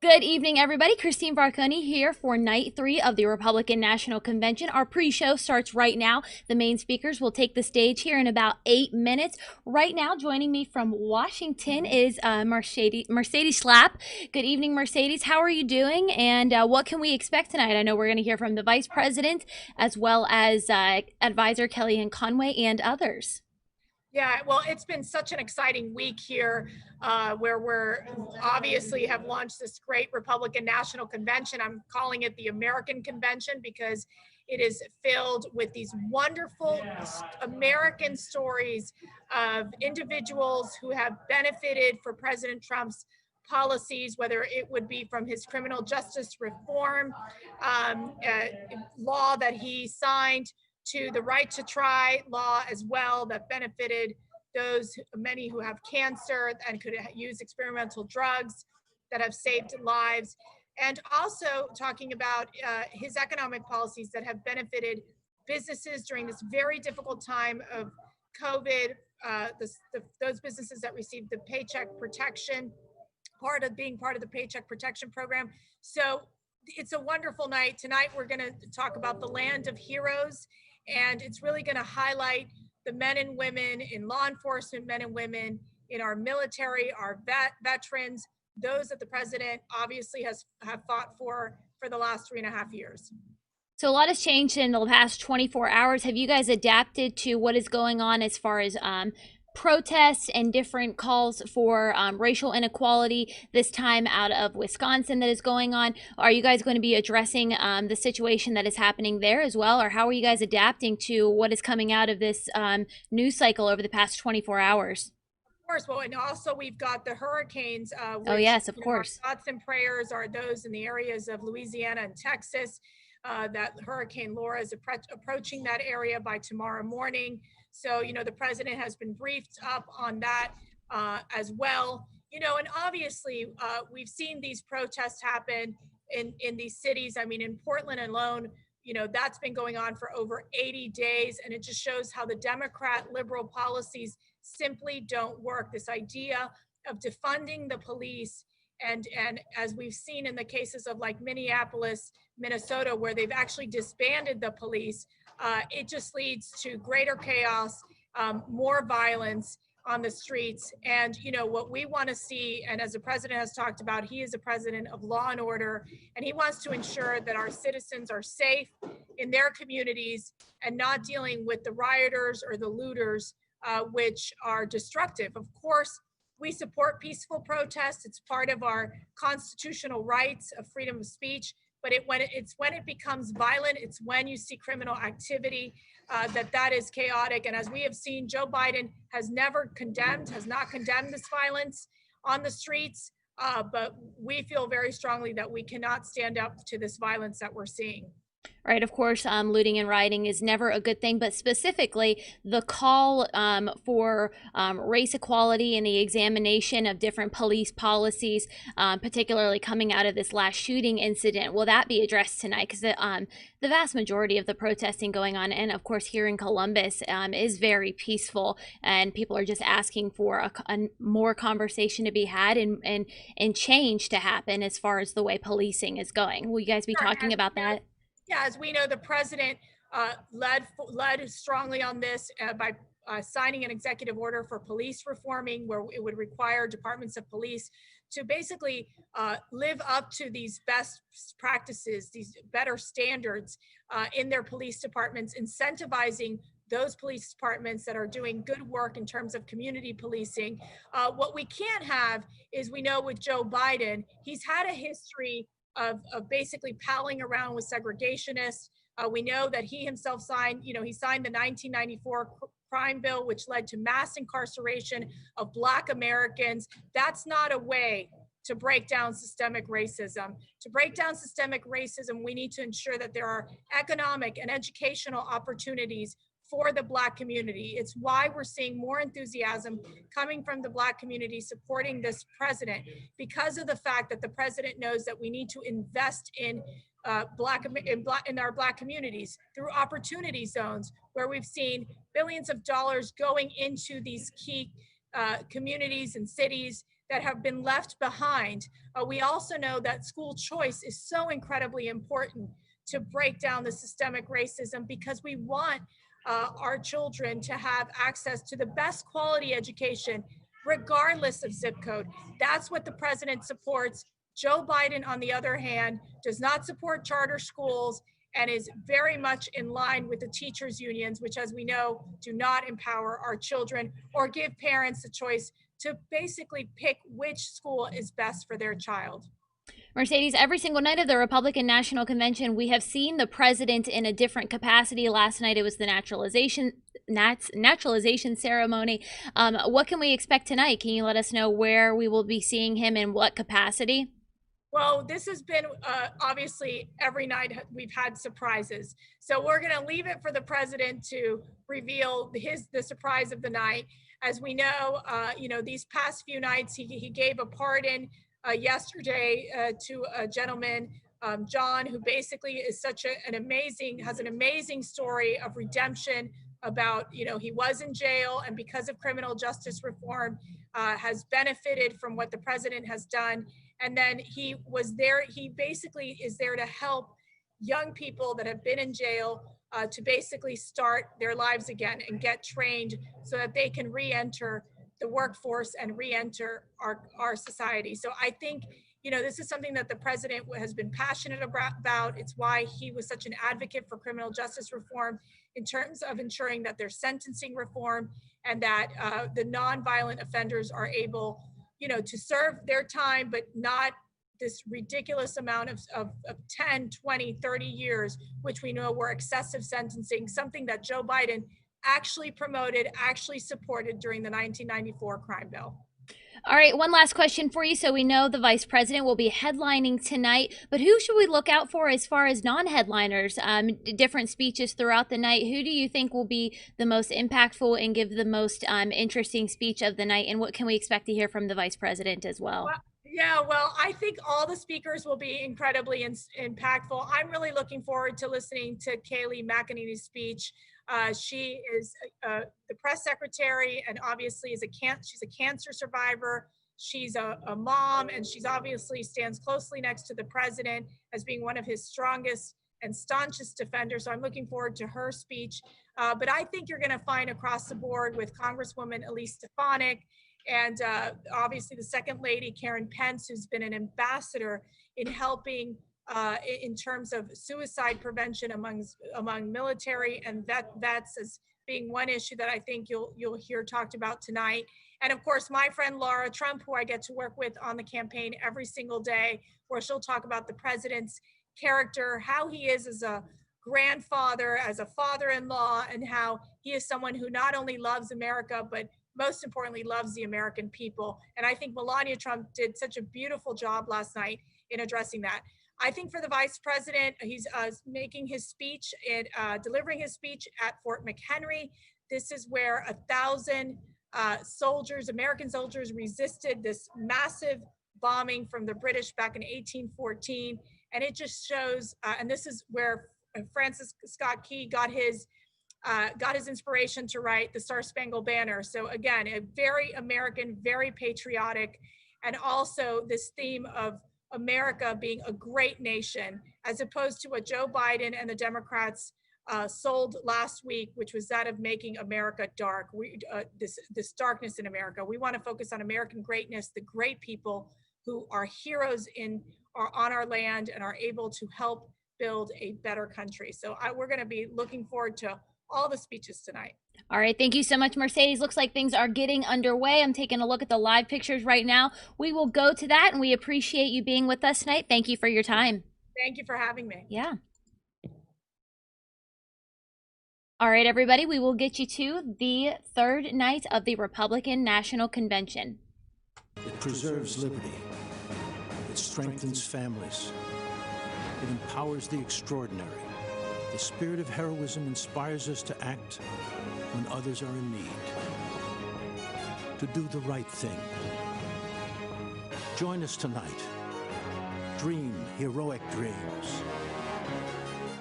Good evening, everybody. Christine Varconi here for night 3 of the Republican National Convention. Our pre-show starts right now. The main speakers will take the stage here in about 8 minutes. Right now, joining me from Washington is Mercedes Schlapp. Good evening, Mercedes. How are you doing? And what can we expect tonight? I know we're going to hear from the Vice President as well as Advisor Kellyanne Conway and others. Yeah, well, it's been such an exciting week here where we're obviously have launched this great Republican National Convention. I'm calling it the American Convention because it is filled with these wonderful American stories of individuals who have benefited for President Trump's policies, whether it would be from his criminal justice reform law that he signed, to the right to try law as well that benefited those many who have cancer and could use experimental drugs that have saved lives. And also talking about his economic policies that have benefited businesses during this very difficult time of COVID, those businesses that received the paycheck protection, being part of the paycheck protection program. So it's a wonderful night. Tonight, we're going to talk about the land of heroes, and it's really going to highlight the men and women in law enforcement, men and women in our military, our veterans, those that the president obviously have fought for the last 3.5 years. So a lot has changed in the past 24 hours. Have you guys adapted to what is going on as far as protests and different calls for racial inequality, this time out of Wisconsin, that is going on? Are you guys going to be addressing the situation that is happening there as well? Or how are you guys adapting to what is coming out of this news cycle over the past 24 hours? Of course. Well, and also we've got the hurricanes, Oh, which, yes, of course. our thoughts and prayers are those in the areas of Louisiana and Texas. That Hurricane Laura is approaching that area by tomorrow morning. So, the president has been briefed up on that as well. And obviously we've seen these protests happen in these cities. I mean, in Portland alone, that's been going on for over 80 days. And it just shows how the Democrat liberal policies simply don't work. This idea of defunding the police, and as we've seen in the cases of like Minneapolis, Minnesota, where they've actually disbanded the police, it just leads to greater chaos, more violence on the streets. And what we want to see, and as the president has talked about, he is a president of law and order, and he wants to ensure that our citizens are safe in their communities and not dealing with the rioters or the looters, which are destructive. Of course, we support peaceful protests. It's part of our constitutional rights of freedom of speech. But when it becomes violent, it's when you see criminal activity that is chaotic. And as we have seen, Joe Biden has not condemned this violence on the streets. But we feel very strongly that we cannot stand up to this violence that we're seeing. Right, of course, looting and rioting is never a good thing, but specifically the call for race equality and the examination of different police policies, particularly coming out of this last shooting incident, will that be addressed tonight? Because the vast majority of the protesting going on, and of course here in Columbus, is very peaceful, and people are just asking for a more conversation to be had and change to happen as far as the way policing is going. Will you guys be talking about that? Yeah, as we know, the president led strongly on this by signing an executive order for police reforming, where it would require departments of police to basically live up to these best practices, these better standards in their police departments, incentivizing those police departments that are doing good work in terms of community policing. What we can't have is, we know with Joe Biden, he's had a history of basically palling around with segregationists. We know that he himself signed the 1994 crime bill, which led to mass incarceration of Black Americans. That's not a way to break down systemic racism. To break down systemic racism, we need to ensure that there are economic and educational opportunities for the Black community. It's why we're seeing more enthusiasm coming from the Black community supporting this president, because of the fact that the president knows that we need to invest in our Black communities through opportunity zones, where we've seen billions of dollars going into these key communities and cities that have been left behind. We also know that school choice is so incredibly important to break down the systemic racism, because we want our children to have access to the best quality education, regardless of zip code. That's what the president supports. Joe Biden, on the other hand, does not support charter schools and is very much in line with the teachers' unions, which, as we know, do not empower our children or give parents the choice to basically pick which school is best for their child. Mercedes, every single night of the Republican National Convention, we have seen the president in a different capacity. Last night, it was the naturalization ceremony. What can we expect tonight? Can you let us know where we will be seeing him in what capacity? Well, this has been obviously every night we've had surprises. So we're going to leave it for the president to reveal the surprise of the night. As we know, these past few nights, he gave a pardon yesterday to a gentleman, John, who basically is has an amazing story of redemption about, he was in jail, and because of criminal justice reform, has benefited from what the president has done. And then he basically is there to help young people that have been in jail to basically start their lives again and get trained so that they can re-enter the workforce and re-enter our society. So I think, this is something that the president has been passionate about. It's why he was such an advocate for criminal justice reform in terms of ensuring that there's sentencing reform and that the nonviolent offenders are able, to serve their time, but not this ridiculous amount of 10, 20, 30 years, which we know were excessive sentencing, something that Joe Biden actually promoted, actually supported during the 1994 crime bill. All right, one last question for you. So we know the vice president will be headlining tonight, but who should we look out for as far as non-headliners? Different speeches throughout the night. Who do you think will be the most impactful and give the most interesting speech of the night? And what can we expect to hear from the vice president as well? Well, I think all the speakers will be incredibly impactful. I'm really looking forward to listening to Kayleigh McEnany's speech. She is the press secretary, and obviously she's a cancer survivor. She's a mom, and she's obviously stands closely next to the president as being one of his strongest and staunchest defenders. So I'm looking forward to her speech. But I think you're going to find across the board with Congresswoman Elise Stefanik and obviously the Second Lady, Karen Pence, who's been an ambassador in helping in terms of suicide prevention among military and vets as being one issue that I think you'll hear talked about tonight. And of course, my friend Laura Trump, who I get to work with on the campaign every single day, where she'll talk about the president's character, how he is as a grandfather, as a father-in-law, and how he is someone who not only loves America, but most importantly, loves the American people. And I think Melania Trump did such a beautiful job last night in addressing that. I think for the vice president, he's making his speech and delivering his speech at Fort McHenry. This is where 1,000 soldiers, American soldiers, resisted this massive bombing from the British back in 1814. And it just shows, and this is where Francis Scott Key got his inspiration to write the Star Spangled Banner. So again, a very American, very patriotic, and also this theme of America being a great nation, as opposed to what Joe Biden and the Democrats sold last week, which was that of making America dark. This darkness in America. We want to focus on American greatness, the great people who are heroes on our land and are able to help build a better country. So we're going to be looking forward to all the speeches tonight. All right, thank you so much, Mercedes. Looks like things are getting underway. I'm taking a look at the live pictures right now. We will go to that, and we appreciate you being with us tonight. Thank you for your time. Thank you for having me. Yeah. All right, everybody, we will get you to the third night of the Republican National Convention. It preserves liberty. It strengthens families. It empowers the extraordinary. The spirit of heroism inspires us to act when others are in need, to do the right thing. Join us tonight. Dream heroic dreams.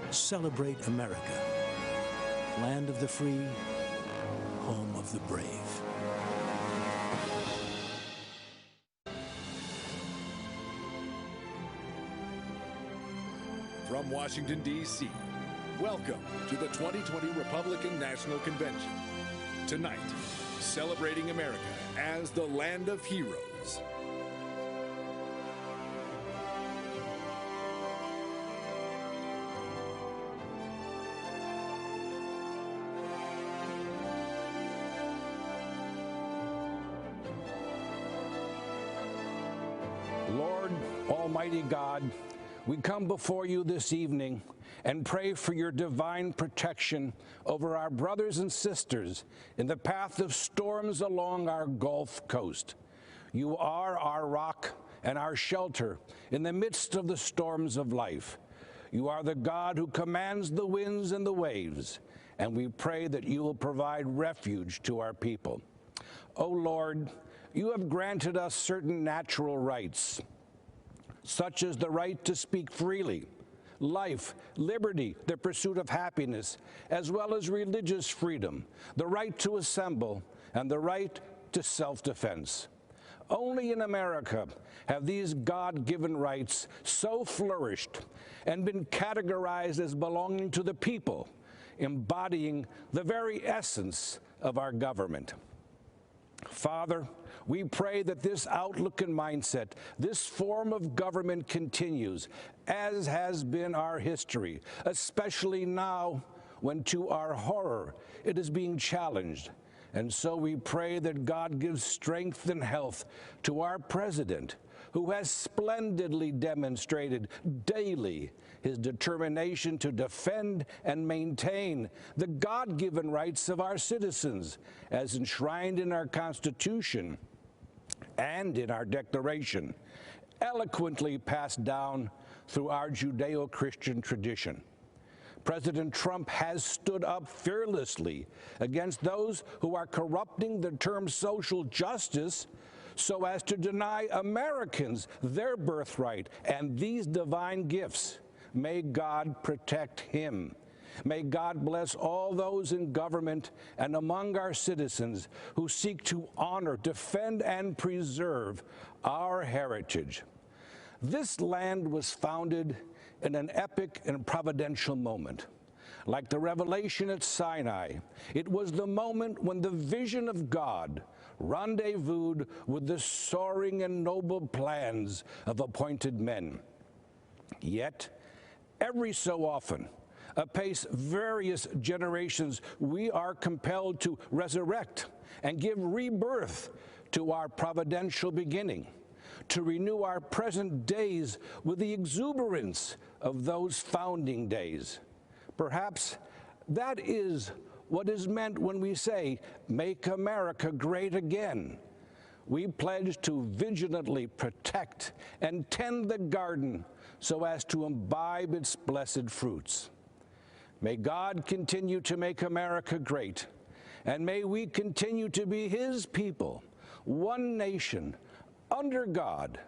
Celebrate America, land of the free, home of the brave. from Washington, D.C., welcome to the 2020 Republican National Convention. Tonight, celebrating America as the land of heroes. Lord, Almighty God, we come before you this evening and pray for your divine protection over our brothers and sisters in the path of storms along our Gulf Coast. You are our rock and our shelter in the midst of the storms of life. You are the God who commands the winds and the waves, and we pray that you will provide refuge to our people. O Lord, you have granted us certain natural rights, such as the right to speak freely, life, liberty, the pursuit of happiness, as well as religious freedom, the right to assemble, and the right to self-defense. Only in America have these God-given rights so flourished and been categorized as belonging to the people, embodying the very essence of our government. Father, we pray that this outlook and mindset, this form of government continues, as has been our history, especially now when, to our horror, it is being challenged. And so we pray that God gives strength and health to our president, who has splendidly demonstrated daily his determination to defend and maintain the God-given rights of our citizens, as enshrined in our Constitution and in our Declaration, eloquently passed down through our Judeo-Christian tradition. President Trump has stood up fearlessly against those who are corrupting the term social justice so as to deny Americans their birthright and these divine gifts. May God protect him. May God bless all those in government and among our citizens who seek to honor, defend, and preserve our heritage. This land was founded in an epic and providential moment. Like the revelation at Sinai, it was the moment when the vision of God rendezvoused with the soaring and noble plans of appointed men. Yet, every so often, apace various generations, we are compelled to resurrect and give rebirth to our providential beginning, to renew our present days with the exuberance of those founding days. Perhaps that is what is meant when we say, "Make America great again." We pledge to vigilantly protect and tend the garden so as to imbibe its blessed fruits. May God continue to make America great, and may we continue to be his people, one nation, under God.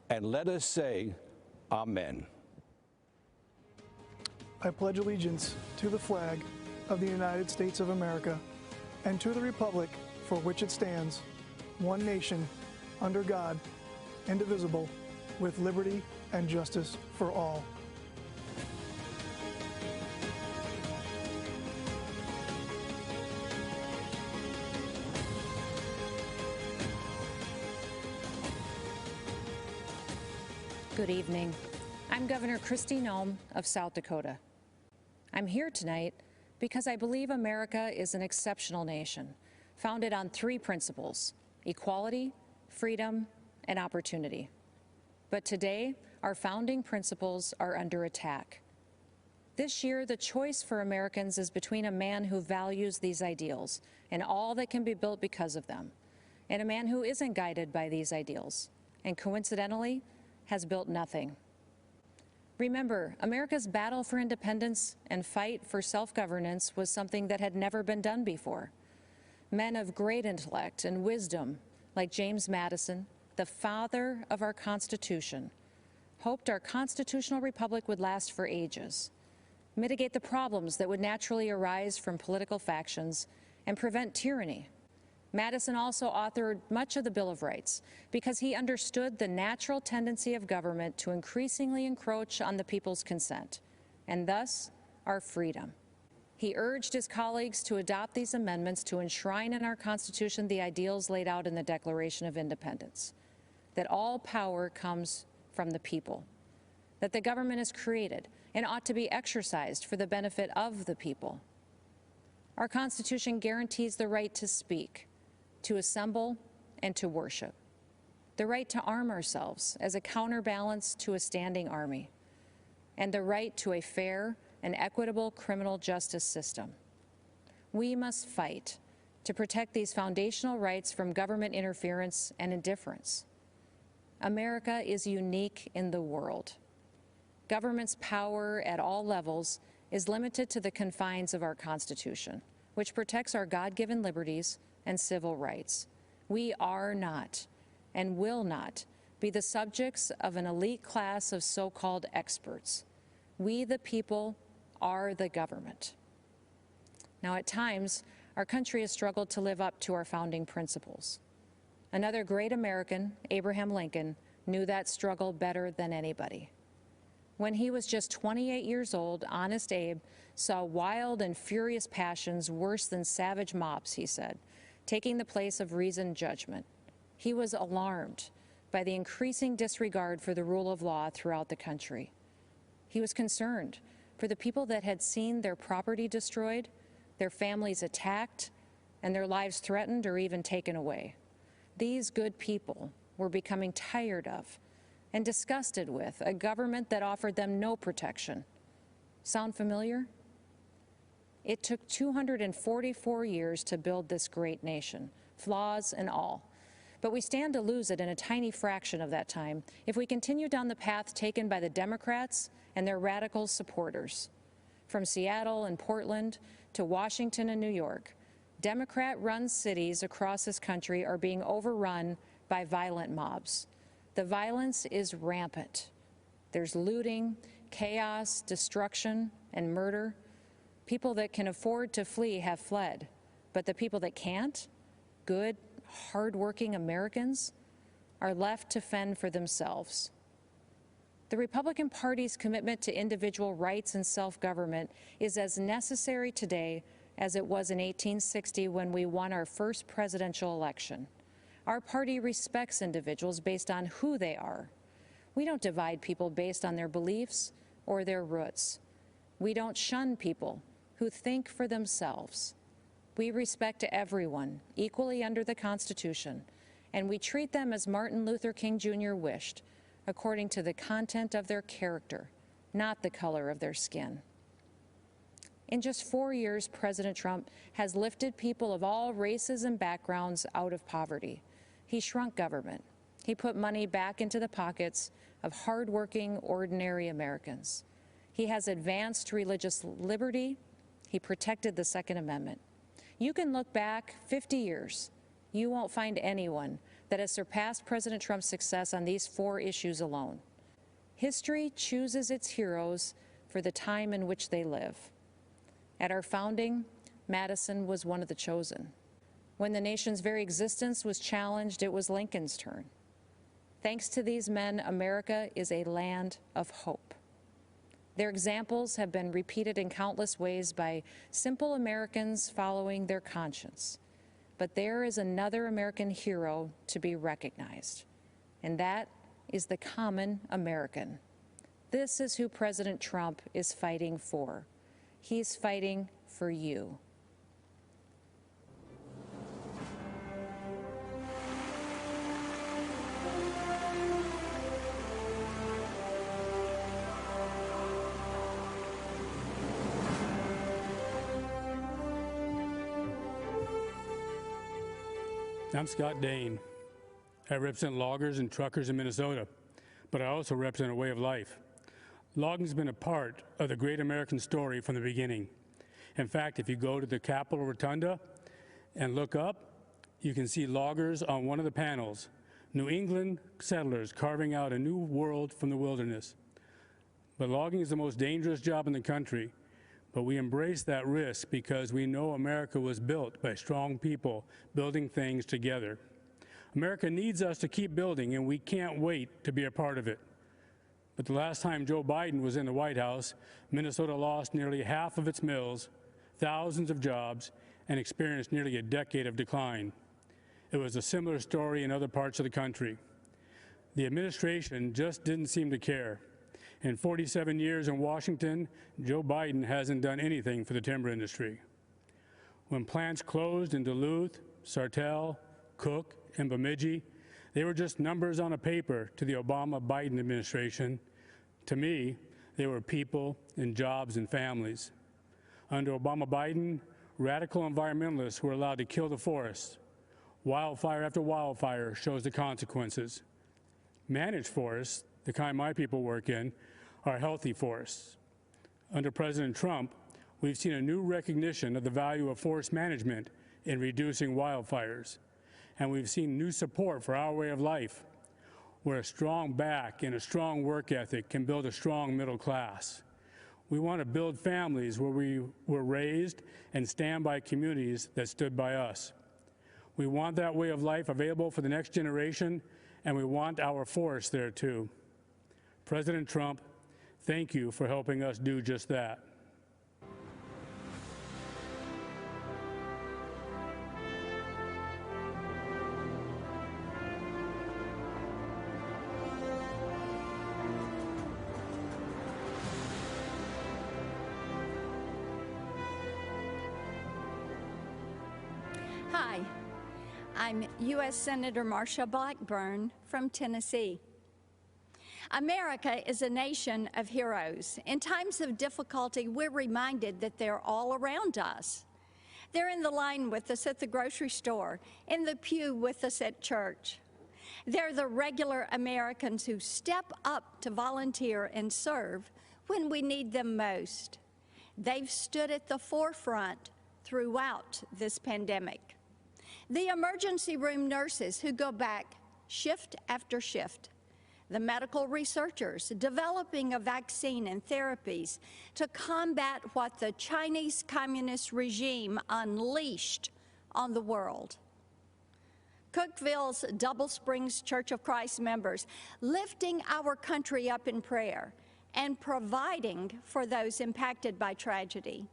And let us say, Amen. I pledge allegiance to the flag of the United States of America and to the republic for which it stands, one nation, under God, indivisible, with liberty and justice for all. Good evening. I'm Governor Kristi Noem of South Dakota. I'm here tonight because I believe America is an exceptional nation, founded on three principles: equality, freedom, and opportunity. But today, our founding principles are under attack. This year, the choice for Americans is between a man who values these ideals and all that can be built because of them, and a man who isn't guided by these ideals, and coincidentally, has built nothing. Remember, America's battle for independence and fight for self-governance was something that had never been done before. Men of great intellect and wisdom, like James Madison, the father of our Constitution, hoped our constitutional republic would last for ages, mitigate the problems that would naturally arise from political factions, and prevent tyranny. Madison also authored much of the Bill of Rights because he understood the natural tendency of government to increasingly encroach on the people's consent, and thus our freedom. He urged his colleagues to adopt these amendments to enshrine in our Constitution the ideals laid out in the Declaration of Independence, that all power comes from the people, that the government is created and ought to be exercised for the benefit of the people. Our Constitution guarantees the right to speak, to assemble, and to worship, the right to arm ourselves as a counterbalance to a standing army, and the right to a fair and equitable criminal justice system. We must fight to protect these foundational rights from government interference and indifference. America is unique in the world. Government's power at all levels is limited to the confines of our Constitution, which protects our God-given liberties and civil rights. We are not and will not be the subjects of an elite class of so-called experts. We, the people, are the government. Now, at times, our country has struggled to live up to our founding principles. Another great American, Abraham Lincoln, knew that struggle better than anybody. When he was just 28 years old, Honest Abe saw wild and furious passions worse than savage mobs, he said, taking the place of reasoned judgment. He was alarmed by the increasing disregard for the rule of law throughout the country. He was concerned for the people that had seen their property destroyed, their families attacked, and their lives threatened or even taken away. These good people were becoming tired of and disgusted with a government that offered them no protection. Sound familiar? It took 244 years to build this great nation, flaws and all. But we stand to lose it in a tiny fraction of that time if we continue down the path taken by the Democrats and their radical supporters. From Seattle and Portland to Washington and New York, Democrat-run cities across this country are being overrun by violent mobs. The violence is rampant. There's looting, chaos, destruction, and murder. People that can afford to flee have fled, but the people that can't, good, hardworking Americans, are left to fend for themselves. The Republican Party's commitment to individual rights and self-government is as necessary today as it was in 1860 when we won our first presidential election. Our party respects individuals based on who they are. We don't divide people based on their beliefs or their roots. We don't shun people who think for themselves. We respect everyone equally under the Constitution, and we treat them as Martin Luther King Jr. wished, according to the content of their character, not the color of their skin. In just 4 years, President Trump has lifted people of all races and backgrounds out of poverty. He shrunk government. He put money back into the pockets of hardworking, ordinary Americans. He has advanced religious liberty. He protected the Second Amendment. You can look back 50 years. You won't find anyone that has surpassed President Trump's success on these 4 issues alone. History chooses its heroes for the time in which they live. At our founding, Madison was one of the chosen. When the nation's very existence was challenged, it was Lincoln's turn. Thanks to these men, America is a land of hope. Their examples have been repeated in countless ways by simple Americans following their conscience. But there is another American hero to be recognized, and that is the common American. This is who President Trump is fighting for. He's fighting for you. I'm Scott Dane. I represent loggers and truckers in Minnesota, but I also represent a way of life. Logging's been a part of the great American story from the beginning. In fact, if you go to the Capitol Rotunda and look up, you can see loggers on one of the panels, New England settlers carving out a new world from the wilderness. But logging is the most dangerous job in the country. But we embrace that risk because we know America was built by strong people building things together. America needs us to keep building, and we can't wait to be a part of it. But the last time Joe Biden was in the White House, Minnesota lost nearly half of its mills, thousands of jobs, and experienced nearly a decade of decline. It was a similar story in other parts of the country. The administration just didn't seem to care. In 47 years in Washington, Joe Biden hasn't done anything for the timber industry. When plants closed in Duluth, Sartell, Cook, and Bemidji, they were just numbers on a paper to the Obama-Biden administration. To me, they were people and jobs and families. Under Obama-Biden, radical environmentalists were allowed to kill the forests. Wildfire after wildfire shows the consequences. Managed forests, the kind my people work in, are healthy forests. Under President Trump, we've seen a new recognition of the value of forest management in reducing wildfires. And we've seen new support for our way of life, where a strong back and a strong work ethic can build a strong middle class. We want to build families where we were raised and stand by communities that stood by us. We want that way of life available for the next generation, and we want our forests there too. President Trump, thank you for helping us do just that. Hi, I'm U.S. Senator Marsha Blackburn from Tennessee. America is a nation of heroes. In times of difficulty, we're reminded that they're all around us. They're in the line with us at the grocery store, in the pew with us at church. They're the regular Americans who step up to volunteer and serve when we need them most. They've stood at the forefront throughout this pandemic. The emergency room nurses who go back shift after shift. The medical researchers developing a vaccine and therapies to combat what the Chinese Communist regime unleashed on the world. Cookeville's Double Springs Church of Christ members lifting our country up in prayer and providing for those impacted by tragedy.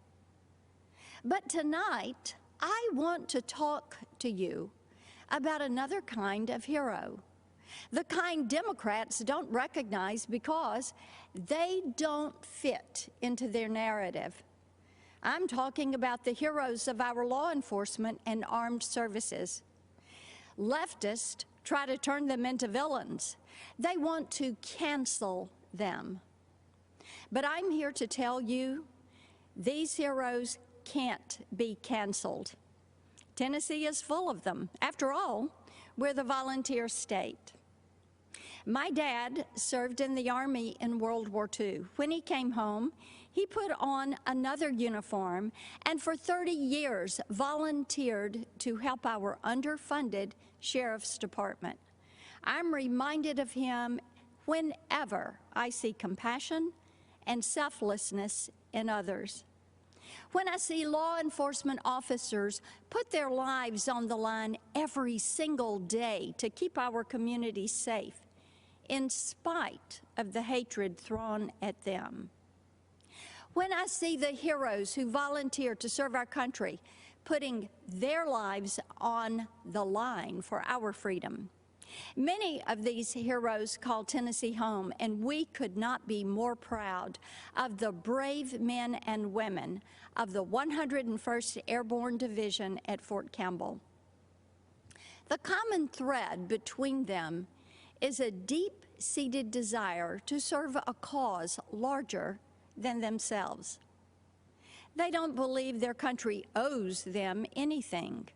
But tonight, I want to talk to you about another kind of hero, the kind Democrats don't recognize because they don't fit into their narrative. I'm talking about the heroes of our law enforcement and armed services. Leftists try to turn them into villains. They want to cancel them. But I'm here to tell you, these heroes can't be canceled. Tennessee is full of them. After all, we're the volunteer state. My dad served in the Army in World War II. When he came home, he put on another uniform and for 30 years volunteered to help our underfunded Sheriff's Department. I'm reminded of him whenever I see compassion and selflessness in others. When I see law enforcement officers put their lives on the line every single day to keep our communities safe, in spite of the hatred thrown at them. When I see the heroes who volunteer to serve our country, putting their lives on the line for our freedom. Many of these heroes call Tennessee home, and we could not be more proud of the brave men and women of the 101st Airborne Division at Fort Campbell. The common thread between them is a deep-seated desire to serve a cause larger than themselves. They don't believe their country owes them anything.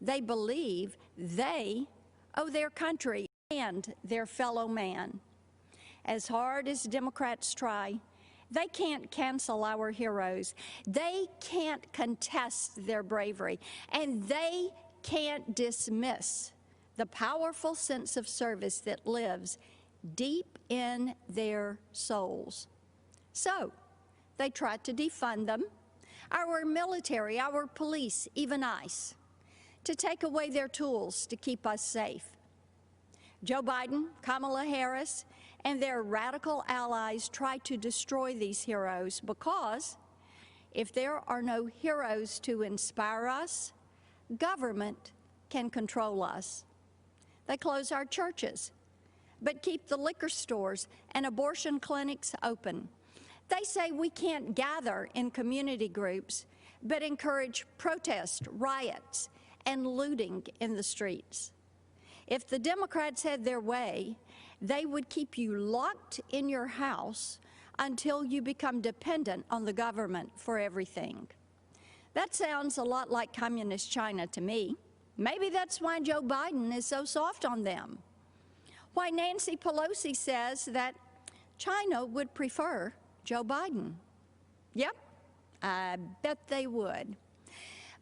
They believe they owe their country and their fellow man. As hard as Democrats try, they can't cancel our heroes. They can't contest their bravery, and they can't dismiss the powerful sense of service that lives deep in their souls. So, They tried to defund them, our military, our police, even ICE, to take away their tools to keep us safe. Joe Biden, Kamala Harris, and their radical allies try to destroy these heroes because if there are no heroes to inspire us, government can control us. They close our churches, but keep the liquor stores and abortion clinics open. They say we can't gather in community groups, but encourage protests, riots, and looting in the streets. If the Democrats had their way, they would keep you locked in your house until you become dependent on the government for everything. That sounds a lot like communist China to me. Maybe that's why Joe Biden is so soft on them. Why Nancy Pelosi says that China would prefer Joe Biden. Yep, I bet they would.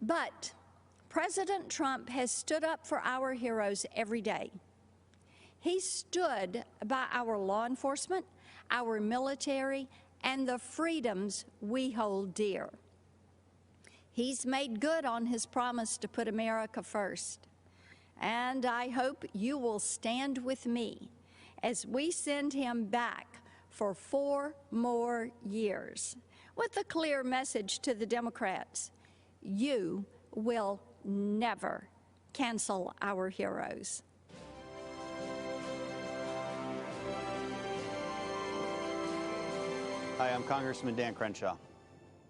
But President Trump has stood up for our heroes every day. He stood by our law enforcement, our military, and the freedoms we hold dear. He's made good on his promise to put America first. And I hope you will stand with me as we send him back for 4 more years with a clear message to the Democrats: you will never cancel our heroes. Hi, I'm Congressman Dan Crenshaw.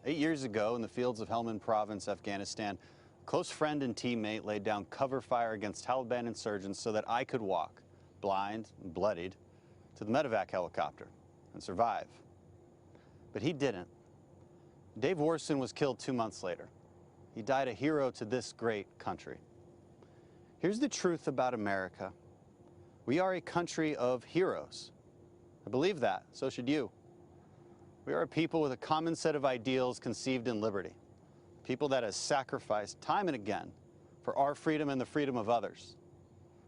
8 years ago, in the fields of Helmand Province, Afghanistan, a close friend and teammate laid down cover fire against Taliban insurgents so that I could walk, blind and bloodied, to the medevac helicopter and survive. But he didn't. Dave Warson was killed 2 months later. He died a hero to this great country. Here's the truth about America. We are a country of heroes. I believe that, so should you. We are a people with a common set of ideals conceived in liberty. People that has sacrificed time and again for our freedom and the freedom of others.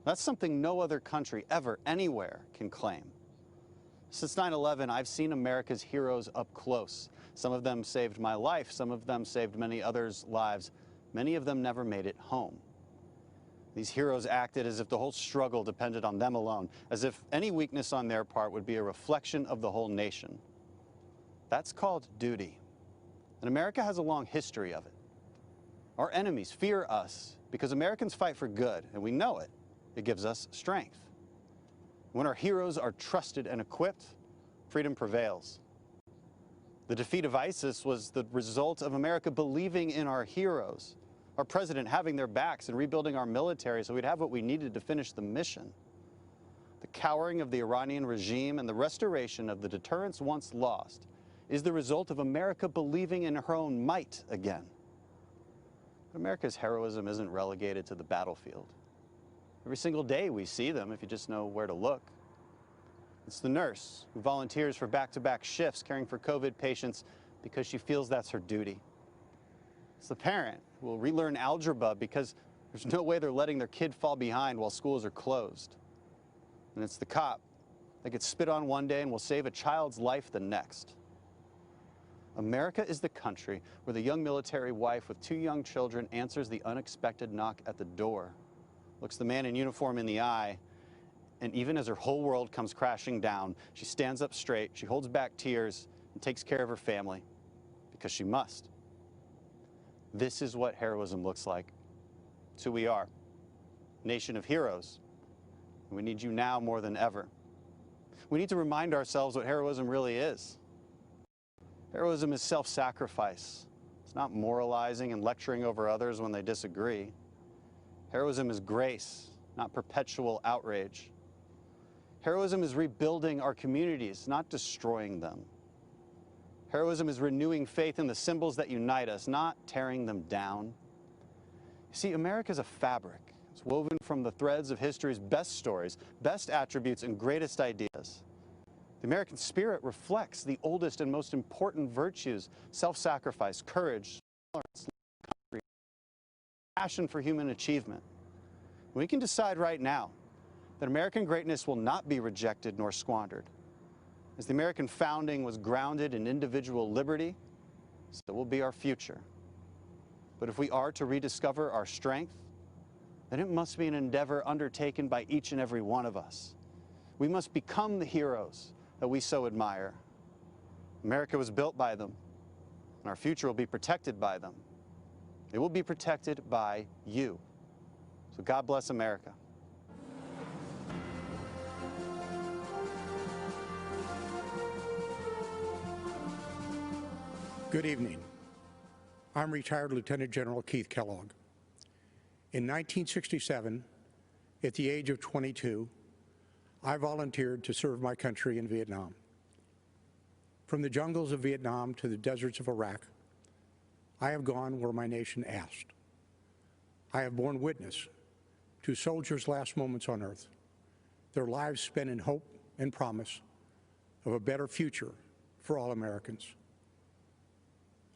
That's something no other country ever, anywhere, can claim. Since 9/11, I've seen America's heroes up close. Some of them saved my life. Some of them saved many others' lives. Many of them never made it home. These heroes acted as if the whole struggle depended on them alone, as if any weakness on their part would be a reflection of the whole nation. That's called duty. And America has a long history of it. Our enemies fear us because Americans fight for good, and we know it. It gives us strength. When our heroes are trusted and equipped, freedom prevails. The defeat of ISIS was the result of America believing in our heroes, our president having their backs and rebuilding our military so we'd have what we needed to finish the mission. The cowering of the Iranian regime and the restoration of the deterrence once lost is the result of America believing in her own might again. But America's heroism isn't relegated to the battlefield. Every single day we see them if you just know where to look. It's the nurse who volunteers for back-to-back shifts caring for COVID patients because she feels that's her duty. It's the parent who will relearn algebra because there's no way they're letting their kid fall behind while schools are closed. And it's the cop that gets spit on one day and will save a child's life the next. America is the country where the young military wife with 2 young children answers the unexpected knock at the door, looks the man in uniform in the eye, and even as her whole world comes crashing down, she stands up straight, she holds back tears, and takes care of her family, because she must. This is what heroism looks like. It's who we are, a nation of heroes. And we need you now more than ever. We need to remind ourselves what heroism really is. Heroism is self-sacrifice. It's not moralizing and lecturing over others when they disagree. Heroism is grace, not perpetual outrage. Heroism is rebuilding our communities, not destroying them. Heroism is renewing faith in the symbols that unite us, not tearing them down. You see, America is a fabric. It's woven from the threads of history's best stories, best attributes, and greatest ideas. The American spirit reflects the oldest and most important virtues: self-sacrifice, courage, tolerance, passion for human achievement. We can decide right now that American greatness will not be rejected nor squandered. As the American founding was grounded in individual liberty, so will be our future. But if we are to rediscover our strength, then it must be an endeavor undertaken by each and every one of us. We must become the heroes that we so admire. America was built by them, and our future will be protected by them. It will be protected by you. So God bless America. Good evening. I'm retired Lieutenant General Keith Kellogg. In 1967, at the age of 22, I volunteered to serve my country in Vietnam. From the jungles of Vietnam to the deserts of Iraq, I have gone where my nation asked. I have borne witness to soldiers' last moments on earth, their lives spent in hope and promise of a better future for all Americans.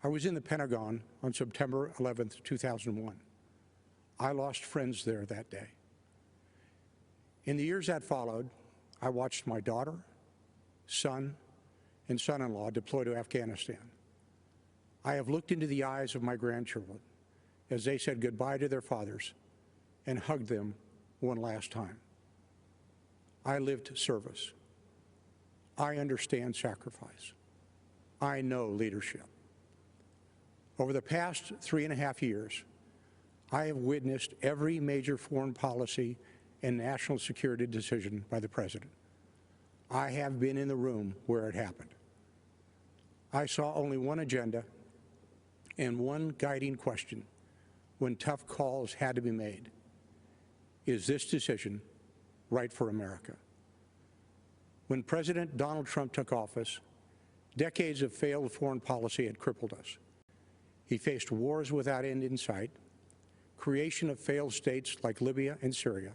I was in the Pentagon on September 11th, 2001. I lost friends there that day. In the years that followed, I watched my daughter, son, and son-in-law deploy to Afghanistan. I have looked into the eyes of my grandchildren as they said goodbye to their fathers and hugged them one last time. I lived service. I understand sacrifice. I know leadership. Over the past 3.5 years, I have witnessed every major foreign policy and national security decision by the President. I have been in the room where it happened. I saw only one agenda and one guiding question when tough calls had to be made. Is this decision right for America? When President Donald Trump took office, decades of failed foreign policy had crippled us. He faced wars without end in sight, creation of failed states like Libya and Syria,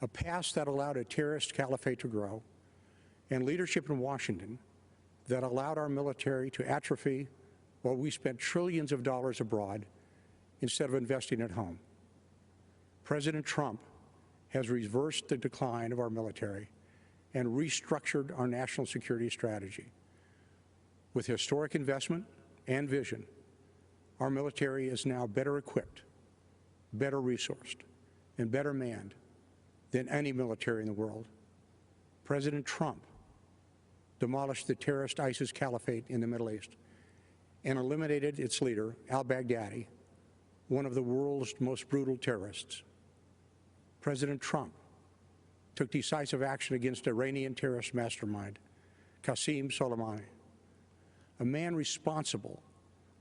a past that allowed a terrorist caliphate to grow, and leadership in Washington that allowed our military to atrophy while we spent trillions of dollars abroad instead of investing at home. President Trump has reversed the decline of our military and restructured our national security strategy. With historic investment and vision, our military is now better equipped, better resourced, and better manned than any military in the world. President Trump demolished the terrorist ISIS caliphate in the Middle East and eliminated its leader, al-Baghdadi, one of the world's most brutal terrorists. President Trump took decisive action against Iranian terrorist mastermind, Qasem Soleimani, a man responsible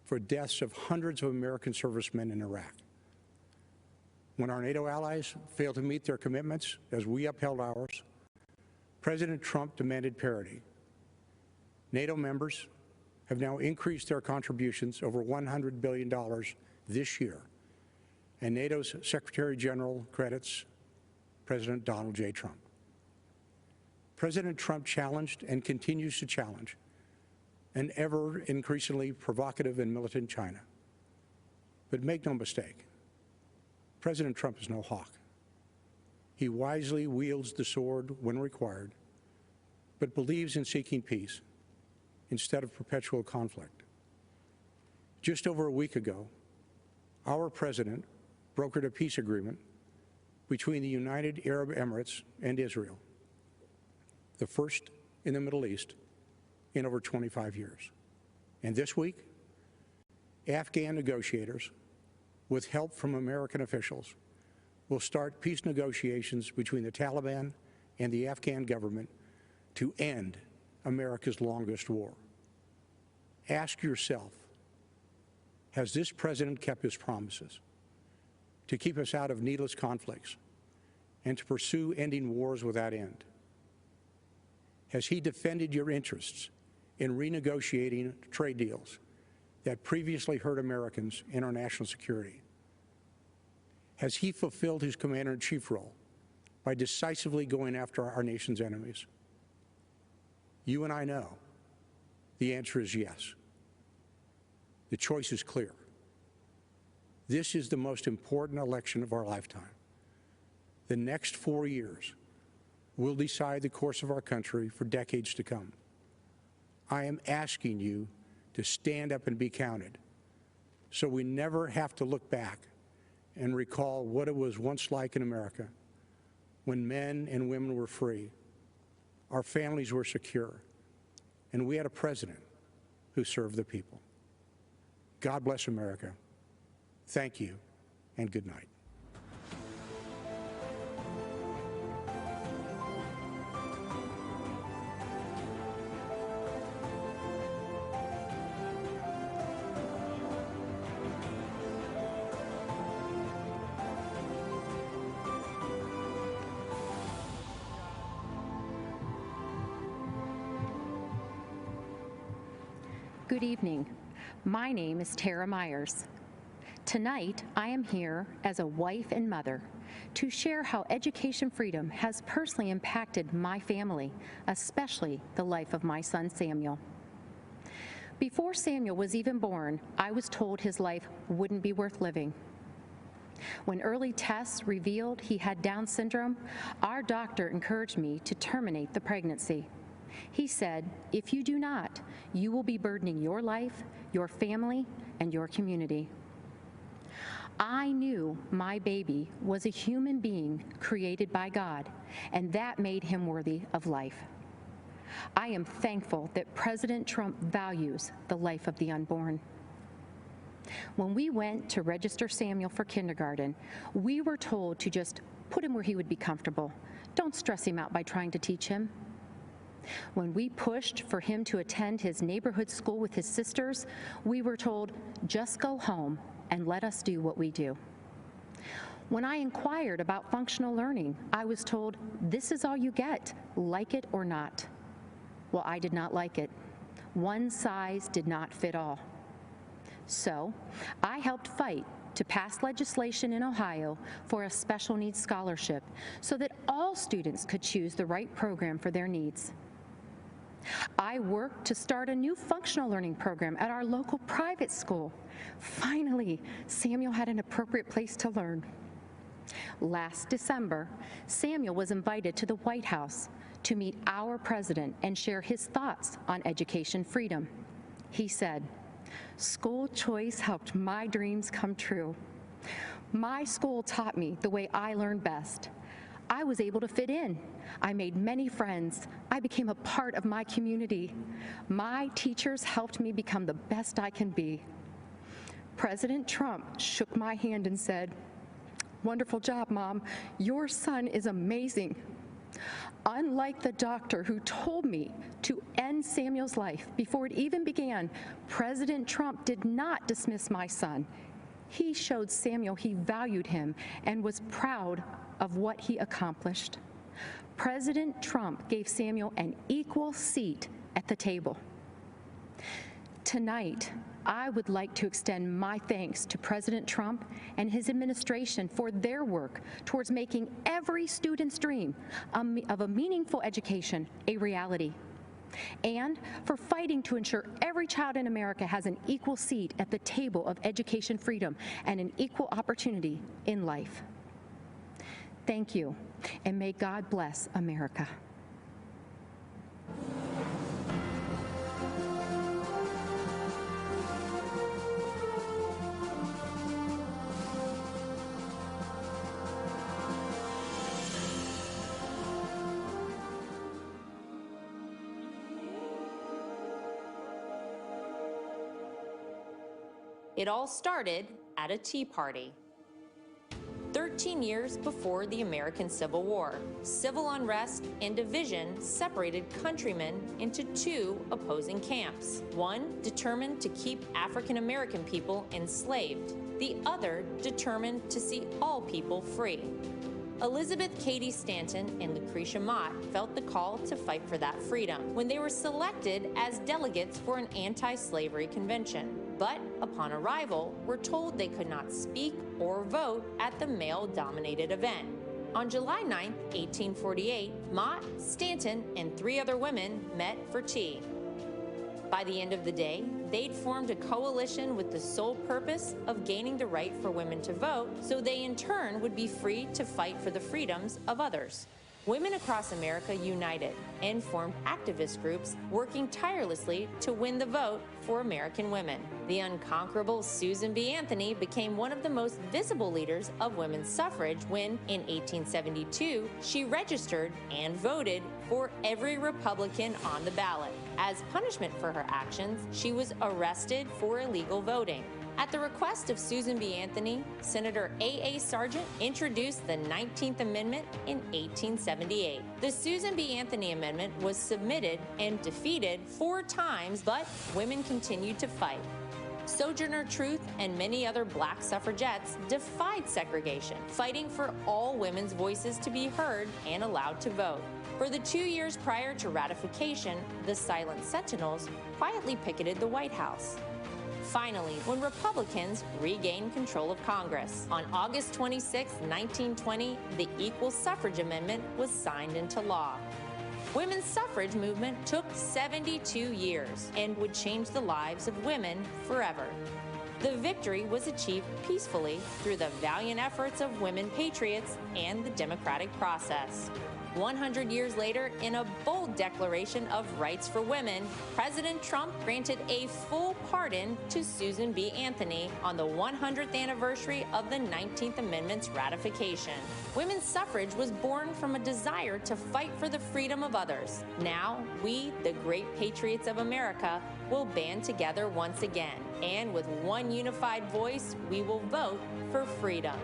for deaths of hundreds of American servicemen in Iraq. When our NATO allies failed to meet their commitments as we upheld ours, President Trump demanded parity. NATO members have now increased their contributions over $100 billion this year, and NATO's Secretary General credits President Donald J. Trump. President Trump challenged and continues to challenge an ever increasingly provocative and militant China. But make no mistake, President Trump is no hawk. He wisely wields the sword when required, but believes in seeking peace instead of perpetual conflict. Just over a week ago, our president brokered a peace agreement between the United Arab Emirates and Israel, the first in the Middle East in over 25 years. And this week, Afghan negotiators, with help from American officials, will start peace negotiations between the Taliban and the Afghan government to end America's longest war. Ask yourself, has this president kept his promises to keep us out of needless conflicts and to pursue ending wars without end? Has he defended your interests in renegotiating trade deals that previously hurt Americans and our national security? Has he fulfilled his commander-in-chief role by decisively going after our nation's enemies? You and I know the answer is yes. The choice is clear. This is the most important election of our lifetime. The next 4 years will decide the course of our country for decades to come. I am asking you to stand up and be counted, so we never have to look back and recall what it was once like in America when men and women were free, our families were secure, and we had a president who served the people. God bless America. Thank you, and good night. Good evening. My name is Tara Myers. Tonight, I am here as a wife and mother to share how education freedom has personally impacted my family, especially the life of my son Samuel. Before Samuel was even born, I was told his life wouldn't be worth living. When early tests revealed he had Down syndrome, our doctor encouraged me to terminate the pregnancy. He said, if you do not, you will be burdening your life, your family, and your community. I knew my baby was a human being created by God, and that made him worthy of life. I am thankful that President Trump values the life of the unborn. When we went to register Samuel for kindergarten, we were told to just put him where he would be comfortable. Don't stress him out by trying to teach him. When we pushed for him to attend his neighborhood school with his sisters, we were told, just go home and let us do what we do. When I inquired about functional learning, I was told, this is all you get, like it or not. Well, I did not like it. One size did not fit all. So I helped fight to pass legislation in Ohio for a special needs scholarship so that all students could choose the right program for their needs. I worked to start a new functional learning program at our local private school. Finally, Samuel had an appropriate place to learn. Last December, Samuel was invited to the White House to meet our president and share his thoughts on education freedom. He said, "School choice helped my dreams come true. My school taught me the way I learn best. I was able to fit in. I made many friends. I became a part of my community. My teachers helped me become the best I can be." President Trump shook my hand and said, "Wonderful job, Mom. Your son is amazing." Unlike the doctor who told me to end Samuel's life before it even began, President Trump did not dismiss my son. He showed Samuel he valued him and was proud of what he accomplished. President Trump gave Samuel an equal seat at the table. Tonight, I would like to extend my thanks to President Trump and his administration for their work towards making every student's dream of a meaningful education a reality, and for fighting to ensure every child in America has an equal seat at the table of education freedom and an equal opportunity in life. Thank you, and may God bless America. It all started at a tea party. 13 years before the American Civil War, civil unrest and division separated countrymen into two opposing camps. One determined to keep African American people enslaved, the other determined to see all people free. Elizabeth Cady Stanton and Lucretia Mott felt the call to fight for that freedom when they were selected as delegates for an anti-slavery convention. But upon arrival, were told they could not speak or vote at the male-dominated event. On July 9, 1848, Mott, Stanton, and 3 other women met for tea. By the end of the day, they'd formed a coalition with the sole purpose of gaining the right for women to vote, so they in turn would be free to fight for the freedoms of others. women across America united and formed activist groups working tirelessly to win the vote for American women. The unconquerable Susan B. Anthony became one of the most visible leaders of women's suffrage when, in 1872, she registered and voted for every Republican on the ballot. As punishment for her actions, she was arrested for illegal voting. At the request of Susan B. Anthony, Senator A.A. Sargent introduced the 19th Amendment in 1878. The Susan B. Anthony Amendment was submitted and defeated 4 times, but women continued to fight. Sojourner Truth and many other black suffragettes defied segregation, fighting for all women's voices to be heard and allowed to vote. For the 2 years prior to ratification, the Silent Sentinels quietly picketed the White House. Finally, when Republicans regained control of Congress, on August 26, 1920, the Equal Suffrage Amendment was signed into law. Women's suffrage movement took 72 years and would change the lives of women forever. The victory was achieved peacefully through the valiant efforts of women patriots and the democratic process. 100 years later, in a bold declaration of rights for women, President Trump granted a full pardon to Susan B. Anthony on the 100th anniversary of the 19th Amendment's ratification. Women's suffrage was born from a desire to fight for the freedom of others. Now, we, the great patriots of America, will band together once again, and with one unified voice, we will vote for freedom.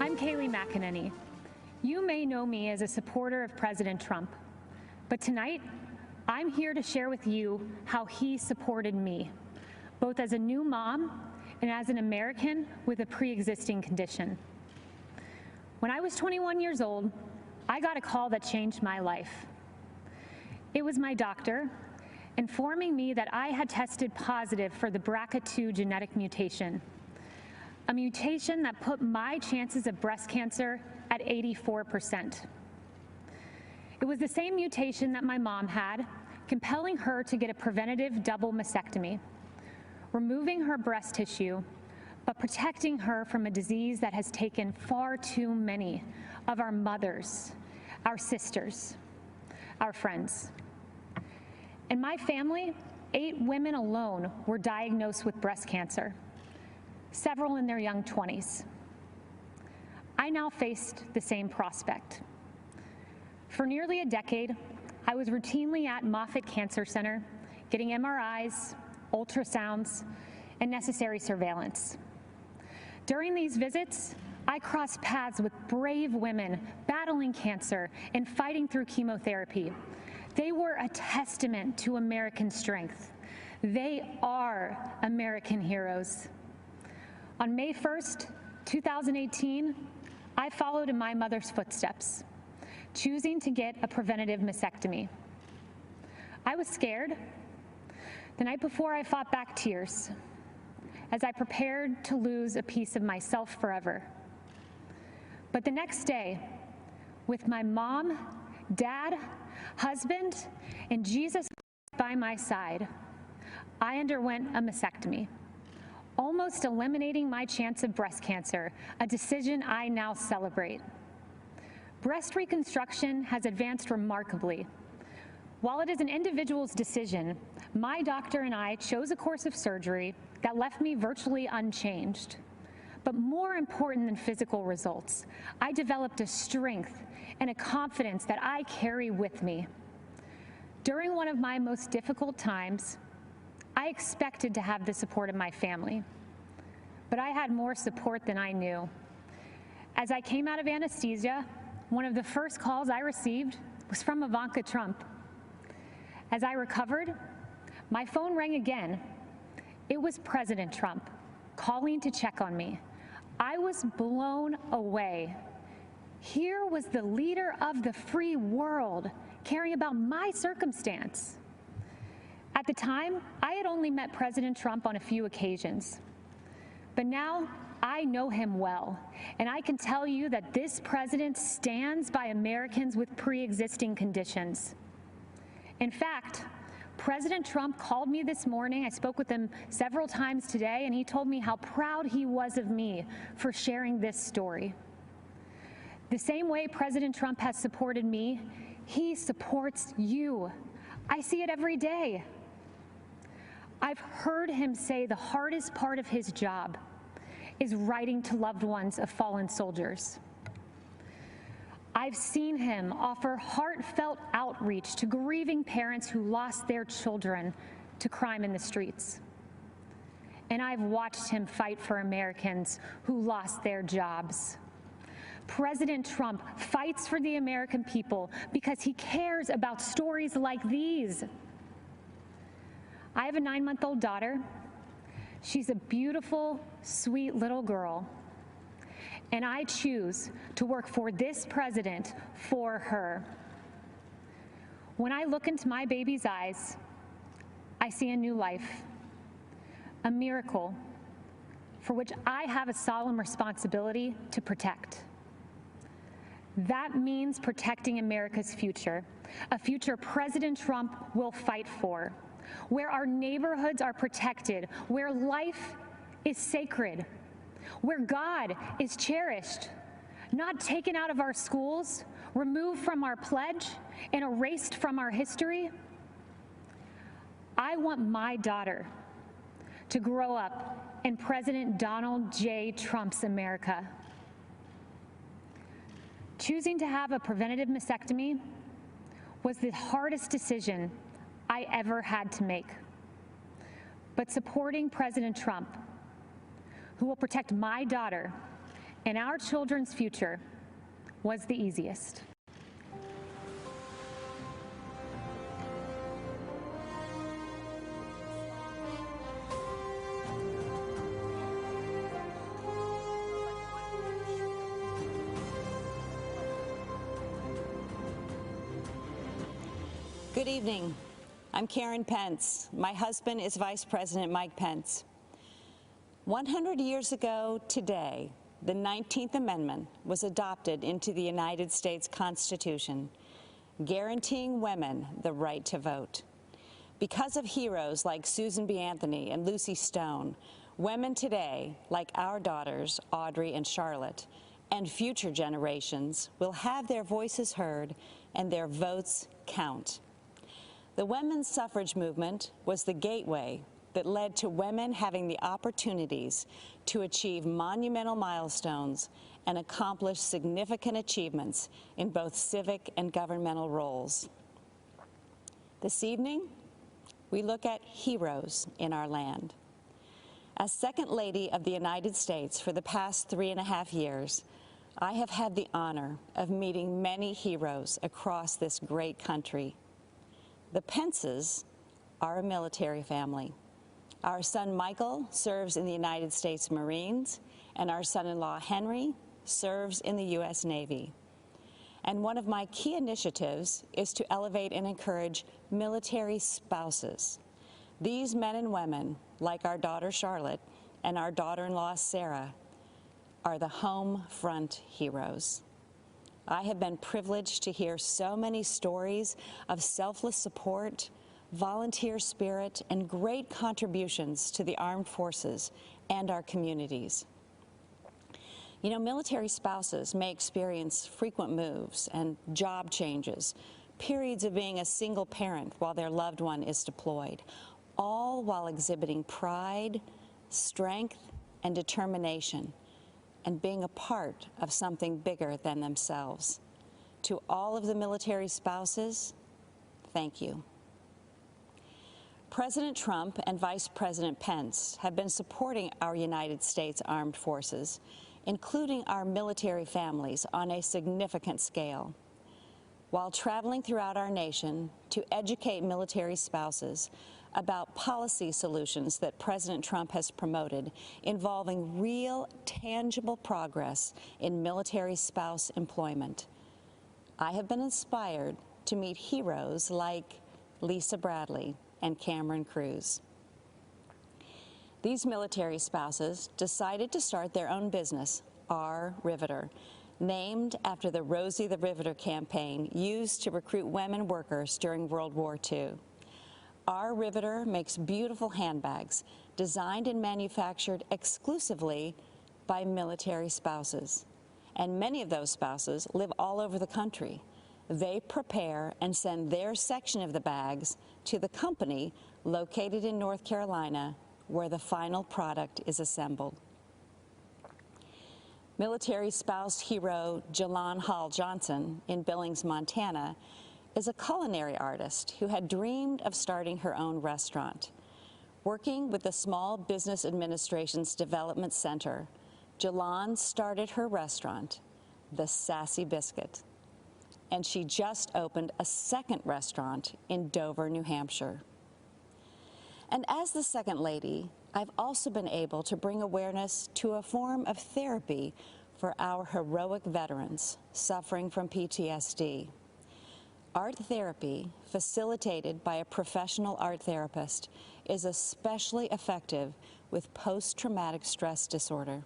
I'm Kayleigh McEnany. You may know me as a supporter of President Trump, but tonight I'm here to share with you how he supported me, both as a new mom and as an American with a pre-existing condition. When I was 21 years old, I got a call that changed my life. It was my doctor informing me that I had tested positive for the BRCA2 genetic mutation, a mutation that put my chances of breast cancer at 84%. It was the same mutation that my mom had, compelling her to get a preventative double mastectomy, removing her breast tissue, but protecting her from a disease that has taken far too many of our mothers, our sisters, our friends. In my family, 8 women alone were diagnosed with breast cancer, several in their young 20s. I now faced the same prospect. For nearly a decade, I was routinely at Moffitt Cancer Center, getting MRIs, ultrasounds, and necessary surveillance. During these visits, I crossed paths with brave women battling cancer and fighting through chemotherapy. They were a testament to American strength. They are American heroes. On May 1st, 2018, I followed in my mother's footsteps, choosing to get a preventative mastectomy. I was scared. The night before, I fought back tears as I prepared to lose a piece of myself forever. But the next day, with my mom, dad, husband, and Jesus by my side, I underwent a mastectomy, almost eliminating my chance of breast cancer, a decision I now celebrate. Breast reconstruction has advanced remarkably. While it is an individual's decision, my doctor and I chose a course of surgery that left me virtually unchanged. But more important than physical results, I developed a strength and a confidence that I carry with me. During one of my most difficult times, I expected to have the support of my family, but I had more support than I knew. As I came out of anesthesia, one of the first calls I received was from Ivanka Trump. As I recovered, my phone rang again. It was President Trump calling to check on me. I was blown away. Here was the leader of the free world caring about my circumstance. At the time, I had only met President Trump on a few occasions. But now I know him well, and I can tell you that this president stands by Americans with pre-existing conditions. In fact, President Trump called me this morning. I spoke with him several times today, and he told me how proud he was of me for sharing this story. The same way President Trump has supported me, he supports you. I see it every day. I've heard him say the hardest part of his job is writing to loved ones of fallen soldiers. I've seen him offer heartfelt outreach to grieving parents who lost their children to crime in the streets. And I've watched him fight for Americans who lost their jobs. President Trump fights for the American people because he cares about stories like these. I have a 9-month-old daughter. She's a beautiful, sweet little girl. And I choose to work for this president for her. When I look into my baby's eyes, I see a new life, a miracle for which I have a solemn responsibility to protect. That means protecting America's future, a future President Trump will fight for, where our neighborhoods are protected, where life is sacred, where God is cherished, not taken out of our schools, removed from our pledge, and erased from our history. I want my daughter to grow up in President Donald J. Trump's America. Choosing to have a preventative mastectomy was the hardest decision I ever had to make. But supporting President Trump, who will protect my daughter and our children's future, was the easiest. Good evening. I'm Karen Pence. My husband is Vice President Mike Pence. 100 years ago today, the 19th Amendment was adopted into the United States Constitution, guaranteeing women the right to vote. Because of heroes like Susan B. Anthony and Lucy Stone, women today, like our daughters, Audrey and Charlotte, and future generations, will have their voices heard and their votes count. The women's suffrage movement was the gateway that led to women having the opportunities to achieve monumental milestones and accomplish significant achievements in both civic and governmental roles. This evening, we look at heroes in our land. As Second Lady of the United States for the past 3.5 years, I have had the honor of meeting many heroes across this great country. The Pences are a military family. Our son Michael serves in the United States Marines, and our son-in-law Henry serves in the U.S. Navy. And one of my key initiatives is to elevate and encourage military spouses. These men and women, like our daughter Charlotte and our daughter-in-law Sarah, are the home front heroes. I have been privileged to hear so many stories of selfless support, volunteer spirit, and great contributions to the armed forces and our communities. You know, military spouses may experience frequent moves and job changes, periods of being a single parent while their loved one is deployed, all while exhibiting pride, strength, and determination, and being a part of something bigger than themselves. To all of the military spouses, thank you. President Trump and Vice President Pence have been supporting our United States Armed Forces, including our military families, on a significant scale. While traveling throughout our nation to educate military spouses about policy solutions that President Trump has promoted involving real, tangible progress in military spouse employment, I have been inspired to meet heroes like Lisa Bradley and Cameron Cruz. These military spouses decided to start their own business, R Riveter, named after the Rosie the Riveter campaign used to recruit women workers during World War II. Our riveter makes beautiful handbags designed and manufactured exclusively by military spouses. And many of those spouses live all over the country. They prepare and send their section of the bags to the company located in North Carolina, where the final product is assembled. Military spouse hero Jalon Hall Johnson in Billings, Montana, is a culinary artist who had dreamed of starting her own restaurant. Working with the Small Business Administration's Development Center, Jalon started her restaurant, The Sassy Biscuit, and she just opened a second restaurant in Dover, New Hampshire. And as the Second Lady, I've also been able to bring awareness to a form of therapy for our heroic veterans suffering from PTSD. Art therapy, facilitated by a professional art therapist, is especially effective with post-traumatic stress disorder.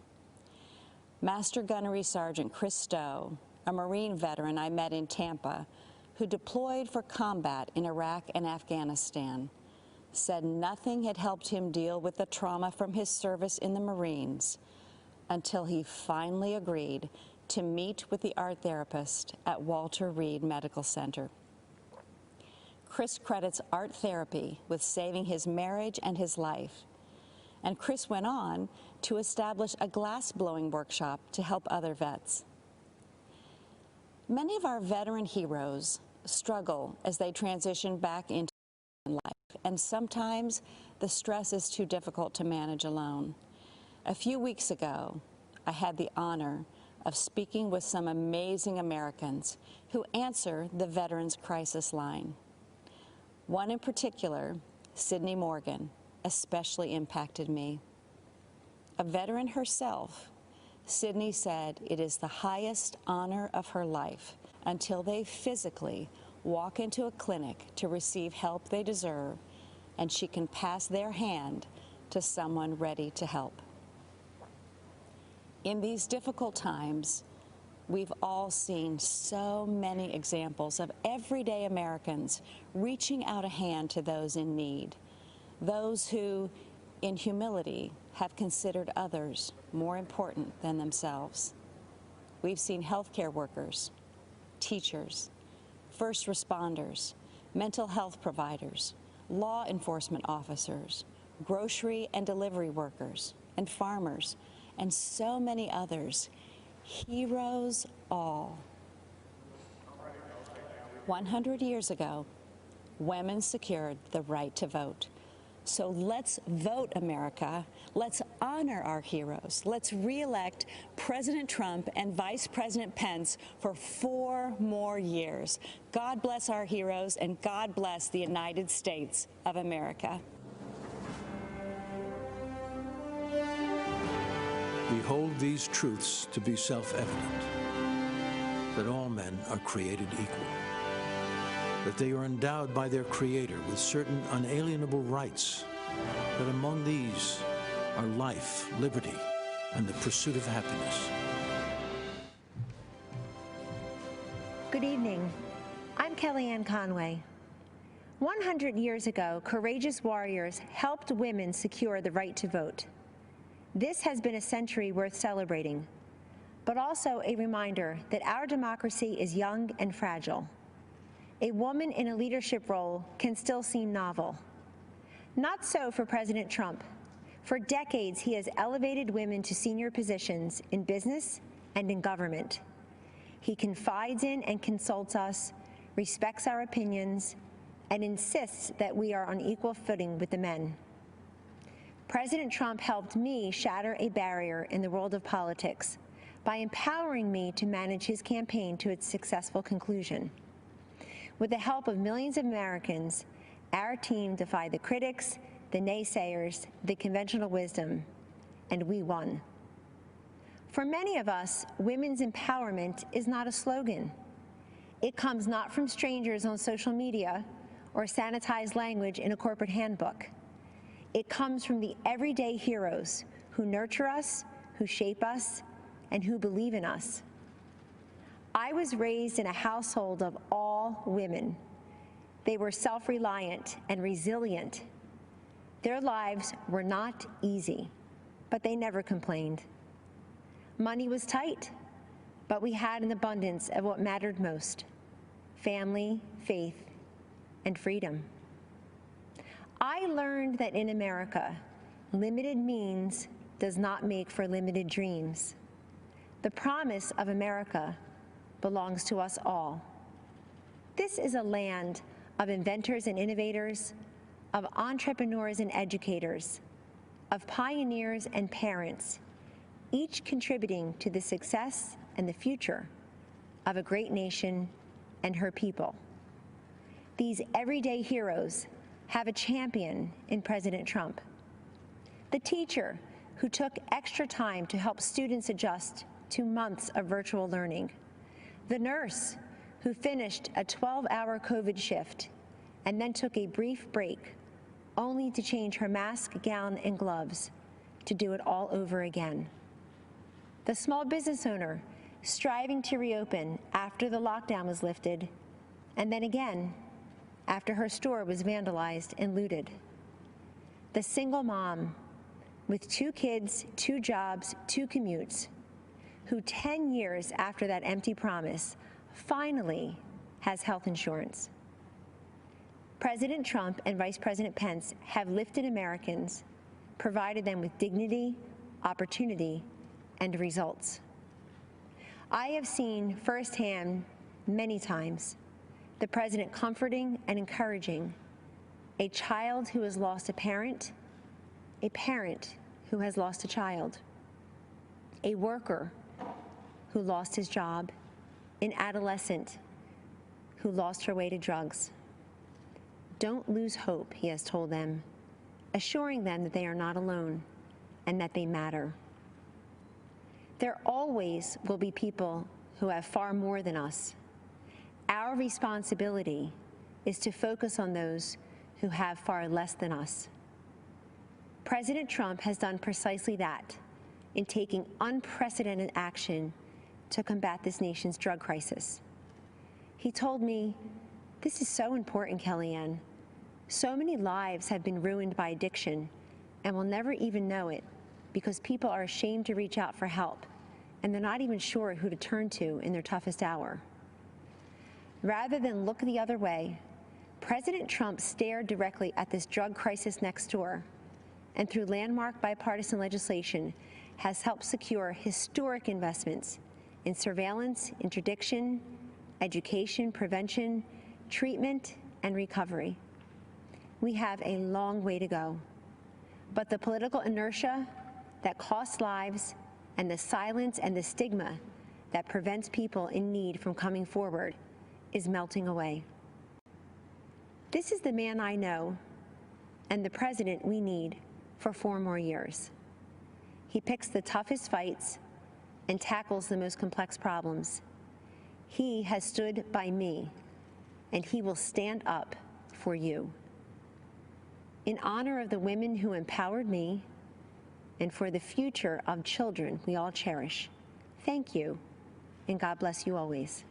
Master Gunnery Sergeant Chris Stowe, a Marine veteran I met in Tampa, who deployed for combat in Iraq and Afghanistan, said nothing had helped him deal with the trauma from his service in the Marines until he finally agreed to meet with the art therapist at Walter Reed Medical Center. Chris credits art therapy with saving his marriage and his life. And Chris went on to establish a glass blowing workshop to help other vets. Many of our veteran heroes struggle as they transition back into life, and sometimes the stress is too difficult to manage alone. A few weeks ago, I had the honor of speaking with some amazing Americans who answer the Veterans Crisis Line. One in particular, Sydney Morgan, especially impacted me. A veteran herself, Sydney said it is the highest honor of her life until they physically walk into a clinic to receive help they deserve, and she can pass their hand to someone ready to help. In these difficult times, we've all seen so many examples of everyday Americans reaching out a hand to those in need, those who, in humility, have considered others more important than themselves. We've seen healthcare workers, teachers, first responders, mental health providers, law enforcement officers, grocery and delivery workers, and farmers, and so many others. Heroes all. 100 years ago, women secured the right to vote. So let's vote, America. Let's honor our heroes. Let's re-elect President Trump and Vice President Pence for 4 more years. God bless our heroes, and God bless the United States of America. We hold these truths to be self-evident, that all men are created equal, that they are endowed by their Creator with certain unalienable rights, that among these are life, liberty, and the pursuit of happiness. Good evening. I'm Kellyanne Conway. 100 years ago, courageous warriors helped women secure the right to vote. This has been a century worth celebrating, but also a reminder that our democracy is young and fragile. A woman in a leadership role can still seem novel. Not so for President Trump. For decades, he has elevated women to senior positions in business and in government. He confides in and consults us, respects our opinions, and insists that we are on equal footing with the men. President Trump helped me shatter a barrier in the world of politics by empowering me to manage his campaign to its successful conclusion. With the help of millions of Americans, our team defied the critics, the naysayers, the conventional wisdom, and we won. For many of us, women's empowerment is not a slogan. It comes not from strangers on social media or sanitized language in a corporate handbook. It comes from the everyday heroes who nurture us, who shape us, and who believe in us. I was raised in a household of all women. They were self-reliant and resilient. Their lives were not easy, but they never complained. Money was tight, but we had an abundance of what mattered most: family, faith, and freedom. I learned that in America, limited means does not make for limited dreams. The promise of America belongs to us all. This is a land of inventors and innovators, of entrepreneurs and educators, of pioneers and parents, each contributing to the success and the future of a great nation and her people. These everyday heroes have a champion in President Trump. The teacher who took extra time to help students adjust to months of virtual learning. The nurse who finished a 12-hour COVID shift and then took a brief break, only to change her mask, gown, and gloves to do it all over again. The small business owner striving to reopen after the lockdown was lifted, and then again after her store was vandalized and looted. The single mom with 2 kids, 2 jobs, 2 commutes, who 10 years after that empty promise finally has health insurance. President Trump and Vice President Pence have lifted Americans, provided them with dignity, opportunity, and results. I have seen firsthand many times the president comforting and encouraging a child who has lost a parent who has lost a child, a worker who lost his job, an adolescent who lost her way to drugs. Don't lose hope, he has told them, assuring them that they are not alone and that they matter. There always will be people who have far more than us. Our responsibility is to focus on those who have far less than us. President Trump has done precisely that in taking unprecedented action to combat this nation's drug crisis. He told me, "This is so important, Kellyanne. So many lives have been ruined by addiction and will never even know it because people are ashamed to reach out for help and they're not even sure who to turn to in their toughest hour." Rather than look the other way, President Trump stared directly at this drug crisis next door, and through landmark bipartisan legislation has helped secure historic investments in surveillance, interdiction, education, prevention, treatment, and recovery. We have a long way to go, but the political inertia that costs lives and the silence and the stigma that prevents people in need from coming forward is melting away. This is the man I know and the president we need for 4 more years. He picks the toughest fights and tackles the most complex problems. He has stood by me, and he will stand up for you. In honor of the women who empowered me and for the future of children we all cherish, thank you, and God bless you always.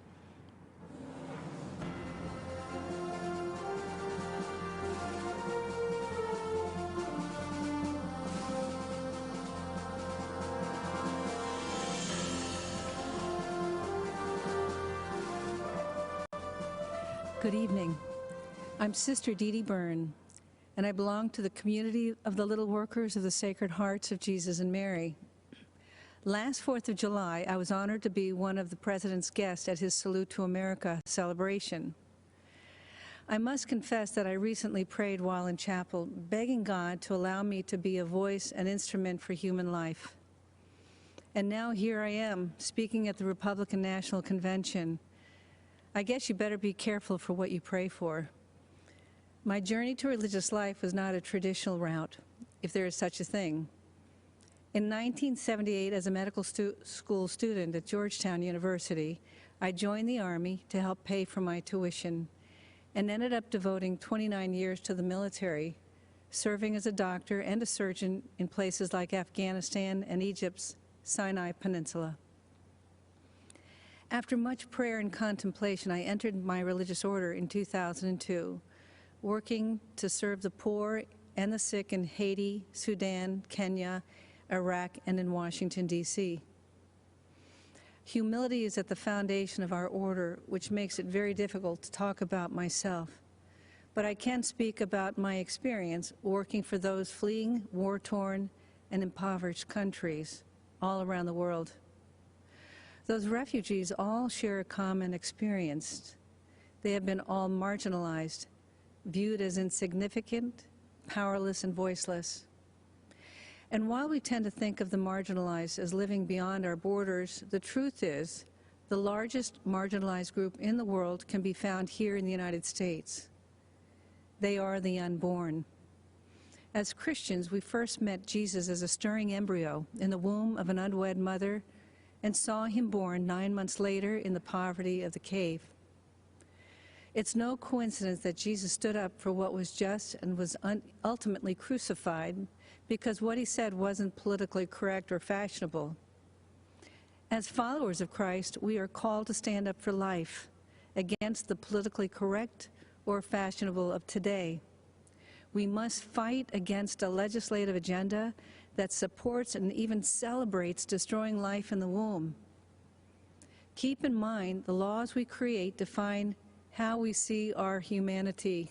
Good evening. I'm Sister Dede Byrne, and I belong to the community of the Little Workers of the Sacred Hearts of Jesus and Mary. Last 4th of July, I was honored to be one of the President's guests at his Salute to America celebration. I must confess that I recently prayed while in chapel, begging God to allow me to be a voice and instrument for human life. And now here I am, speaking at the Republican National Convention. I guess you better be careful for what you pray for. My journey to religious life was not a traditional route, if there is such a thing. In 1978, as a medical school student at Georgetown University, I joined the Army to help pay for my tuition and ended up devoting 29 years to the military, serving as a doctor and a surgeon in places like Afghanistan and Egypt's Sinai Peninsula. After much prayer and contemplation, I entered my religious order in 2002, working to serve the poor and the sick in Haiti, Sudan, Kenya, Iraq, and in Washington, D.C. Humility is at the foundation of our order, which makes it very difficult to talk about myself. But I can speak about my experience working for those fleeing war-torn and impoverished countries all around the world. Those refugees all share a common experience. They have been all marginalized, viewed as insignificant, powerless, and voiceless. And while we tend to think of the marginalized as living beyond our borders, the truth is the largest marginalized group in the world can be found here in the United States. They are the unborn. As Christians, we first met Jesus as a stirring embryo in the womb of an unwed mother and saw him born 9 months later in the poverty of the cave. It's no coincidence that Jesus stood up for what was just and was ultimately crucified because what he said wasn't politically correct or fashionable. As followers of Christ, we are called to stand up for life against the politically correct or fashionable of today. We must fight against a legislative agenda that supports and even celebrates destroying life in the womb. Keep in mind, the laws we create define how we see our humanity.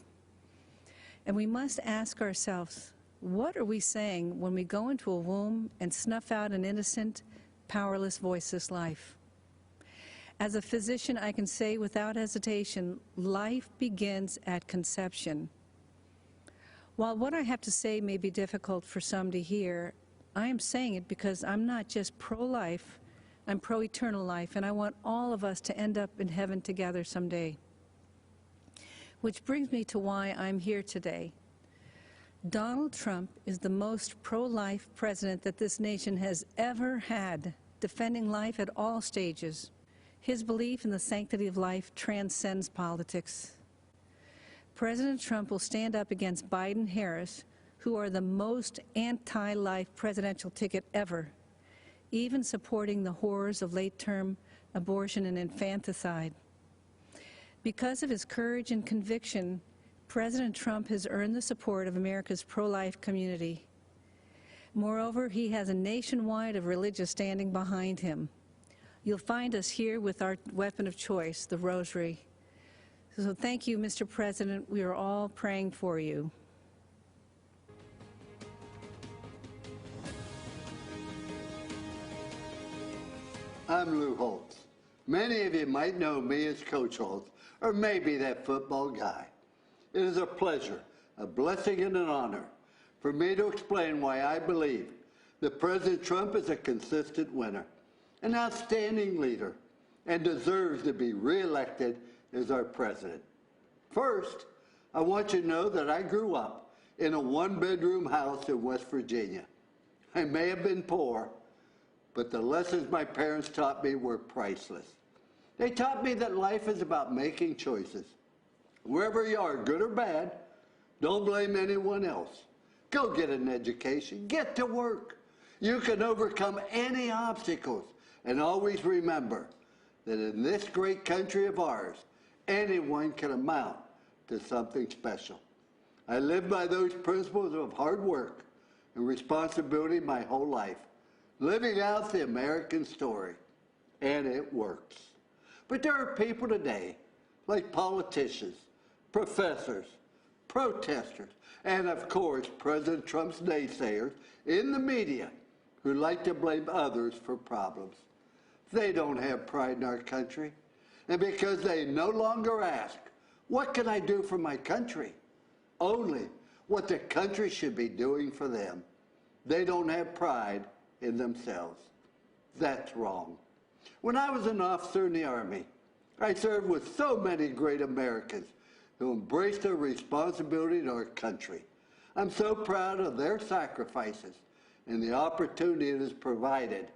And we must ask ourselves, what are we saying when we go into a womb and snuff out an innocent, powerless, voiceless life? As a physician, I can say without hesitation, life begins at conception. While what I have to say may be difficult for some to hear, I am saying it because I'm not just pro-life, I'm pro-eternal life, and I want all of us to end up in heaven together someday. Which brings me to why I'm here today. Donald Trump is the most pro-life president that this nation has ever had, defending life at all stages. His belief in the sanctity of life transcends politics. President Trump will stand up against Biden-Harris, who are the most anti-life presidential ticket ever, even supporting the horrors of late-term abortion and infanticide. Because of his courage and conviction, President Trump has earned the support of America's pro-life community. Moreover, he has a nationwide of religious standing behind him. You'll find us here with our weapon of choice, the rosary. So thank you, Mr. President. We are all praying for you. I'm Lou Holt. Many of you might know me as Coach Holt, or maybe that football guy. It is a pleasure, a blessing, and an honor for me to explain why I believe that President Trump is a consistent winner, an outstanding leader, and deserves to be reelected as our president. First, I want you to know that I grew up in a one-bedroom house in West Virginia. I may have been poor, but the lessons my parents taught me were priceless. They taught me that life is about making choices. Wherever you are, good or bad, don't blame anyone else. Go get an education, get to work. You can overcome any obstacles, and always remember that in this great country of ours, anyone can amount to something special. I lived by those principles of hard work and responsibility my whole life, living out the American story, and it works. But there are people today, like politicians, professors, protesters, and of course, President Trump's naysayers in the media who like to blame others for problems. They don't have pride in our country. And because they no longer ask, what can I do for my country? Only what the country should be doing for them. They don't have pride in themselves. That's wrong. When I was an officer in the Army, I served with so many great Americans who embraced their responsibility to our country. I'm so proud of their sacrifices and the opportunity it has provided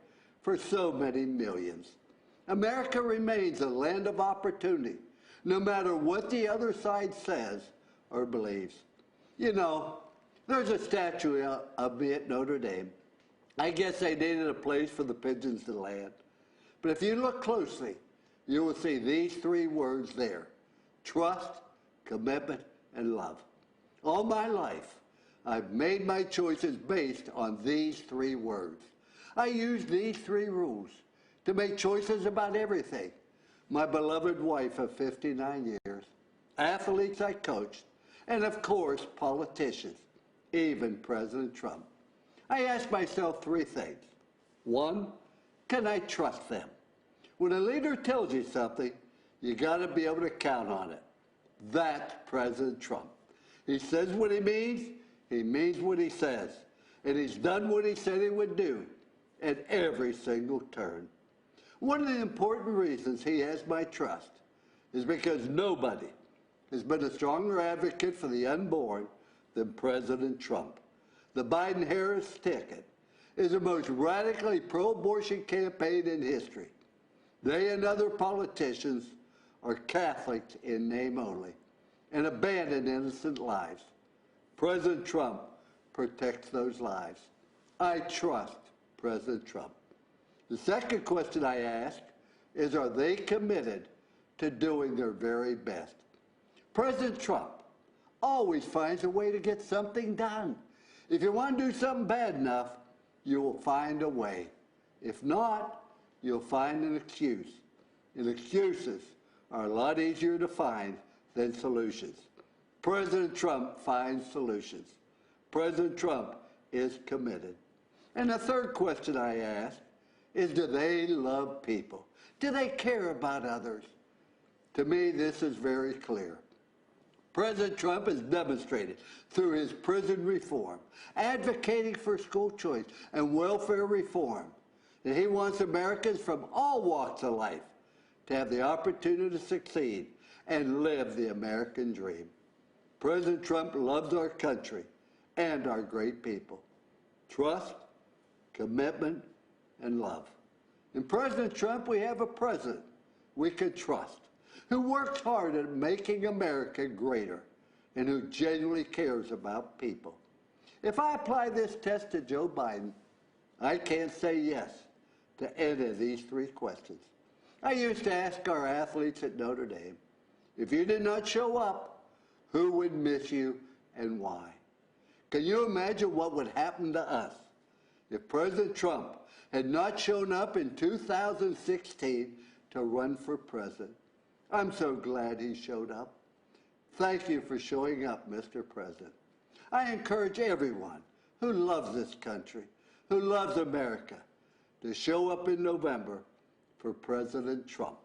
for so many millions. America remains a land of opportunity, no matter what the other side says or believes. You know, there's a statue of me at Notre Dame. I guess they needed a place for the pigeons to land. But if you look closely, you will see these three words there: trust, commitment, and love. All my life, I've made my choices based on these 3 words. I use these 3 rules to make choices about everything. My beloved wife of 59 years, athletes I coached, and of course, politicians, even President Trump. I ask myself 3 things. 1, can I trust them? When a leader tells you something, you got to be able to count on it. That's President Trump. He says what he means what he says, and he's done what he said he would do at every single turn. One of the important reasons he has my trust is because nobody has been a stronger advocate for the unborn than President Trump. The Biden-Harris ticket is the most radically pro-abortion campaign in history. They and other politicians are Catholics in name only and abandon innocent lives. President Trump protects those lives. I trust President Trump. The second question I ask is, are they committed to doing their very best? President Trump always finds a way to get something done. If you want to do something bad enough, you will find a way. If not, you'll find an excuse. And excuses are a lot easier to find than solutions. President Trump finds solutions. President Trump is committed. And the third question I ask is, do they love people? Do they care about others? To me, this is very clear. President Trump has demonstrated through his prison reform, advocating for school choice and welfare reform, that he wants Americans from all walks of life to have the opportunity to succeed and live the American dream. President Trump loves our country and our great people. Trust, commitment, and love. In President Trump, we have a president we can trust, who works hard at making America greater and who genuinely cares about people. If I apply this test to Joe Biden, I can't say yes to any of these 3 questions. I used to ask our athletes at Notre Dame, if you did not show up, who would miss you and why? Can you imagine what would happen to us if President Trump had not shown up in 2016 to run for president? I'm so glad he showed up. Thank you for showing up, Mr. President. I encourage everyone who loves this country, who loves America, to show up in November for President Trump.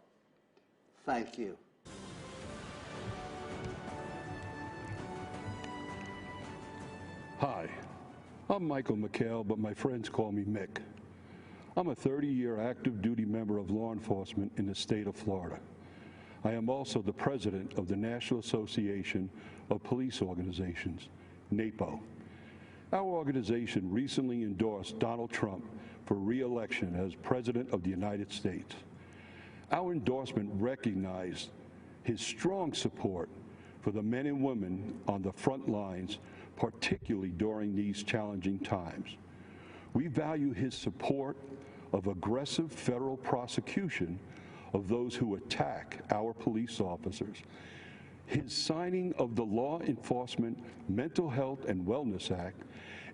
Thank you. Hi, I'm Michael McHale, but my friends call me Mick. I'm a 30-year active duty member of law enforcement in the state of Florida. I am also the president of the National Association of Police Organizations, NAPO. Our organization recently endorsed Donald Trump for re-election as President of the United States. Our endorsement recognized his strong support for the men and women on the front lines, particularly during these challenging times. We value his support of aggressive federal prosecution of those who attack our police officers, his signing of the Law Enforcement Mental Health and Wellness Act,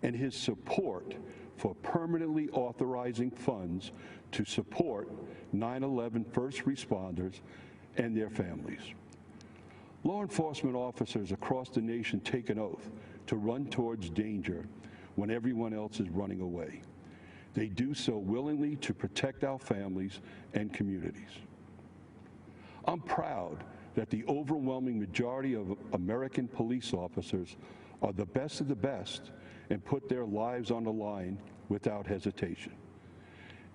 and his support for permanently authorizing funds to support 9/11 first responders and their families. Law enforcement officers across the nation take an oath to run towards danger when everyone else is running away. They do so willingly to protect our families and communities. I'm proud that the overwhelming majority of American police officers are the best of the best and put their lives on the line without hesitation.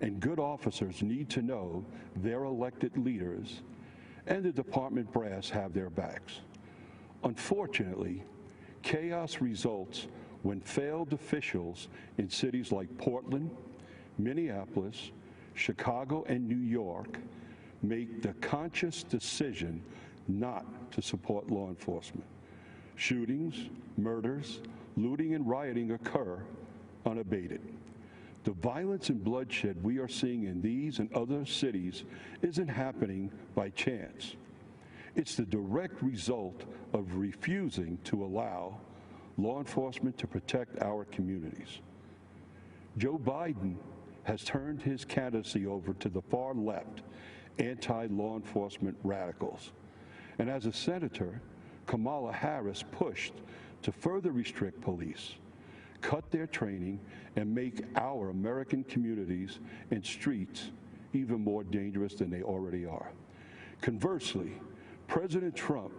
And good officers need to know their elected leaders and the department brass have their backs. Unfortunately, chaos results when failed officials in cities like Portland, Minneapolis, Chicago, and New York make the conscious decision not to support law enforcement. Shootings, murders, looting, and rioting occur unabated. The violence and bloodshed we are seeing in these and other cities isn't happening by chance. It's the direct result of refusing to allow law enforcement to protect our communities. Joe Biden has turned his candidacy over to the far left anti-law enforcement radicals. And as a senator, Kamala Harris pushed to further restrict police, cut their training, and make our American communities and streets even more dangerous than they already are. Conversely, President Trump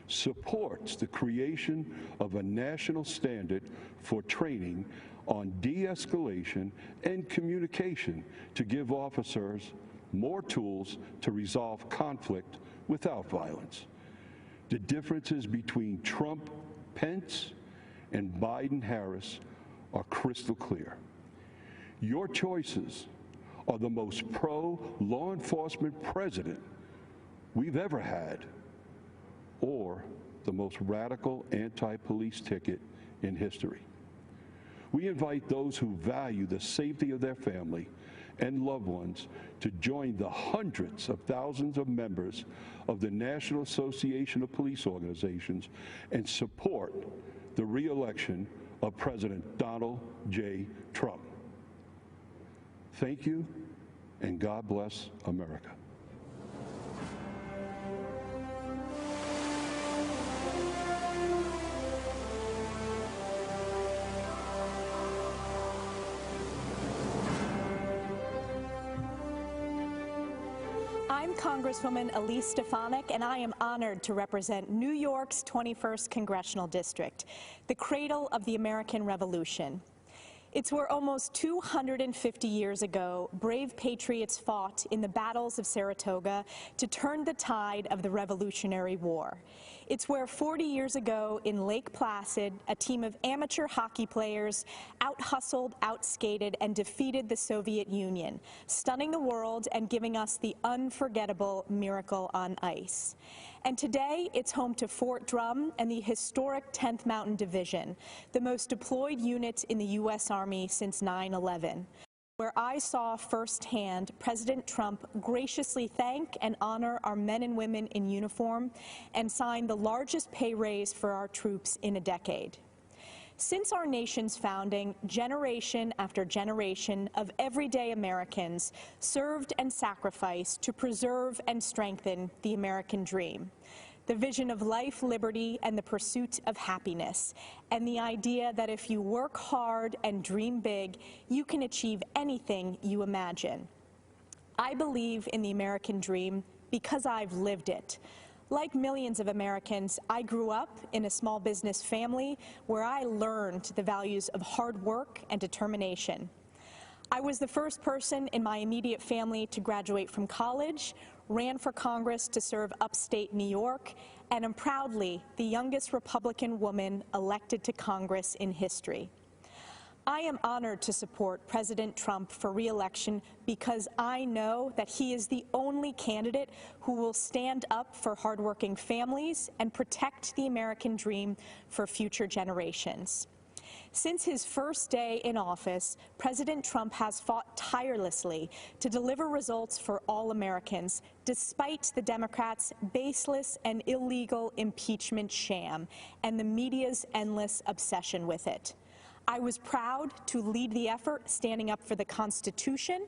supports the creation of a national standard for training on de-escalation and communication to give officers more tools to resolve conflict without violence. The differences between Trump, Pence, and Biden-Harris are crystal clear. Your choices are the most pro-law enforcement president we've ever had, or the most radical anti-police ticket in history. We invite those who value the safety of their family and loved ones to join the hundreds of thousands of members of the National Association of Police Organizations and support the re-election of President Donald J. Trump. Thank you, and God bless America. I'm Congresswoman Elise Stefanik, and I am honored to represent New York's 21st Congressional District, the cradle of the American Revolution. It's where almost 250 years ago, brave patriots fought in the battles of Saratoga to turn the tide of the Revolutionary War. It's where 40 years ago in Lake Placid, a team of amateur hockey players out-hustled, out-skated, and defeated the Soviet Union, stunning the world and giving us the unforgettable Miracle on Ice. And today, it's home to Fort Drum and the historic 10th Mountain Division, the most deployed unit in the U.S. Army since 9/11, where I saw firsthand President Trump graciously thank and honor our men and women in uniform and sign the largest pay raise for our troops in a decade. Since our nation's founding, generation after generation of everyday Americans served and sacrificed to preserve and strengthen the American dream, the vision of life, liberty, and the pursuit of happiness, and the idea that if you work hard and dream big, you can achieve anything you imagine. I believe in the American dream because I've lived it. Like millions of Americans, I grew up in a small business family where I learned the values of hard work and determination. I was the first person in my immediate family to graduate from college, ran for Congress to serve upstate New York, and am proudly the youngest Republican woman elected to Congress in history. I am honored to support President Trump for re-election because I know that he is the only candidate who will stand up for hardworking families and protect the American dream for future generations. Since his first day in office, President Trump has fought tirelessly to deliver results for all Americans, despite the Democrats' baseless and illegal impeachment sham and the media's endless obsession with it. I was proud to lead the effort standing up for the Constitution,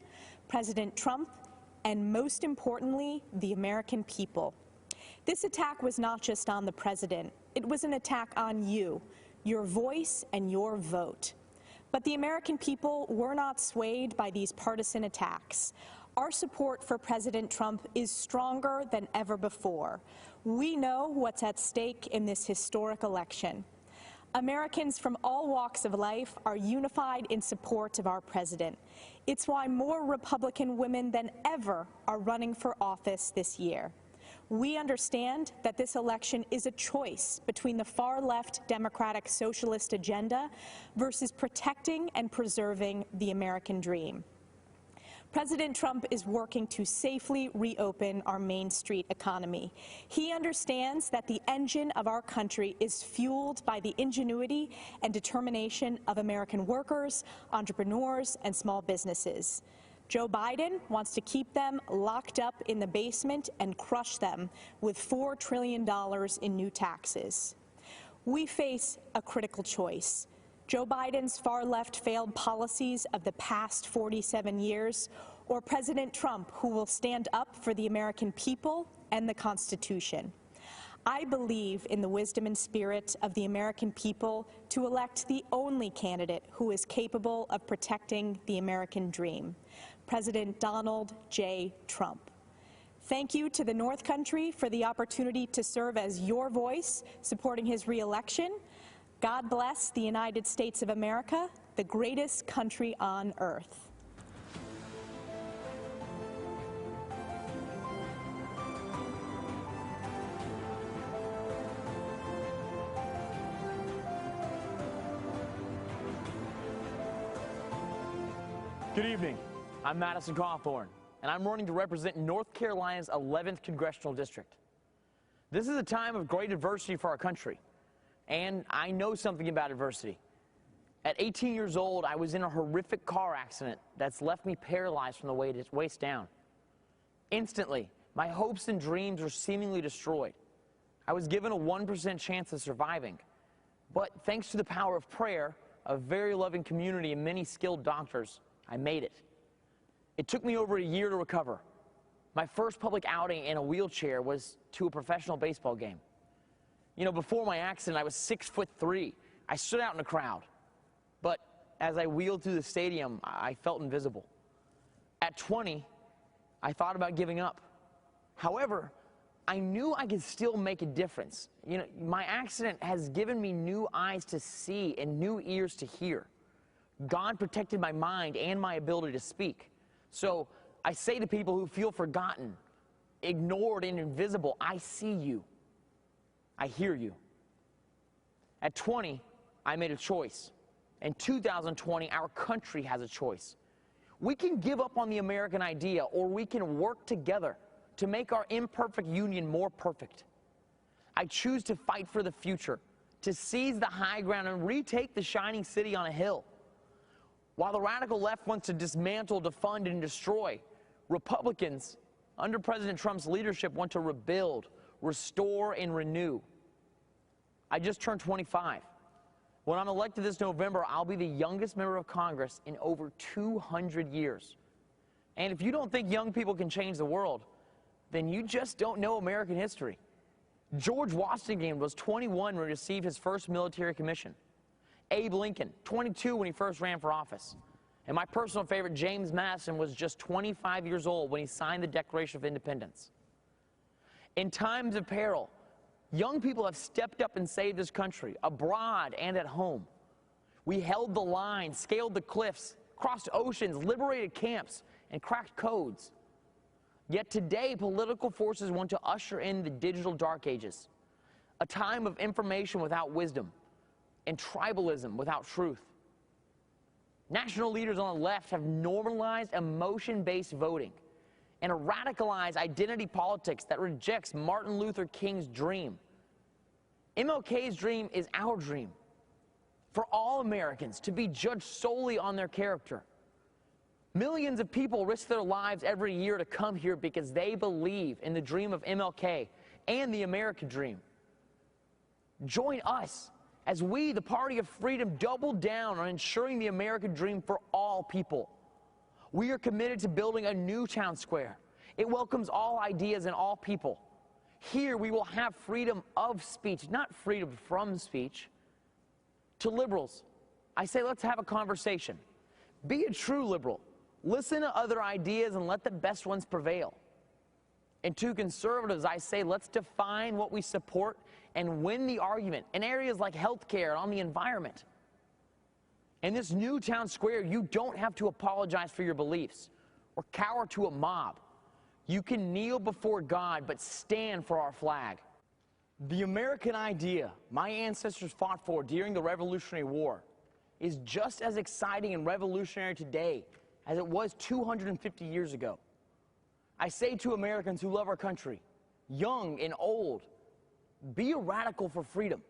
President Trump, and most importantly, the American people. This attack was not just on the president. It was an attack on you, your voice, and your vote. But the American people were not swayed by these partisan attacks. Our support for President Trump is stronger than ever before. We know what's at stake in this historic election. Americans from all walks of life are unified in support of our president. It's why more Republican women than ever are running for office this year. We understand that this election is a choice between the far-left Democratic socialist agenda versus protecting and preserving the American dream. President Trump is working to safely reopen our Main Street economy. He understands that the engine of our country is fueled by the ingenuity and determination of American workers, entrepreneurs, and small businesses. Joe Biden wants to keep them locked up in the basement and crush them with $4 trillion in new taxes. We face a critical choice. Joe Biden's far-left failed policies of the past 47 years, or President Trump, who will stand up for the American people and the Constitution. I believe in the wisdom and spirit of the American people to elect the only candidate who is capable of protecting the American dream, President Donald J. Trump. Thank you to the North Country for the opportunity to serve as your voice supporting his re-election. God bless the United States of America, the greatest country on earth. Good evening. I'm Madison Cawthorn, and I'm running to represent North Carolina's 11th Congressional District. This is a time of great adversity for our country, and I know something about adversity. At 18 years old, I was in a horrific car accident that's left me paralyzed from the waist down. Instantly, my hopes and dreams were seemingly destroyed. I was given a 1% chance of surviving, but thanks to the power of prayer, a very loving community, and many skilled doctors, I made it. It took me over a year to recover. My first public outing in a wheelchair was to a professional baseball game. You know, before my accident, I was 6'3". I stood out in a crowd. But as I wheeled through the stadium, I felt invisible. At 20, I thought about giving up. However, I knew I could still make a difference. You know, my accident has given me new eyes to see and new ears to hear. God protected my mind and my ability to speak. So I say to people who feel forgotten, ignored, and invisible, I see you. I hear you. At 20, I made a choice. In 2020, our country has a choice. We can give up on the American idea, or we can work together to make our imperfect union more perfect. I choose to fight for the future, to seize the high ground and retake the shining city on a hill. While the radical left wants to dismantle, defund, and destroy, Republicans, under President Trump's leadership, want to rebuild, restore, and renew. I just turned 25. When I'm elected this November, I'll be the youngest member of Congress in over 200 years. And if you don't think young people can change the world, then you just don't know American history. George Washington was 21 when he received his first military commission. Abe Lincoln, 22 when he first ran for office. And my personal favorite, James Madison, was just 25 years old when he signed the Declaration of Independence. In times of peril, young people have stepped up and saved this country, abroad and at home. We held the line, scaled the cliffs, crossed oceans, liberated camps, and cracked codes. Yet today, political forces want to usher in the digital dark ages, a time of information without wisdom, and tribalism without truth. National leaders on the left have normalized emotion-based voting and a radicalized identity politics that rejects Martin Luther King's dream. MLK's dream is our dream, for all Americans to be judged solely on their character. Millions of people risk their lives every year to come here because they believe in the dream of MLK and the American dream. Join us as we, the Party of Freedom, double down on ensuring the American dream for all people. We are committed to building a new town square. It welcomes all ideas and all people. Here we will have freedom of speech, not freedom from speech. To liberals, I say let's have a conversation. Be a true liberal. Listen to other ideas and let the best ones prevail. And to conservatives, I say let's define what we support and win the argument in areas like healthcare and on the environment. In this new town square, you don't have to apologize for your beliefs or cower to a mob. You can kneel before God, but stand for our flag. The American idea my ancestors fought for during the Revolutionary War is just as exciting and revolutionary today as it was 250 years ago. I say to Americans who love our country, young and old, be a radical for freedom.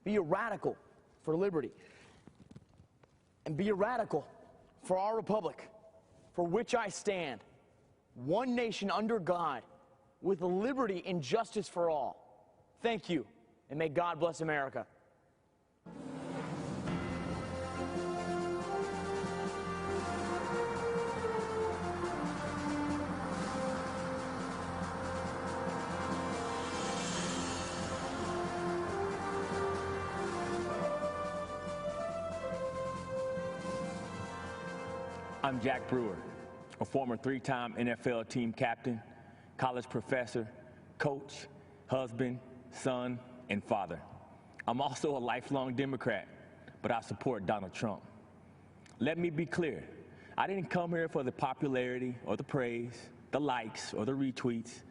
Be a radical for liberty. And be a radical for our republic, for which I stand, one nation under God, with liberty and justice for all. Thank you, and may God bless America. I'm Jack Brewer, a former three-time NFL team captain, college professor, coach, husband, son, and father. I'm also a lifelong Democrat, but I support Donald Trump. Let me be clear. I didn't come here for the popularity or the praise, the likes or the retweets.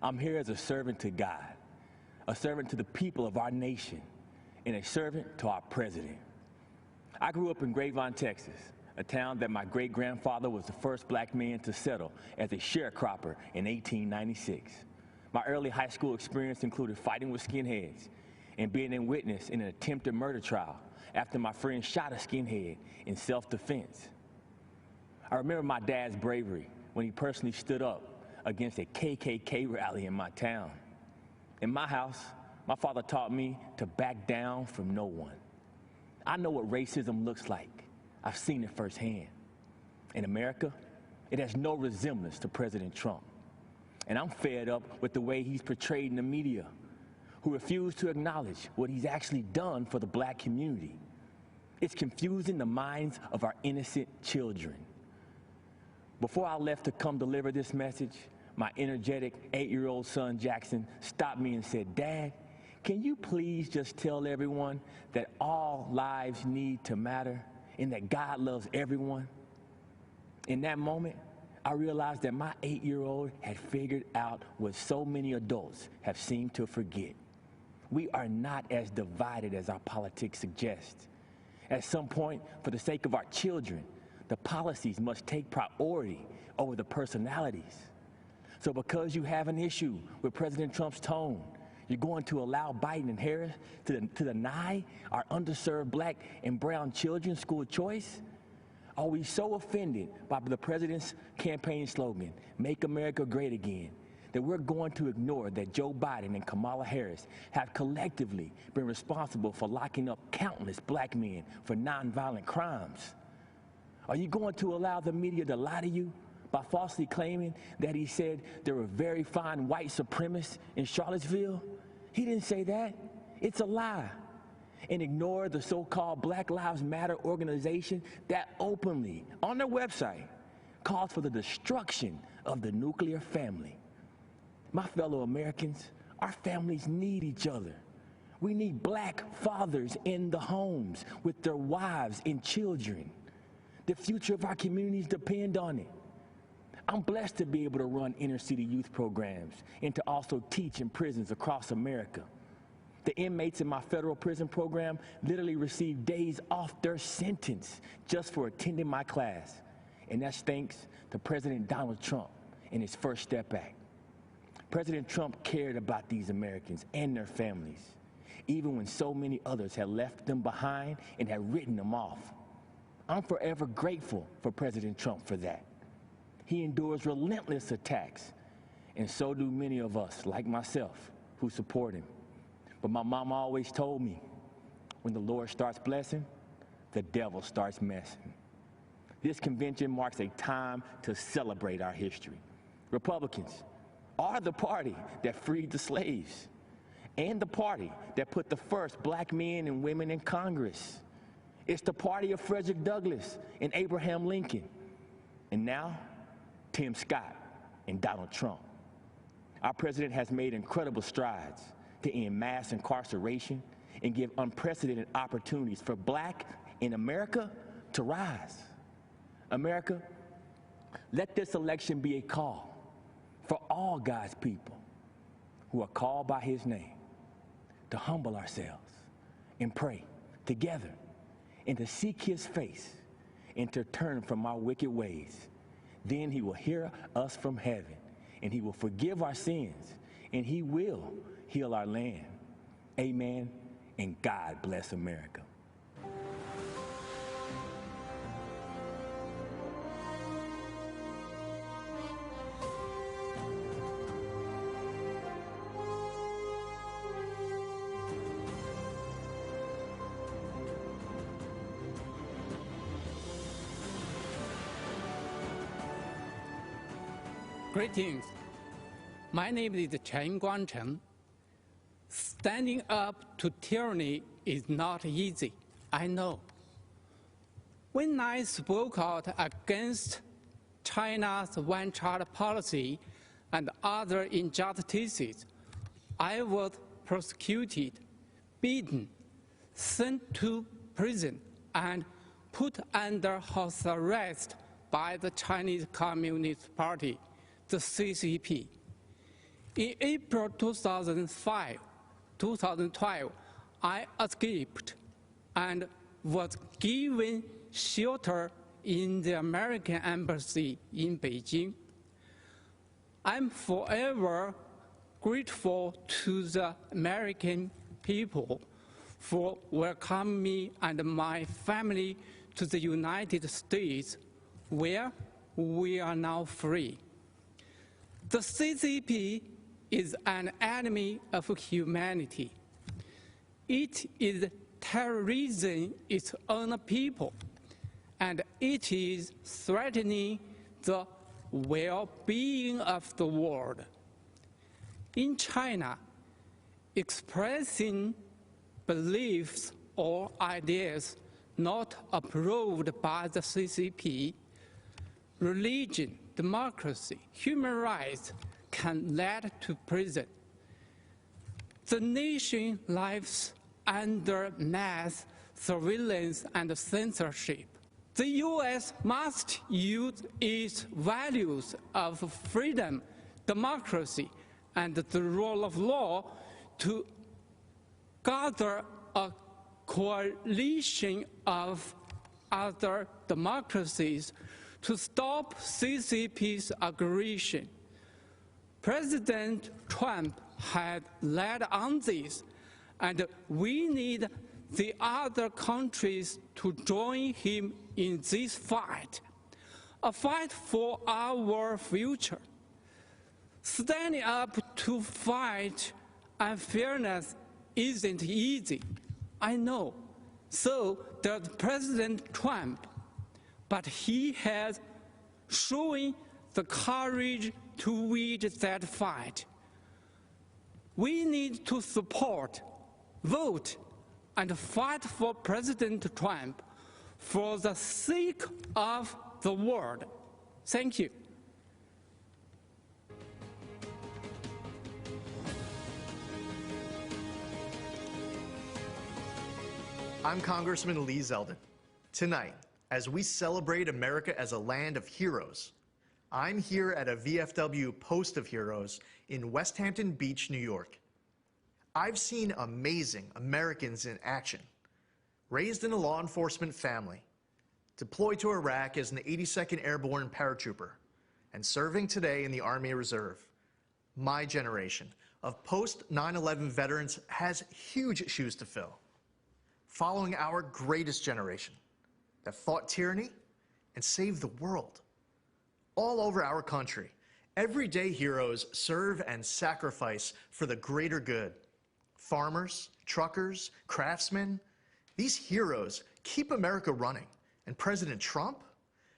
I'm here as a servant to God, a servant to the people of our nation, and a servant to our president. I grew up in Grapevine, Texas, a town that my great-grandfather was the first black man to settle as a sharecropper in 1896. My early high school experience included fighting with skinheads and being a witness in an attempted murder trial after my friend shot a skinhead in self-defense. I remember my dad's bravery when he personally stood up against a KKK rally in my town. In my house, my father taught me to back down from no one. I know what racism looks like. I've seen it firsthand. In America, it has no resemblance to President Trump. And I'm fed up with the way he's portrayed in the media, who refuse to acknowledge what he's actually done for the black community. It's confusing the minds of our innocent children. Before I left to come deliver this message, my energetic 8-year-old son, Jackson, stopped me and said, "Dad, can you please just tell everyone that all lives need to matter and that God loves everyone?" In that moment, I realized that my 8-year-old had figured out what so many adults have seemed to forget. We are not as divided as our politics suggest. At some point, for the sake of our children, the policies must take priority over the personalities. So because you have an issue with President Trump's tone, you're going to allow Biden and Harris to deny our underserved black and brown children school choice? Are we so offended by the president's campaign slogan, "Make America Great Again," that we're going to ignore that Joe Biden and Kamala Harris have collectively been responsible for locking up countless black men for nonviolent crimes? Are you going to allow the media to lie to you by falsely claiming that he said there were very fine white supremacists in Charlottesville? He didn't say that. It's a lie. And ignore the so-called Black Lives Matter organization that openly, on their website, calls for the destruction of the nuclear family. My fellow Americans, our families need each other. We need black fathers in the homes with their wives and children. The future of our communities depend on it. I'm blessed to be able to run inner-city youth programs and to also teach in prisons across America. The inmates in my federal prison program literally receive days off their sentence just for attending my class. And that's thanks to President Donald Trump and his First Step Act. President Trump cared about these Americans and their families, even when so many others had left them behind and had written them off. I'm forever grateful for President Trump for that. He endures relentless attacks, and so do many of us, like myself, who support him. But my mama always told me, when the Lord starts blessing, the devil starts messing. This convention marks a time to celebrate our history. Republicans are the party that freed the slaves and the party that put the first black men and women in Congress. It's the party of Frederick Douglass and Abraham Lincoln. And now, Tim Scott and Donald Trump. Our president has made incredible strides to end mass incarceration and give unprecedented opportunities for black in America to rise. America, let this election be a call for all God's people who are called by his name to humble ourselves and pray together and to seek his face and to turn from our wicked ways. Then he will hear us from heaven, and he will forgive our sins, and he will heal our land. Amen, and God bless America. Greetings. My name is Chen Guangcheng. Standing up to tyranny is not easy, I know. When I spoke out against China's one-child policy and other injustices, I was prosecuted, beaten, sent to prison, and put under house arrest by the Chinese Communist Party, the CCP. In April 2012, I escaped and was given shelter in the American Embassy in Beijing. I'm forever grateful to the American people for welcoming me and my family to the United States, where we are now free. The CCP is an enemy of humanity. It is terrorizing its own people, and it is threatening the well-being of the world. In China, expressing beliefs or ideas not approved by the CCP, religion, democracy, human rights can lead to prison. The nation lives under mass surveillance and censorship. The U.S. must use its values of freedom, democracy, and the rule of law to gather a coalition of other democracies to stop CCP's aggression. President Trump had led on this, and we need the other countries to join him in this fight, a fight for our future. Standing up to fight unfairness isn't easy, I know. So does President Trump, but he has shown the courage to wage that fight. We need to support, vote, and fight for President Trump for the sake of the world. Thank you. I'm Congressman Lee Zeldin. Tonight, as we celebrate America as a land of heroes, I'm here at a VFW Post of Heroes in West Hampton Beach, New York. I've seen amazing Americans in action, raised in a law enforcement family, deployed to Iraq as an 82nd Airborne paratrooper, and serving today in the Army Reserve. My generation of post-9/11 veterans has huge shoes to fill, following our greatest generation that fought tyranny and saved the world. All over our country, everyday heroes serve and sacrifice for the greater good. Farmers, truckers, craftsmen, these heroes keep America running, and President Trump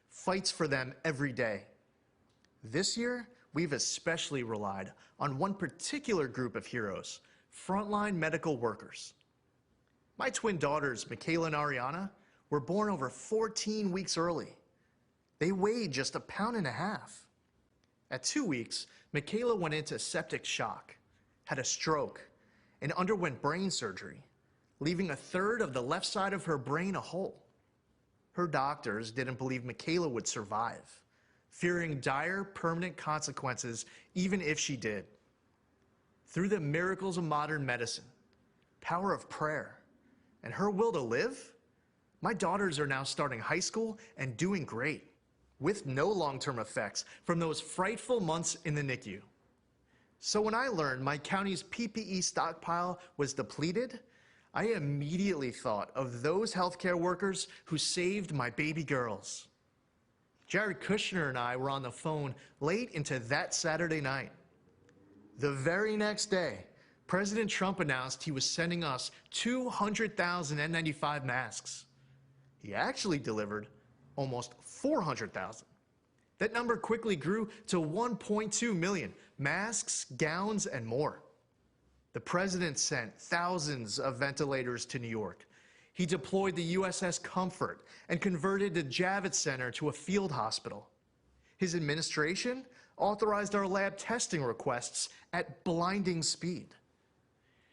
fights for them every day. This year, we've especially relied on one particular group of heroes, frontline medical workers. My twin daughters, Michaela and Ariana, were born over 14 weeks early. They weighed just 1.5 pounds. At 2 weeks, Michaela went into septic shock, had a stroke, and underwent brain surgery, leaving 1/3 of the left side of her brain a hole. Her doctors didn't believe Michaela would survive, fearing dire permanent consequences even if she did. Through the miracles of modern medicine, power of prayer, and her will to live, my daughters are now starting high school and doing great, with no long-term effects from those frightful months in the NICU. So when I learned my county's PPE stockpile was depleted, I immediately thought of those healthcare workers who saved my baby girls. Jared Kushner and I were on the phone late into that Saturday night. The very next day, President Trump announced he was sending us 200,000 N95 masks. He actually delivered almost 400,000. That number quickly grew to 1.2 million masks, gowns, and more. The president sent thousands of ventilators to New York. He deployed the USS Comfort and converted the Javits Center to a field hospital. His administration authorized our lab testing requests at blinding speed.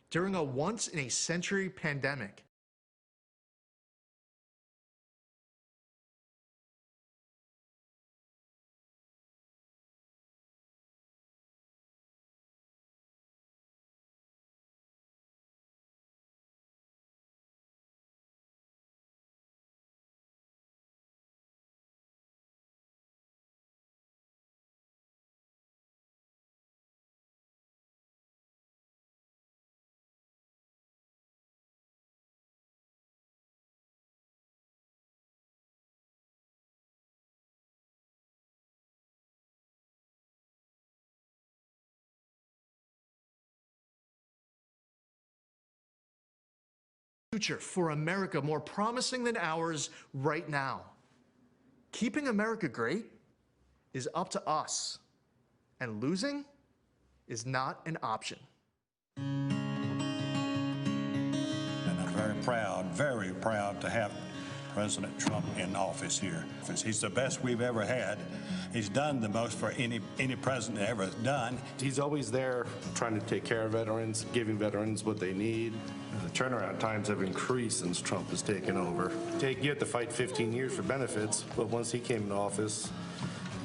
During a once-in-a-century pandemic, future for America more promising than ours right now. Keeping America great is up to us, and losing is not an option. And I'm very proud to have President Trump in office here. He's the best we've ever had. He's done the most for any president ever done. He's always there trying to take care of veterans, giving veterans what they need. The turnaround times have increased since Trump has taken over. You had to fight 15 years for benefits, but once he came into office,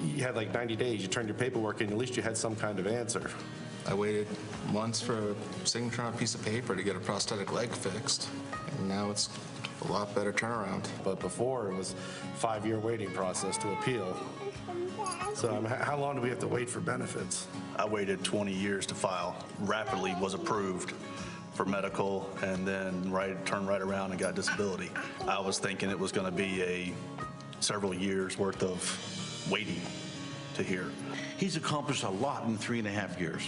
you had like 90 days. You turned your paperwork in, at least you had some kind of answer. I waited months for a signature on a piece of paper to get a prosthetic leg fixed, and now it's a lot better turnaround. But before, it was a 5-year waiting process to appeal. So how long do we have to wait for benefits? I waited 20 years to file. Rapidly was approved for medical, and then turned right around and got disability. I was thinking it was going to be several years worth of waiting to hear. He's accomplished a lot in 3.5 years.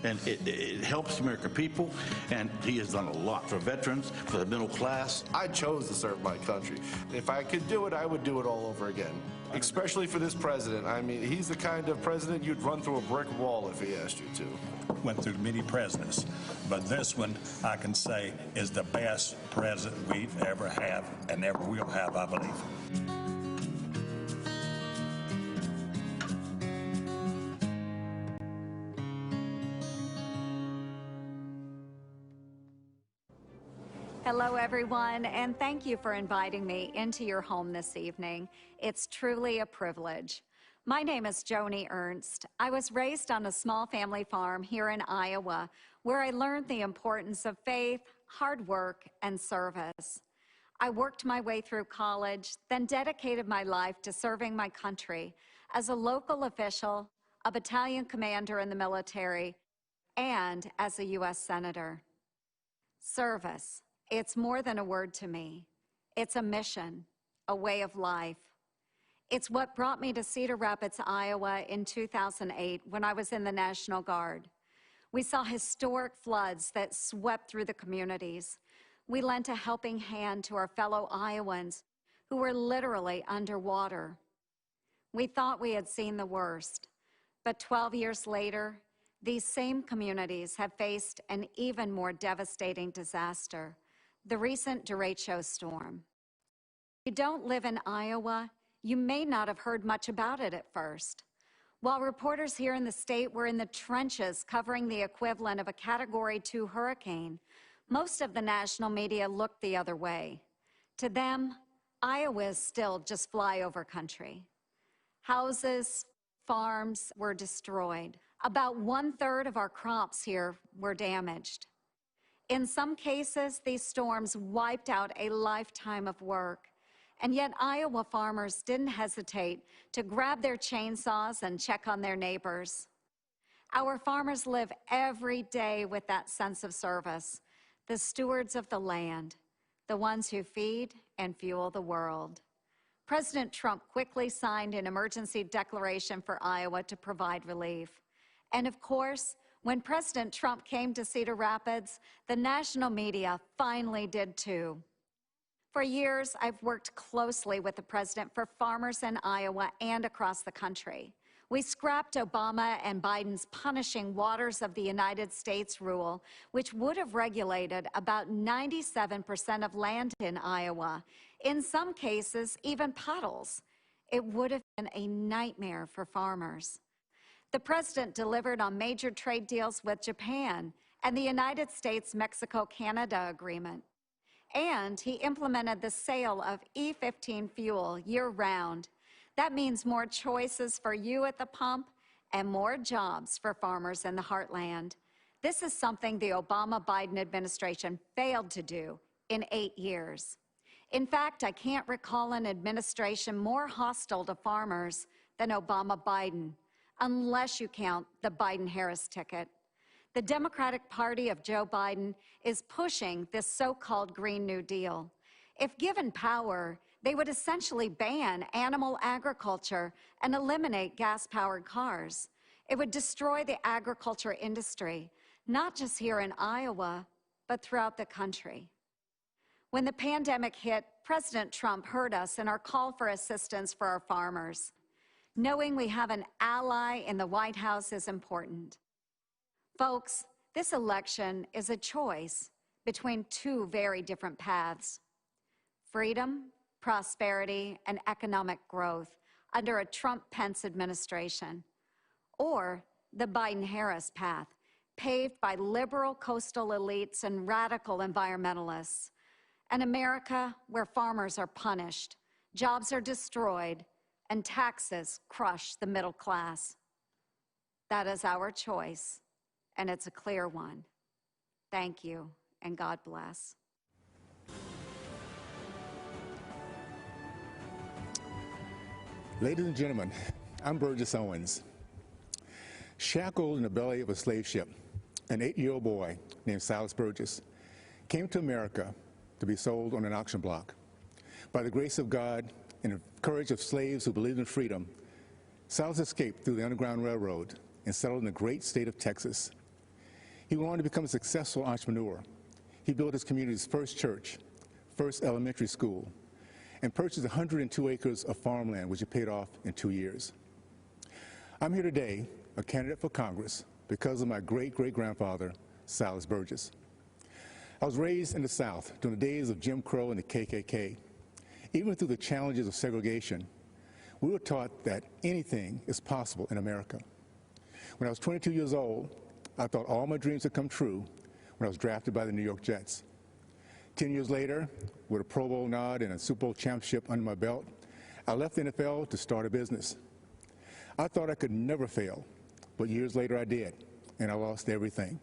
And it helps the American people, and he has done a lot for veterans, for the middle class. I chose to serve my country. If I could do it, I would do it all over again, especially for this president. I mean, he's the kind of president you'd run through a brick wall if he asked you to. Went through many presidents, but this one, I can say, is the best president we've ever had and ever will have, I believe. Hello, everyone, and thank you for inviting me into your home this evening. It's truly a privilege. My name is Joni Ernst. I was raised on a small family farm here in Iowa, where I learned the importance of faith, hard work, and service. I worked my way through college, then dedicated my life to serving my country as a local official, a battalion commander in the military, and as a U.S. Senator. Service. It's more than a word to me. It's a mission, a way of life. It's what brought me to Cedar Rapids, Iowa in 2008 when I was in the National Guard. We saw historic floods that swept through the communities. We lent a helping hand to our fellow Iowans who were literally underwater. We thought we had seen the worst, but 12 years later, these same communities have faced an even more devastating disaster. The recent derecho storm. If you don't live in Iowa, you may not have heard much about it at first. While reporters here in the state were in the trenches covering the equivalent of a Category 2 hurricane, most of the national media looked the other way. To them, Iowa is still just flyover country. Houses, farms were destroyed. About 1/3 of our crops here were damaged. In some cases, these storms wiped out a lifetime of work, and yet Iowa farmers didn't hesitate to grab their chainsaws and check on their neighbors. Our farmers live every day with that sense of service, the stewards of the land, the ones who feed and fuel the world. President Trump quickly signed an emergency declaration for Iowa to provide relief. And of course, when President Trump came to Cedar Rapids, the national media finally did too. For years, I've worked closely with the president for farmers in Iowa and across the country. We scrapped Obama and Biden's punishing waters of the United States rule, which would have regulated about 97% of land in Iowa, in some cases, even puddles. It would have been a nightmare for farmers. The president delivered on major trade deals with Japan and the United States-Mexico-Canada agreement. And he implemented the sale of E15 fuel year-round. That means more choices for you at the pump and more jobs for farmers in the heartland. This is something the Obama-Biden administration failed to do in 8 years. In fact, I can't recall an administration more hostile to farmers than Obama-Biden, unless you count the Biden-Harris ticket. The Democratic Party of Joe Biden is pushing this so-called Green New Deal. If given power, they would essentially ban animal agriculture and eliminate gas-powered cars. It would destroy the agriculture industry, not just here in Iowa, but throughout the country. When the pandemic hit, President Trump heard us in our call for assistance for our farmers. Knowing we have an ally in the White House is important. Folks, this election is a choice between two very different paths: freedom, prosperity, and economic growth under a Trump-Pence administration, or the Biden-Harris path, paved by liberal coastal elites and radical environmentalists, an America where farmers are punished, jobs are destroyed, and taxes crush the middle class. That is our choice, and it's a clear one. Thank you, and God bless. Ladies and gentlemen, I'm Burgess Owens. Shackled in the belly of a slave ship, an 8-year-old boy named Silas Burgess came to America to be sold on an auction block. By the grace of God and the courage of slaves who believed in freedom, Silas escaped through the Underground Railroad and settled in the great state of Texas. He went on to become a successful entrepreneur. He built his community's first church, first elementary school, and purchased 102 acres of farmland, which he paid off in 2 years. I'm here today, a candidate for Congress, because of my great-great-grandfather, Silas Burgess. I was raised in the South during the days of Jim Crow and the KKK. Even through the challenges of segregation, we were taught that anything is possible in America. When I was 22 years old, I thought all my dreams had come true when I was drafted by the New York Jets. 10 years later, with a Pro Bowl nod and a Super Bowl championship under my belt, I left the NFL to start a business. I thought I could never fail, but years later I did, and I lost everything.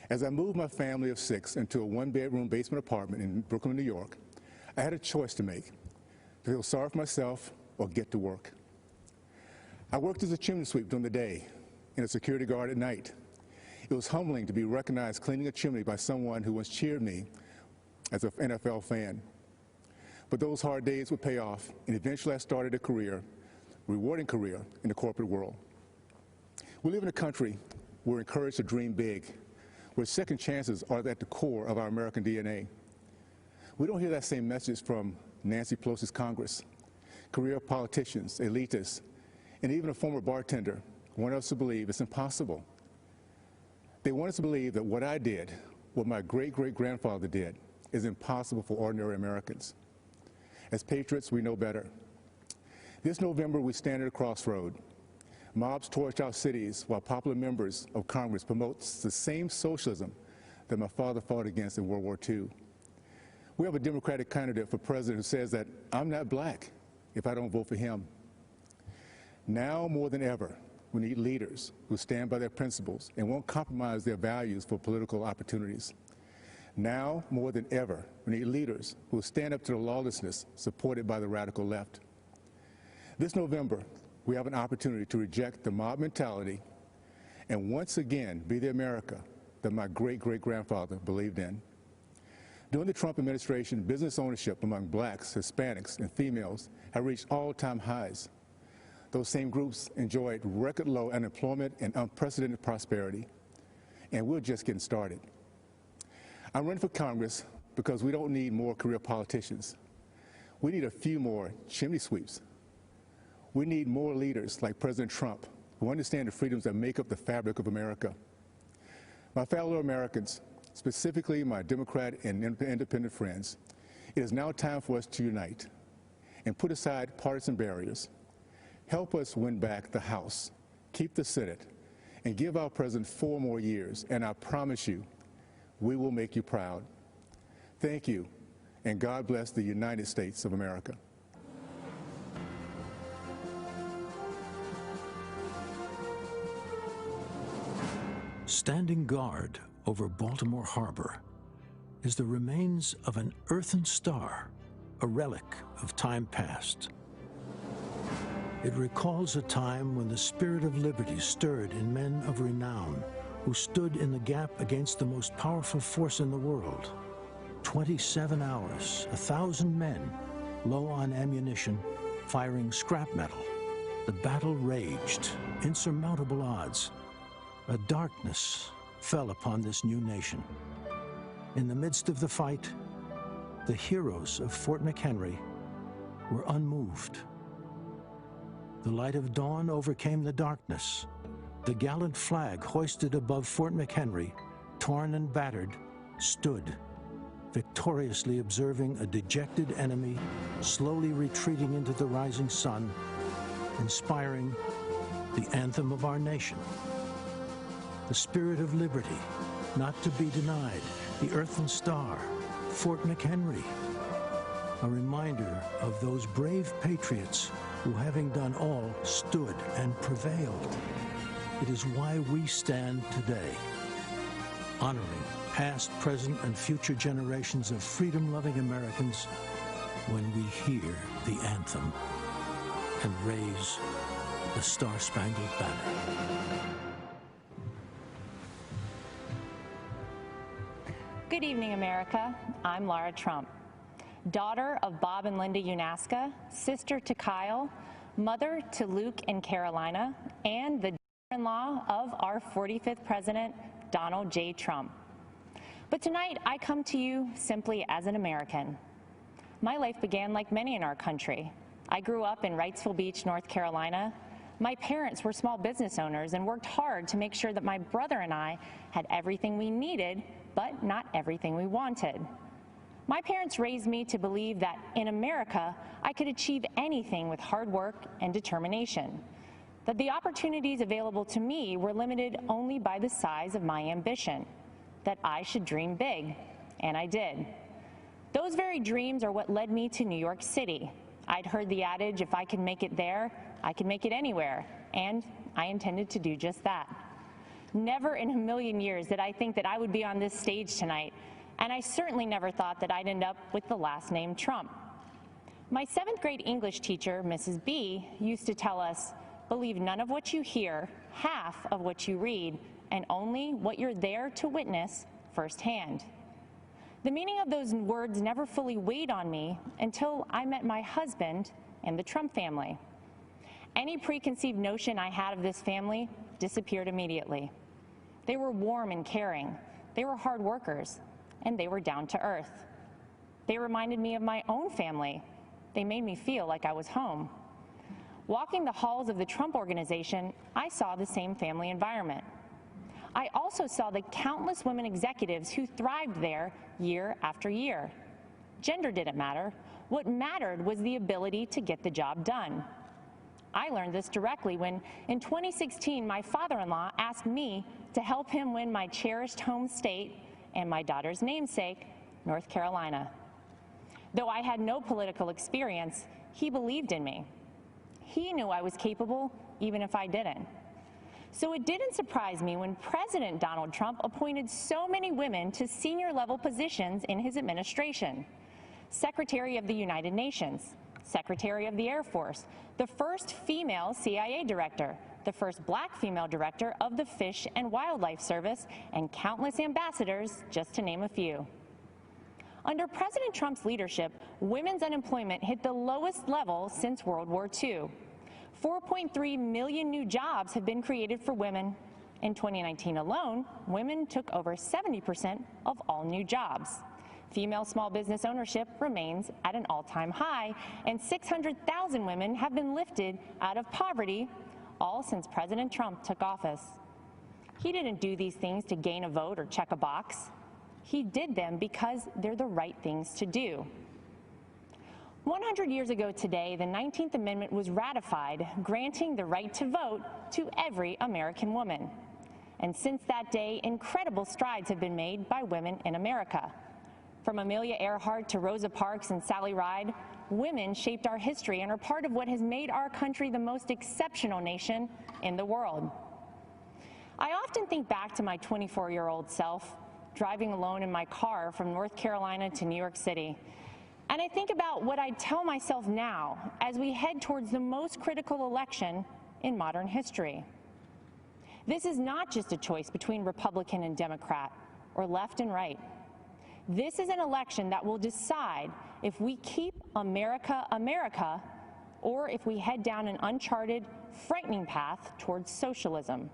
As I moved my family of 6 into a 1-bedroom basement apartment in Brooklyn, New York, I had a choice to make: to feel sorry for myself or get to work. I worked as a chimney sweep during the day and a security guard at night. It was humbling to be recognized cleaning a chimney by someone who once cheered me as an NFL fan. But those hard days would pay off, and eventually I started a rewarding career in the corporate world. We live in a country where we're encouraged to dream big, where second chances are at the core of our American DNA. We don't hear that same message from Nancy Pelosi's Congress. Career politicians, elitists, and even a former bartender want us to believe it's impossible. They want us to believe that what I did, what my great-great-grandfather did, is impossible for ordinary Americans. As patriots, we know better. This November, we stand at a crossroad. Mobs torch our cities while popular members of Congress promote the same socialism that my father fought against in World War II. We have a Democratic candidate for president who says that I'm not black if I don't vote for him. Now more than ever, we need leaders who stand by their principles and won't compromise their values for political opportunities. Now more than ever, we need leaders who will stand up to the lawlessness supported by the radical left. This November, we have an opportunity to reject the mob mentality and once again be the America that my great-great-grandfather believed in. During the Trump administration, business ownership among blacks, Hispanics, and females have reached all-time highs. Those same groups enjoyed record-low unemployment and unprecedented prosperity, and we're just getting started. I'm running for Congress because we don't need more career politicians. We need a few more chimney sweeps. We need more leaders like President Trump who understand the freedoms that make up the fabric of America. My fellow Americans, specifically my Democrat and independent friends, it is now time for us to unite and put aside partisan barriers. Help us win back the House, keep the Senate, and give our president 4 more years, and I promise you, we will make you proud. Thank you, and God bless the United States of America. Standing guard over Baltimore Harbor is the remains of an earthen star, a relic of time past. It recalls a time when the spirit of liberty stirred in men of renown who stood in the gap against the most powerful force in the world. 27 hours, 1,000 men, low on ammunition, firing scrap metal. The battle raged, insurmountable odds. A darkness fell upon this new nation. In the midst of the fight, the heroes of Fort McHenry were unmoved. The light of dawn overcame the darkness. The gallant flag hoisted above Fort McHenry, torn and battered, stood, victoriously observing a dejected enemy slowly retreating into the rising sun, inspiring the anthem of our nation. The spirit of liberty, not to be denied, the earthen star, Fort McHenry, a reminder of those brave patriots who, having done all, stood and prevailed. It is why we stand today, honoring past, present, and future generations of freedom-loving Americans when we hear the anthem and raise the Star-Spangled Banner. Good evening, America. I'm Laura Trump, daughter of Bob and Linda Unaska, sister to Kyle, mother to Luke and Carolina, and the daughter-in-law of our 45th president, Donald J. Trump. But tonight, I come to you simply as an American. My life began like many in our country. I grew up in Wrightsville Beach, North Carolina. My parents were small business owners and worked hard to make sure that my brother and I had everything we needed, but not everything we wanted. My parents raised me to believe that in America, I could achieve anything with hard work and determination, that the opportunities available to me were limited only by the size of my ambition, that I should dream big, and I did. Those very dreams are what led me to New York City. I'd heard the adage, if I can make it there, I can make it anywhere, and I intended to do just that. Never in a million years did I think that I would be on this stage tonight, and I certainly never thought that I'd end up with the last name Trump. My 7th grade English teacher, Mrs. B, used to tell us, believe none of what you hear, half of what you read, and only what you're there to witness firsthand. The meaning of those words never fully weighed on me until I met my husband and the Trump family. Any preconceived notion I had of this family disappeared immediately. They were warm and caring, they were hard workers, and they were down to earth. They reminded me of my own family. They made me feel like I was home. Walking the halls of the Trump Organization, I saw the same family environment. I also saw the countless women executives who thrived there year after year. Gender didn't matter. What mattered was the ability to get the job done. I learned this directly when, in 2016, my father-in-law asked me to help him win my cherished home state and my daughter's namesake, North Carolina. Though I had no political experience, he believed in me. He knew I was capable, even if I didn't. So it didn't surprise me when President Donald Trump appointed so many women to senior-level positions in his administration. Secretary of the United Nations, Secretary of the Air Force, the first female CIA director, the first black female director of the Fish and Wildlife Service, and countless ambassadors, just to name a few. Under President Trump's leadership, women's unemployment hit the lowest level since World War II. 4.3 million new jobs have been created for women. In 2019 alone, women took over 70% of all new jobs. Female small business ownership remains at an all-time high, and 600,000 women have been lifted out of poverty, all since President Trump took office. He didn't do these things to gain a vote or check a box. He did them because they're the right things to do. 100 years ago today, the 19th Amendment was ratified, granting the right to vote to every American woman. And since that day, incredible strides have been made by women in America. From Amelia Earhart to Rosa Parks and Sally Ride, women shaped our history and are part of what has made our country the most exceptional nation in the world. I often think back to my 24-year-old self, driving alone in my car from North Carolina to New York City. And I think about what I'd tell myself now as we head towards the most critical election in modern history. This is not just a choice between Republican and Democrat or left and right. This is an election that will decide if we keep America, America, or if we head down an uncharted, frightening path towards socialism.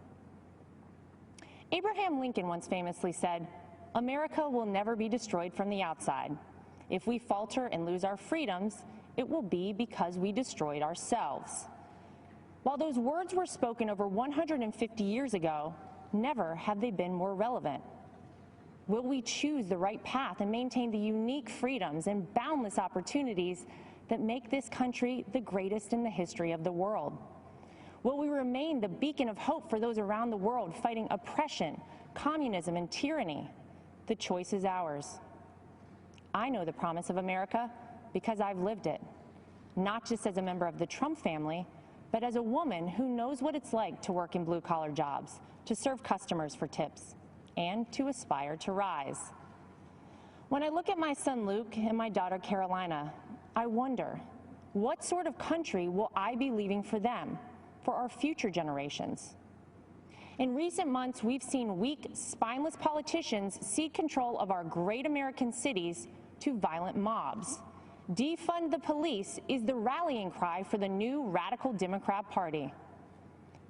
Abraham Lincoln once famously said, "America will never be destroyed from the outside. If we falter and lose our freedoms, it will be because we destroyed ourselves." While those words were spoken over 150 years ago, never have they been more relevant. Will we choose the right path and maintain the unique freedoms and boundless opportunities that make this country the greatest in the history of the world? Will we remain the beacon of hope for those around the world fighting oppression, communism, and tyranny? The choice is ours. I know the promise of America because I've lived it, not just as a member of the Trump family, but as a woman who knows what it's like to work in blue-collar jobs, to serve customers for tips, and to aspire to rise. When I look at my son Luke and my daughter Carolina, I wonder, what sort of country will I be leaving for them, for our future generations? In recent months, we've seen weak, spineless politicians cede control of our great American cities to violent mobs. Defund the police is the rallying cry for the new radical Democrat Party.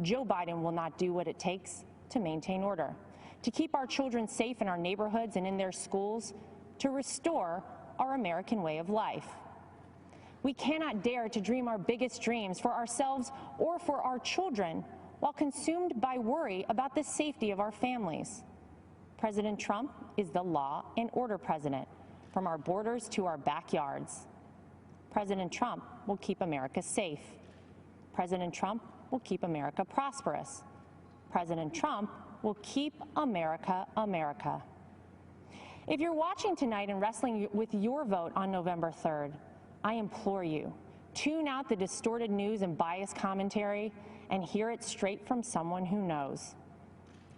Joe Biden will not do what it takes to maintain order, to keep our children safe in our neighborhoods and in their schools, to restore our American way of life. We cannot dare to dream our biggest dreams for ourselves or for our children while consumed by worry about the safety of our families. President Trump is the law and order president, from our borders to our backyards. President Trump will keep America safe. President Trump will keep America prosperous. President Trump will keep America, America. If you're watching tonight and wrestling with your vote on November 3rd, I implore you, tune out the distorted news and biased commentary and hear it straight from someone who knows.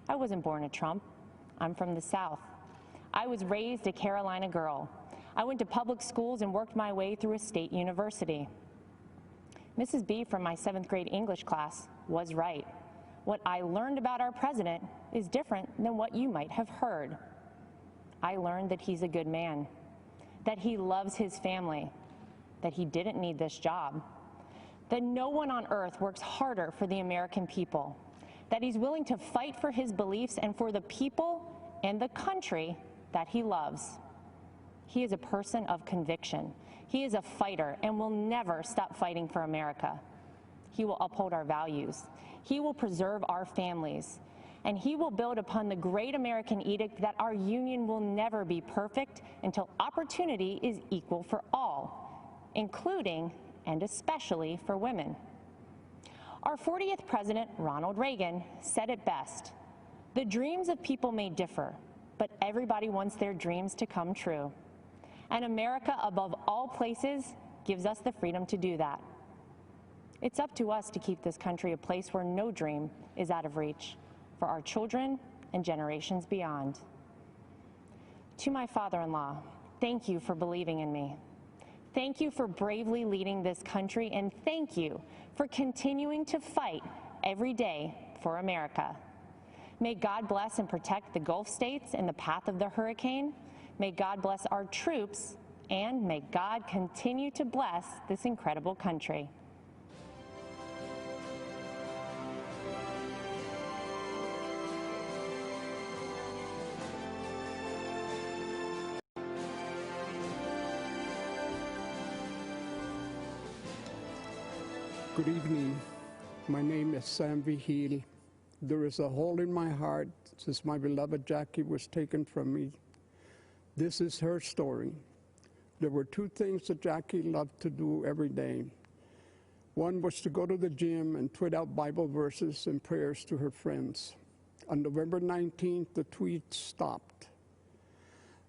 I wasn't born a Trump. I'm from the South. I was raised a Carolina girl. I went to public schools and worked my way through a state university. Mrs. B from my 7th grade English class was right. What I learned about our president is different than what you might have heard. I learned that he's a good man, that he loves his family, that he didn't need this job, that no one on earth works harder for the American people, that he's willing to fight for his beliefs and for the people and the country that he loves. He is a person of conviction. He is a fighter and will never stop fighting for America. He will uphold our values. He will preserve our families. And he will build upon the great American edict that our union will never be perfect until opportunity is equal for all, including and especially for women. Our 40th president, Ronald Reagan, said it best: "The dreams of people may differ, but everybody wants their dreams to come true. And America, above all places, gives us the freedom to do that." It's up to us to keep this country a place where no dream is out of reach for our children and generations beyond. To my father-in-law, thank you for believing in me. Thank you for bravely leading this country, and thank you for continuing to fight every day for America. May God bless and protect the Gulf states in the path of the hurricane. May God bless our troops, and may God continue to bless this incredible country. Good evening. My name is Sam Vigil. There is a hole in my heart since my beloved Jackie was taken from me. This is her story. There were two things that Jackie loved to do every day. One was to go to the gym and tweet out Bible verses and prayers to her friends. On November 19th, the tweets stopped.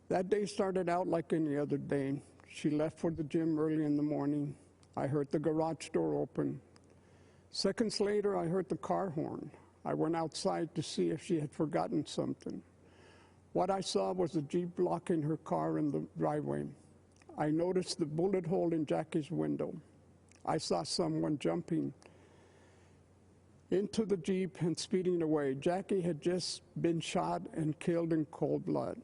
That day started out like any other day. She left for the gym early in the morning. I heard the garage door open. Seconds later, I heard the car horn. I went outside to see if she had forgotten something. What I saw was a Jeep blocking her car in the driveway. I noticed the bullet hole in Jackie's window. I saw someone jumping into the Jeep and speeding away. Jackie had just been shot and killed in cold blood.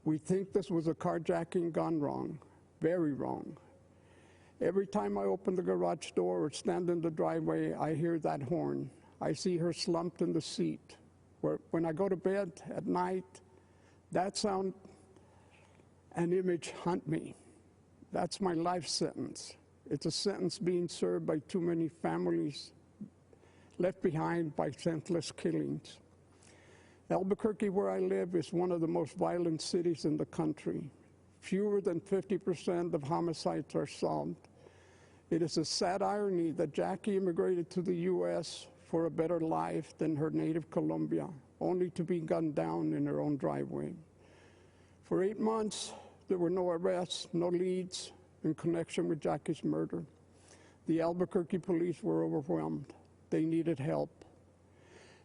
We think this was a carjacking gone wrong, very wrong. Every time I open the garage door or stand in the driveway, I hear that horn. I see her slumped in the seat. When I go to bed at night, that sound and image haunt me. That's my life sentence. It's a sentence being served by too many families left behind by senseless killings. Albuquerque, where I live, is one of the most violent cities in the country. Fewer than 50% of homicides are solved. It is a sad irony that Jackie immigrated to the U.S. for a better life than her native Colombia, only to be gunned down in her own driveway. For 8 months, there were no arrests, no leads in connection with Jackie's murder. The Albuquerque police were overwhelmed. They needed help.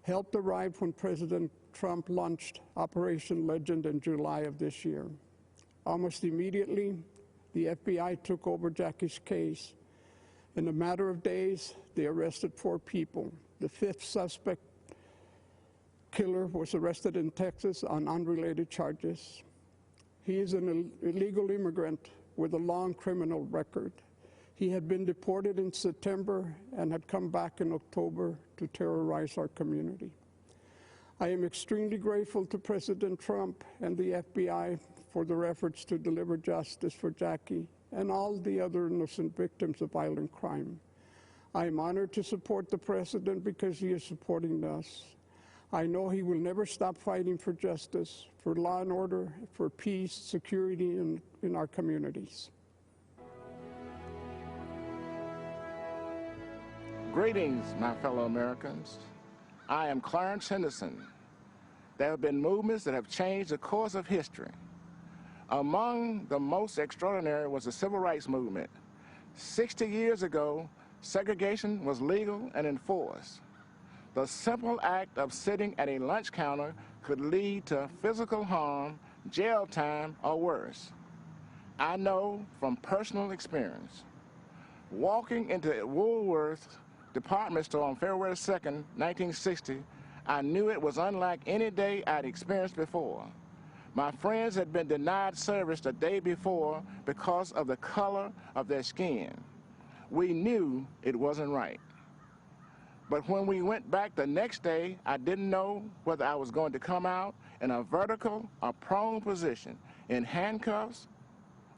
Help arrived when President Trump launched Operation Legend in July of this year. Almost immediately, the FBI took over Jackie's case. In a matter of days, they arrested 4 people. The 5th suspect killer was arrested in Texas on unrelated charges. He is an illegal immigrant with a long criminal record. He had been deported in September and had come back in October to terrorize our community. I am extremely grateful to President Trump and the FBI for their efforts to deliver justice for Jackie and all the other innocent victims of violent crime. I am honored to support the President because he is supporting us. I know he will never stop fighting for justice, for law and order, for peace, security in our communities. Greetings, my fellow Americans. I am Clarence Henderson. There have been movements that have changed the course of history. Among the most extraordinary was the Civil Rights Movement. 60 years ago, segregation was legal and enforced. The simple act of sitting at a lunch counter could lead to physical harm, jail time, or worse. I know from personal experience. Walking into Woolworth department store on February 2nd, 1960, I knew it was unlike any day I'd experienced before. My friends had been denied service the day before because of the color of their skin. We knew it wasn't right. But when we went back the next day, I didn't know whether I was going to come out in a vertical or prone position, in handcuffs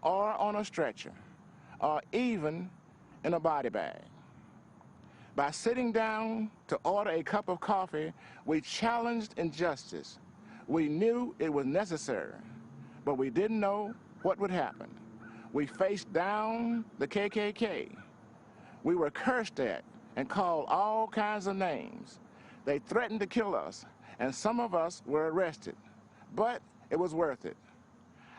or on a stretcher, or even in a body bag. By sitting down to order a cup of coffee, we challenged injustice. We knew it was necessary, but we didn't know what would happen. We faced down the KKK. We were cursed at and called all kinds of names. They threatened to kill us, and some of us were arrested, but it was worth it.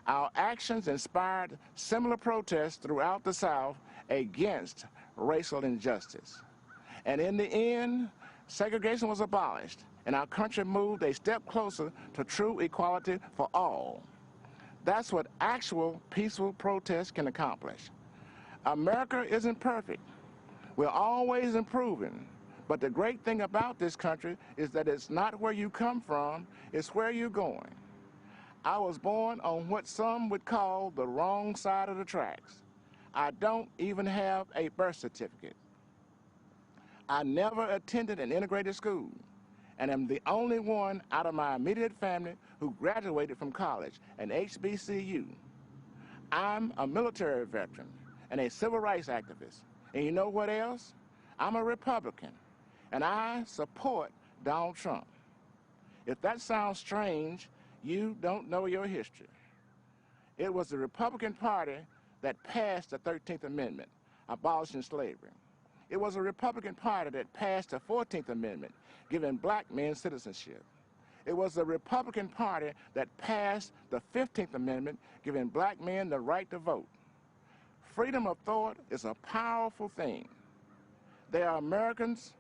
Our actions inspired similar protests throughout the South against racial injustice. And in the end, segregation was abolished, and our country moved a step closer to true equality for all. That's what actual peaceful protest can accomplish. America isn't perfect. We're always improving, but the great thing about this country is that it's not where you come from, it's where you're going. I was born on what some would call the wrong side of the tracks. I don't even have a birth certificate. I never attended an integrated school, and am the only one out of my immediate family who graduated from college, an HBCU. I'm a military veteran and a civil rights activist. And you know what else? I'm a Republican, and I support Donald Trump. If that sounds strange, you don't know your history. It was the Republican Party that passed the 13th Amendment, abolishing slavery. It was the Republican Party that passed the 14th Amendment, giving black men citizenship. It was the Republican Party that passed the 15th Amendment, giving black men the right to vote. Freedom of thought is a powerful thing. There are Americans,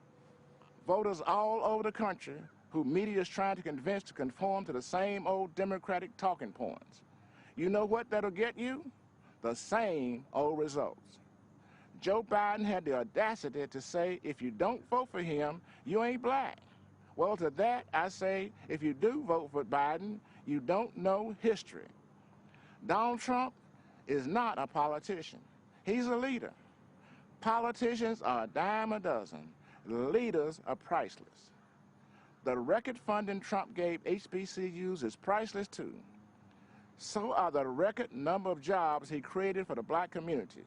voters all over the country, who media is trying to convince to conform to the same old Democratic talking points. You know what that'll get you? The same old results. Joe Biden had the audacity to say, if you don't vote for him, you ain't black. Well, to that, I say, if you do vote for Biden, you don't know history. Donald Trump is not a politician. He's a leader. Politicians are a dime a dozen. Leaders are priceless. The record funding Trump gave HBCUs is priceless too. So are the record number of jobs he created for the black community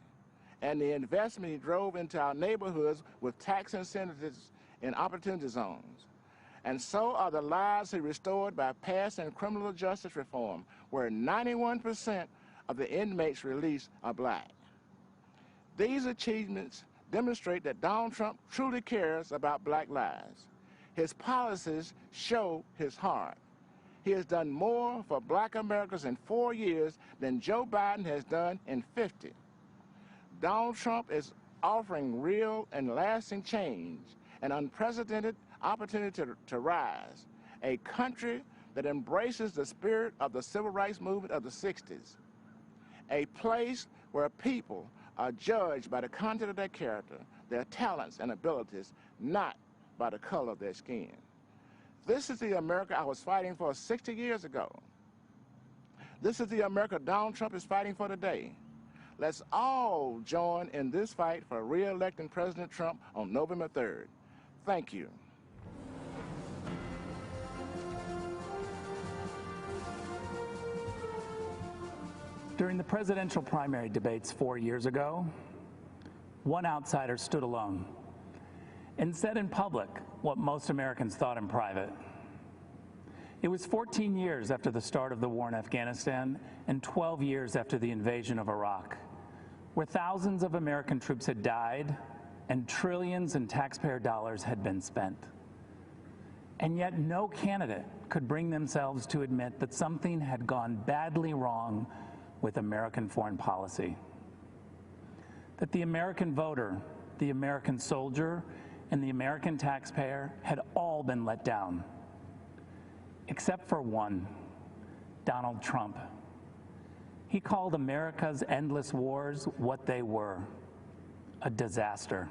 and the investment he drove into our neighborhoods with tax incentives in opportunity zones. And so are the lives he restored by passing criminal justice reform, where 91% of the inmates released are black. These achievements demonstrate that Donald Trump truly cares about black lives. His policies show his heart. He has done more for black Americans in 4 years than Joe Biden has done in 50. Donald Trump is offering real and lasting change, an unprecedented opportunity to rise, a country that embraces the spirit of the civil rights movement of the 60s, a place where people are judged by the content of their character, their talents and abilities, not by the color of their skin. This is the America I was fighting for 60 years ago. This is the America Donald Trump is fighting for today. Let's all join in this fight for re-electing President Trump on November 3rd. Thank you. During the presidential primary debates 4 years ago, one outsider stood alone and said in public what most Americans thought in private. It was 14 years after the start of the war in Afghanistan and 12 years after the invasion of Iraq, where thousands of American troops had died and trillions in taxpayer dollars had been spent. And yet no candidate could bring themselves to admit that something had gone badly wrong with American foreign policy. That the American voter, the American soldier, and the American taxpayer had all been let down, except for one, Donald Trump. He called America's endless wars what they were, a disaster.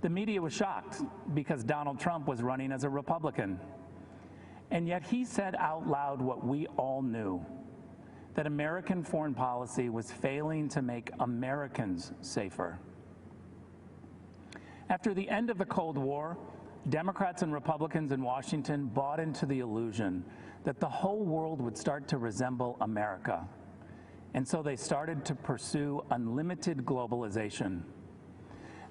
The media was shocked because Donald Trump was running as a Republican. And yet he said out loud what we all knew, that American foreign policy was failing to make Americans safer. After the end of the Cold War, Democrats and Republicans in Washington bought into the illusion that the whole world would start to resemble America. And so they started to pursue unlimited globalization.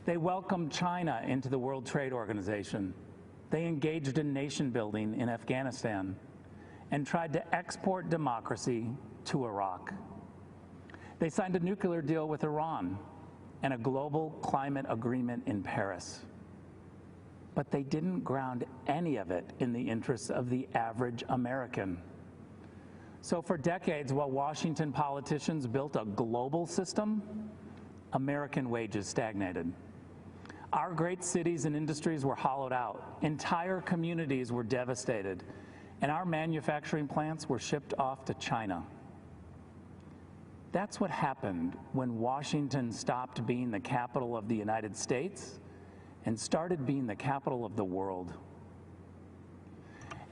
They welcomed China into the World Trade Organization. They engaged in nation building in Afghanistan and tried to export democracy to Iraq. They signed a nuclear deal with Iran and a global climate agreement in Paris. But they didn't ground any of it in the interests of the average American. So for decades, while Washington politicians built a global system, American wages stagnated. Our great cities and industries were hollowed out. Entire communities were devastated, and our manufacturing plants were shipped off to China. That's what happened when Washington stopped being the capital of the United States and started being the capital of the world.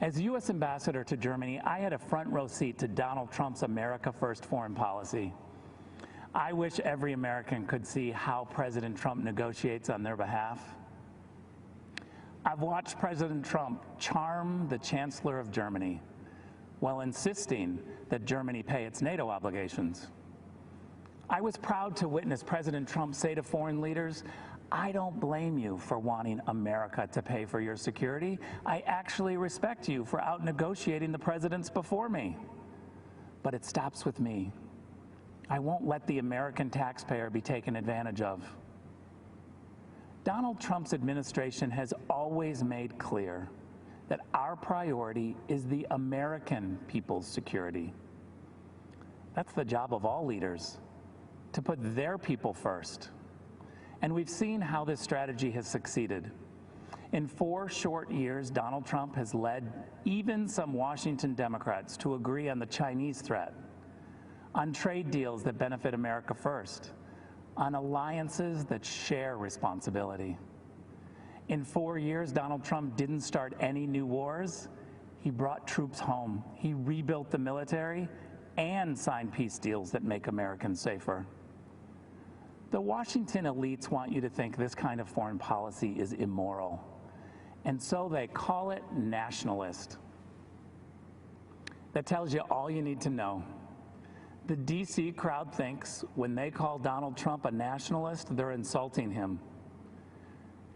As U.S. ambassador to Germany, I had a front row seat to Donald Trump's America First foreign policy. I wish every American could see how President Trump negotiates on their behalf. I've watched President Trump charm the Chancellor of Germany while insisting that Germany pay its NATO obligations. I was proud to witness President Trump say to foreign leaders, I don't blame you for wanting America to pay for your security. I actually respect you for out-negotiating the presidents before me. But it stops with me. I won't let the American taxpayer be taken advantage of. Donald Trump's administration has always made clear that our priority is the American people's security. That's the job of all leaders, to put their people first. And we've seen how this strategy has succeeded. In 4 short years, Donald Trump has led even some Washington Democrats to agree on the Chinese threat, on trade deals that benefit America first, on alliances that share responsibility. In 4 years, Donald Trump didn't start any new wars. He brought troops home. He rebuilt the military and signed peace deals that make Americans safer. The Washington elites want you to think this kind of foreign policy is immoral, and so they call it nationalist. That tells you all you need to know. The DC crowd thinks when they call Donald Trump a nationalist, they're insulting him,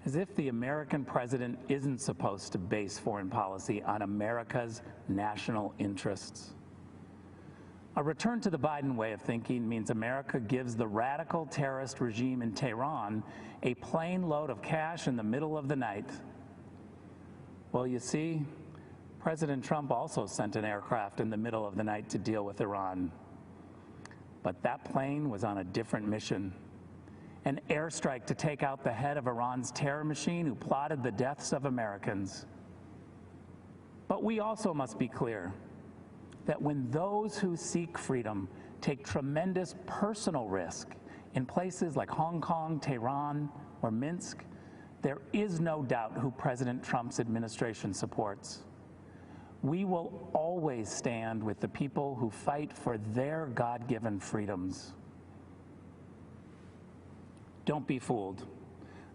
as if the American president isn't supposed to base foreign policy on America's national interests. A return to the Biden way of thinking means America gives the radical terrorist regime in Tehran a plane load of cash in the middle of the night. Well, you see, President Trump also sent an aircraft in the middle of the night to deal with Iran. But that plane was on a different mission. An airstrike to take out the head of Iran's terror machine who plotted the deaths of Americans. But we also must be clear that when those who seek freedom take tremendous personal risk in places like Hong Kong, Tehran, or Minsk, there is no doubt who President Trump's administration supports. We will always stand with the people who fight for their God-given freedoms. Don't be fooled.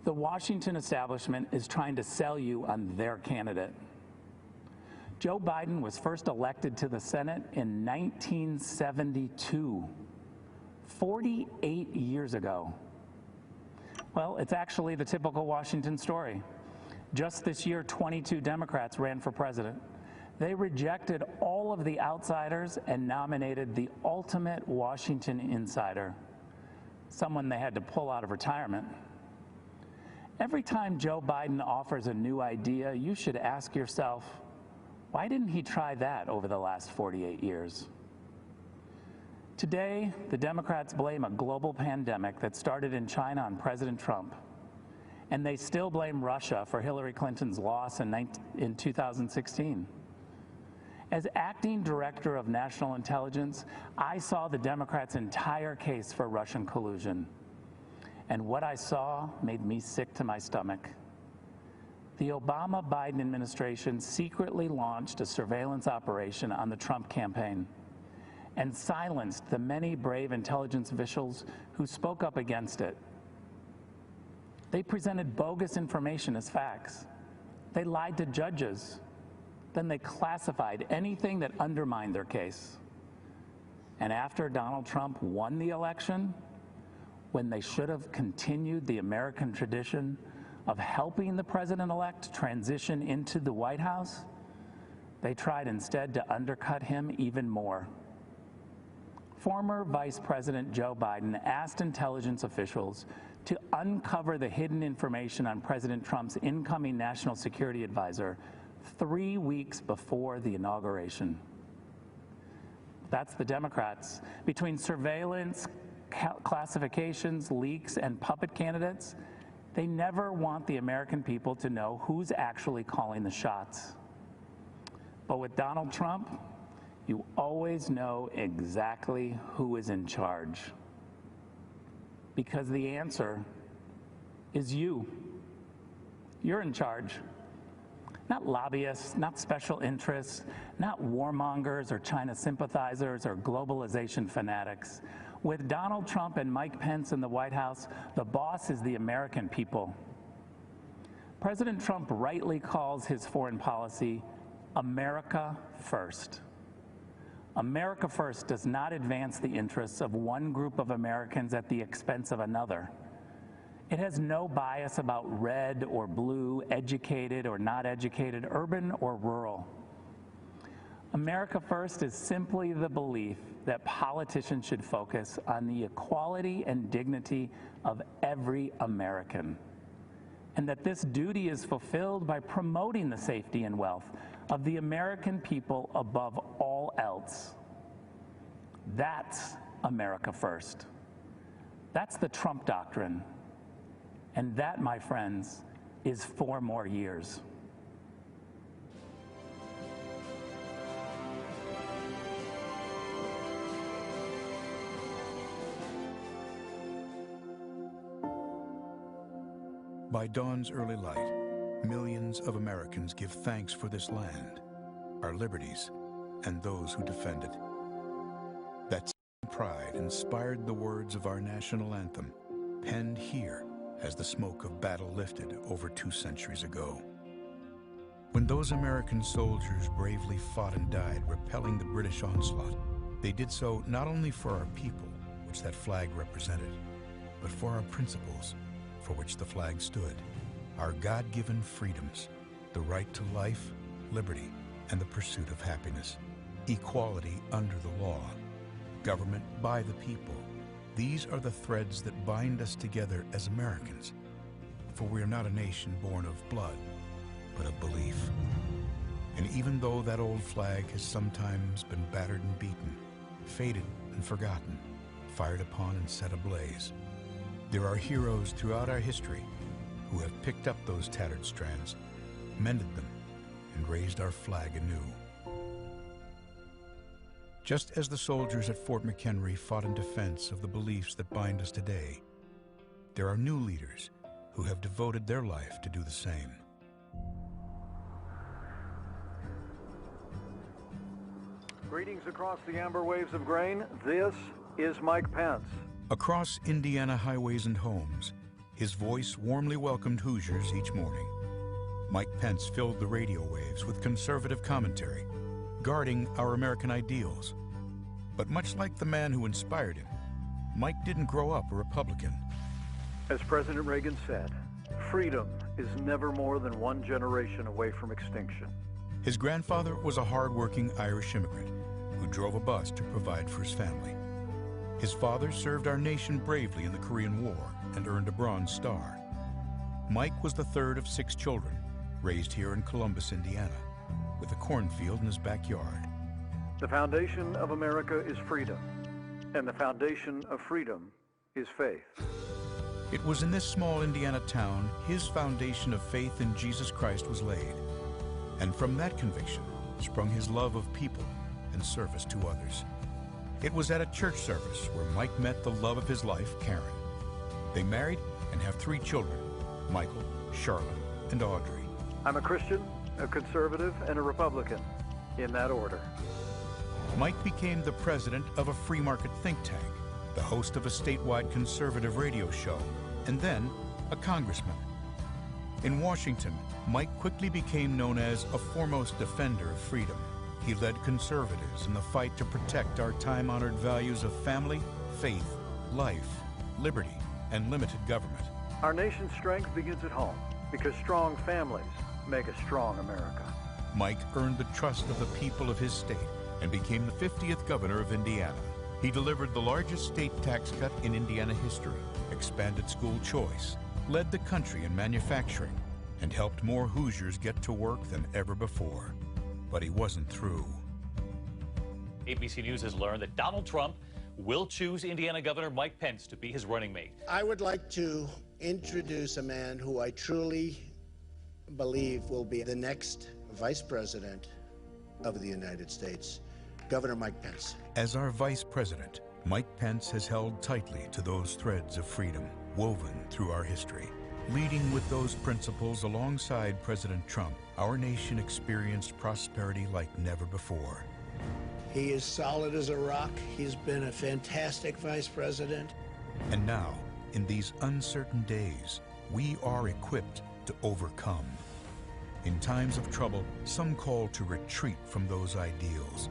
The Washington establishment is trying to sell you on their candidate. Joe Biden was first elected to the Senate in 1972, 48 years ago. Well, it's actually the typical Washington story. Just this year, 22 Democrats ran for president. They rejected all of the outsiders and nominated the ultimate Washington insider, someone they had to pull out of retirement. Every time Joe Biden offers a new idea, you should ask yourself, why didn't he try that over the last 48 years? Today, the Democrats blame a global pandemic that started in China on President Trump, and they still blame Russia for Hillary Clinton's loss in 2016. As acting director of national intelligence, I saw the Democrats' entire case for Russian collusion, and what I saw made me sick to my stomach. The Obama-Biden administration secretly launched a surveillance operation on the Trump campaign and silenced the many brave intelligence officials who spoke up against it. They presented bogus information as facts. They lied to judges. Then they classified anything that undermined their case. And after Donald Trump won the election, when they should have continued the American tradition of helping the president-elect transition into the White House, they tried instead to undercut him even more. Former Vice President Joe Biden asked intelligence officials to uncover the hidden information on President Trump's incoming national security advisor 3 weeks before the inauguration. That's the Democrats. Between surveillance, classifications, leaks, and puppet candidates, they never want the American people to know who's actually calling the shots. But with Donald Trump, you always know exactly who is in charge. Because the answer is you. You're in charge. Not lobbyists, not special interests, not warmongers or China sympathizers or globalization fanatics. With Donald Trump and Mike Pence in the White House, the boss is the American people. President Trump rightly calls his foreign policy America First. America First does not advance the interests of one group of Americans at the expense of another. It has no bias about red or blue, educated or not educated, urban or rural. America First is simply the belief that politicians should focus on the equality and dignity of every American, and that this duty is fulfilled by promoting the safety and wealth of the American people above all else. That's America First. That's the Trump doctrine. And that, my friends, is 4 more years. By dawn's early light, millions of Americans give thanks for this land, our liberties, and those who defend it. That pride inspired the words of our national anthem, penned here as the smoke of battle lifted over 2 centuries ago. When those American soldiers bravely fought and died, repelling the British onslaught, they did so not only for our people, which that flag represented, but for our principles, for which the flag stood, our God-given freedoms, the right to life, liberty, and the pursuit of happiness, equality under the law, government by the people. These are the threads that bind us together as Americans, for we are not a nation born of blood, but of belief. And even though that old flag has sometimes been battered and beaten, faded and forgotten, fired upon and set ablaze, there are heroes throughout our history who have picked up those tattered strands, mended them, and raised our flag anew. Just as the soldiers at Fort McHenry fought in defense of the beliefs that bind us today, there are new leaders who have devoted their life to do the same. Greetings across the amber waves of grain. This is Mike Pence. Across Indiana highways and homes, his voice warmly welcomed Hoosiers each morning. Mike Pence filled the radio waves with conservative commentary, guarding our American ideals. But much like the man who inspired him, Mike didn't grow up a Republican. As President Reagan said, freedom is never more than 1 generation away from extinction. His grandfather was a hard-working Irish immigrant who drove a bus to provide for his family. His father served our nation bravely in the Korean War and earned a Bronze Star. Mike was the 3rd of 6 children, raised here in Columbus, Indiana, with a cornfield in his backyard. The foundation of America is freedom, and the foundation of freedom is faith. It was in this small Indiana town his foundation of faith in Jesus Christ was laid. And from that conviction sprung his love of people and service to others. It was at a church service where Mike met the love of his life, Karen. They married and have 3 children, Michael, Charlotte, and Audrey. I'm a Christian, a conservative, and a Republican, in that order. Mike became the president of a free market think tank, the host of a statewide conservative radio show, and then a congressman. In Washington, Mike quickly became known as a foremost defender of freedom. He led conservatives in the fight to protect our time-honored values of family, faith, life, liberty, and limited government. Our nation's strength begins at home, because strong families make a strong America. Mike earned the trust of the people of his state and became the 50th governor of Indiana. He delivered the largest state tax cut in Indiana history, expanded school choice, led the country in manufacturing, and helped more Hoosiers get to work than ever before. But he wasn't through. ABC News has learned that Donald Trump will choose Indiana Governor Mike Pence to be his running mate. I would like to introduce a man who I truly believe will be the next Vice President of the United States, Governor Mike Pence. As our Vice President, Mike Pence has held tightly to those threads of freedom woven through our history. Leading with those principles alongside President Trump, our nation experienced prosperity like never before. He is solid as a rock. He's been a fantastic vice president. And now, in these uncertain days, we are equipped to overcome. In times of trouble, some call to retreat from those ideals.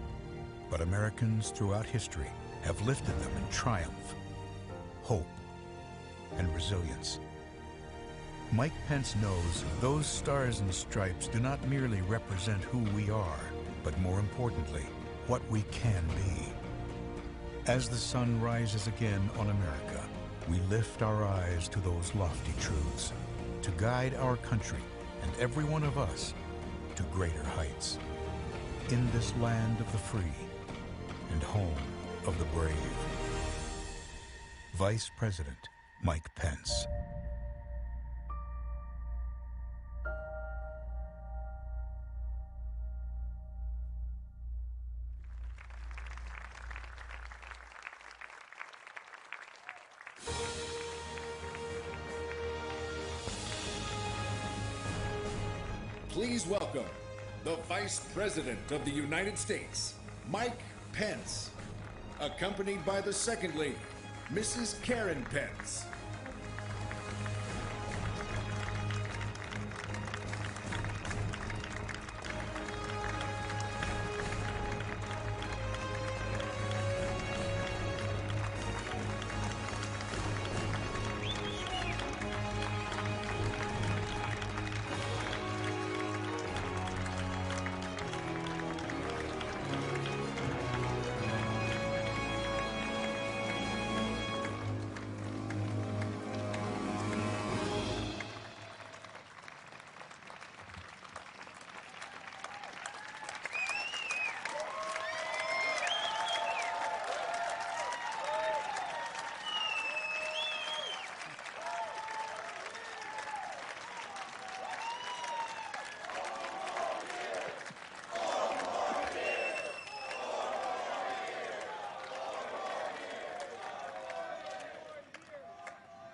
But Americans throughout history have lifted them in triumph, hope, and resilience. Mike Pence knows those stars and stripes do not merely represent who we are, but more importantly, what we can be. As the sun rises again on America, we lift our eyes to those lofty truths, to guide our country and every one of us to greater heights. In this land of the free and home of the brave. Vice President Mike Pence. Please welcome the Vice President of the United States, Mike Pence, accompanied by the Second Lady, Mrs. Karen Pence.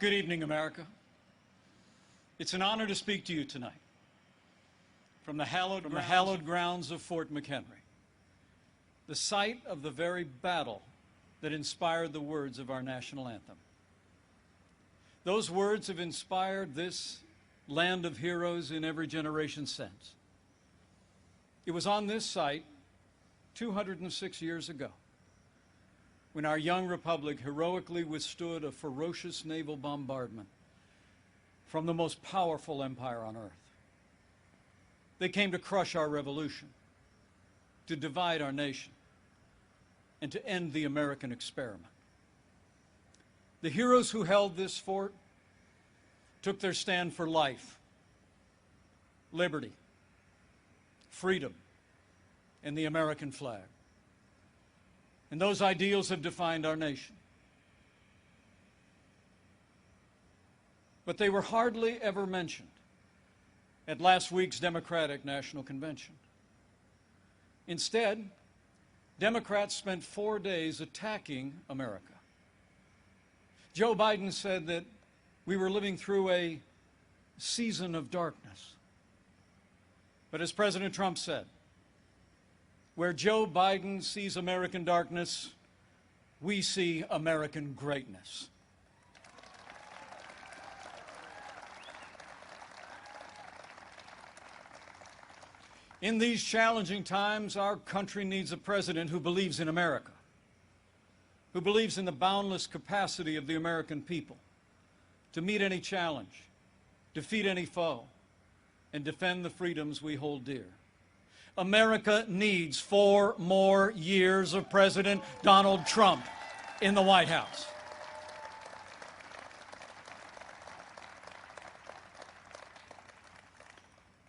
Good evening, America. It's an honor to speak to you tonight from the hallowed grounds of Fort McHenry, the site of the very battle that inspired the words of our national anthem. Those words have inspired this land of heroes in every generation since. It was on this site 206 years ago when our young republic heroically withstood a ferocious naval bombardment from the most powerful empire on earth. They came to crush our revolution, to divide our nation, and to end the American experiment. The heroes who held this fort took their stand for life, liberty, freedom, and the American flag. And those ideals have defined our nation. But they were hardly ever mentioned at last week's Democratic National Convention. Instead, Democrats spent 4 days attacking America. Joe Biden said that we were living through a season of darkness. But as President Trump said, where Joe Biden sees American darkness, we see American greatness. In these challenging times, our country needs a president who believes in America, who believes in the boundless capacity of the American people to meet any challenge, defeat any foe, and defend the freedoms we hold dear. America needs 4 more years of President Donald Trump in the White House.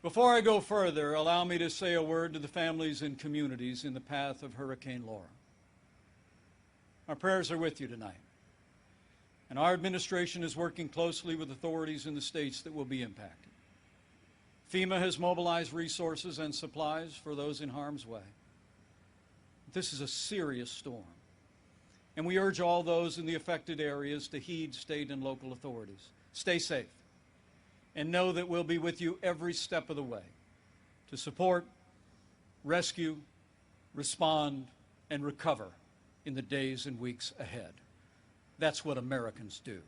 Before I go further, allow me to say a word to the families and communities in the path of Hurricane Laura. Our prayers are with you tonight, and our administration is working closely with authorities in the states that will be impacted. FEMA has mobilized resources and supplies for those in harm's way. This is a serious storm, and we urge all those in the affected areas to heed state and local authorities. Stay safe, and know that we'll be with you every step of the way to support, rescue, respond, and recover in the days and weeks ahead. That's what Americans do.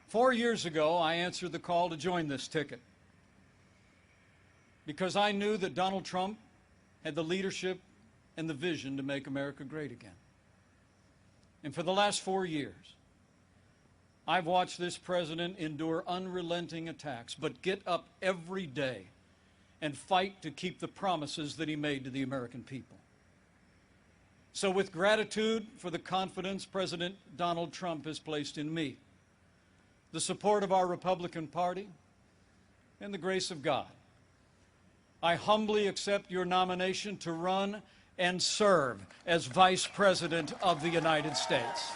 Four years ago, I answered the call to join this ticket because I knew that Donald Trump had the leadership and the vision to make America great again. And for the last 4 years, I've watched this president endure unrelenting attacks, but get up every day and fight to keep the promises that he made to the American people. So with gratitude for the confidence President Donald Trump has placed in me, the support of our Republican Party, and the grace of God, I humbly accept your nomination to run and serve as Vice President of the United States.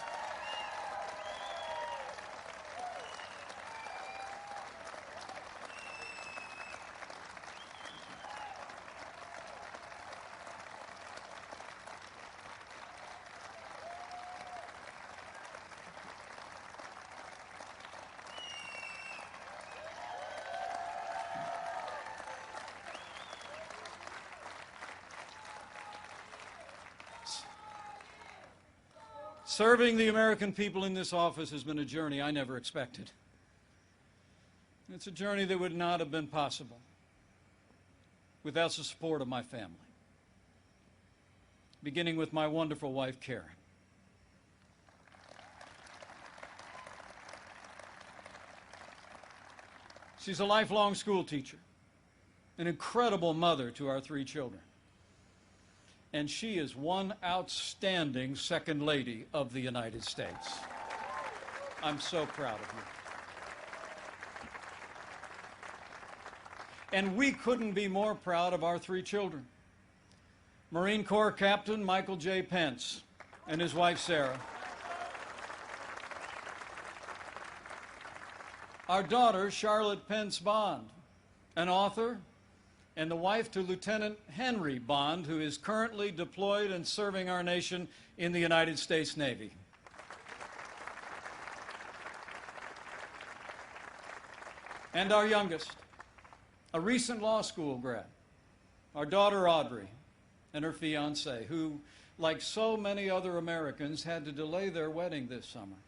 Serving the American people in this office has been a journey I never expected. It's a journey that would not have been possible without the support of my family, beginning with my wonderful wife, Karen. She's a lifelong school teacher, an incredible mother to our 3 children. And she is one outstanding Second Lady of the United States. I'm so proud of you. And we couldn't be more proud of our 3 children. Marine Corps Captain Michael J. Pence and his wife, Sarah. Our daughter, Charlotte Pence Bond, an author, and the wife to Lieutenant Henry Bond, who is currently deployed and serving our nation in the United States Navy. And our youngest, a recent law school grad, our daughter Audrey, and her fiancé, who, like so many other Americans, had to delay their wedding this summer.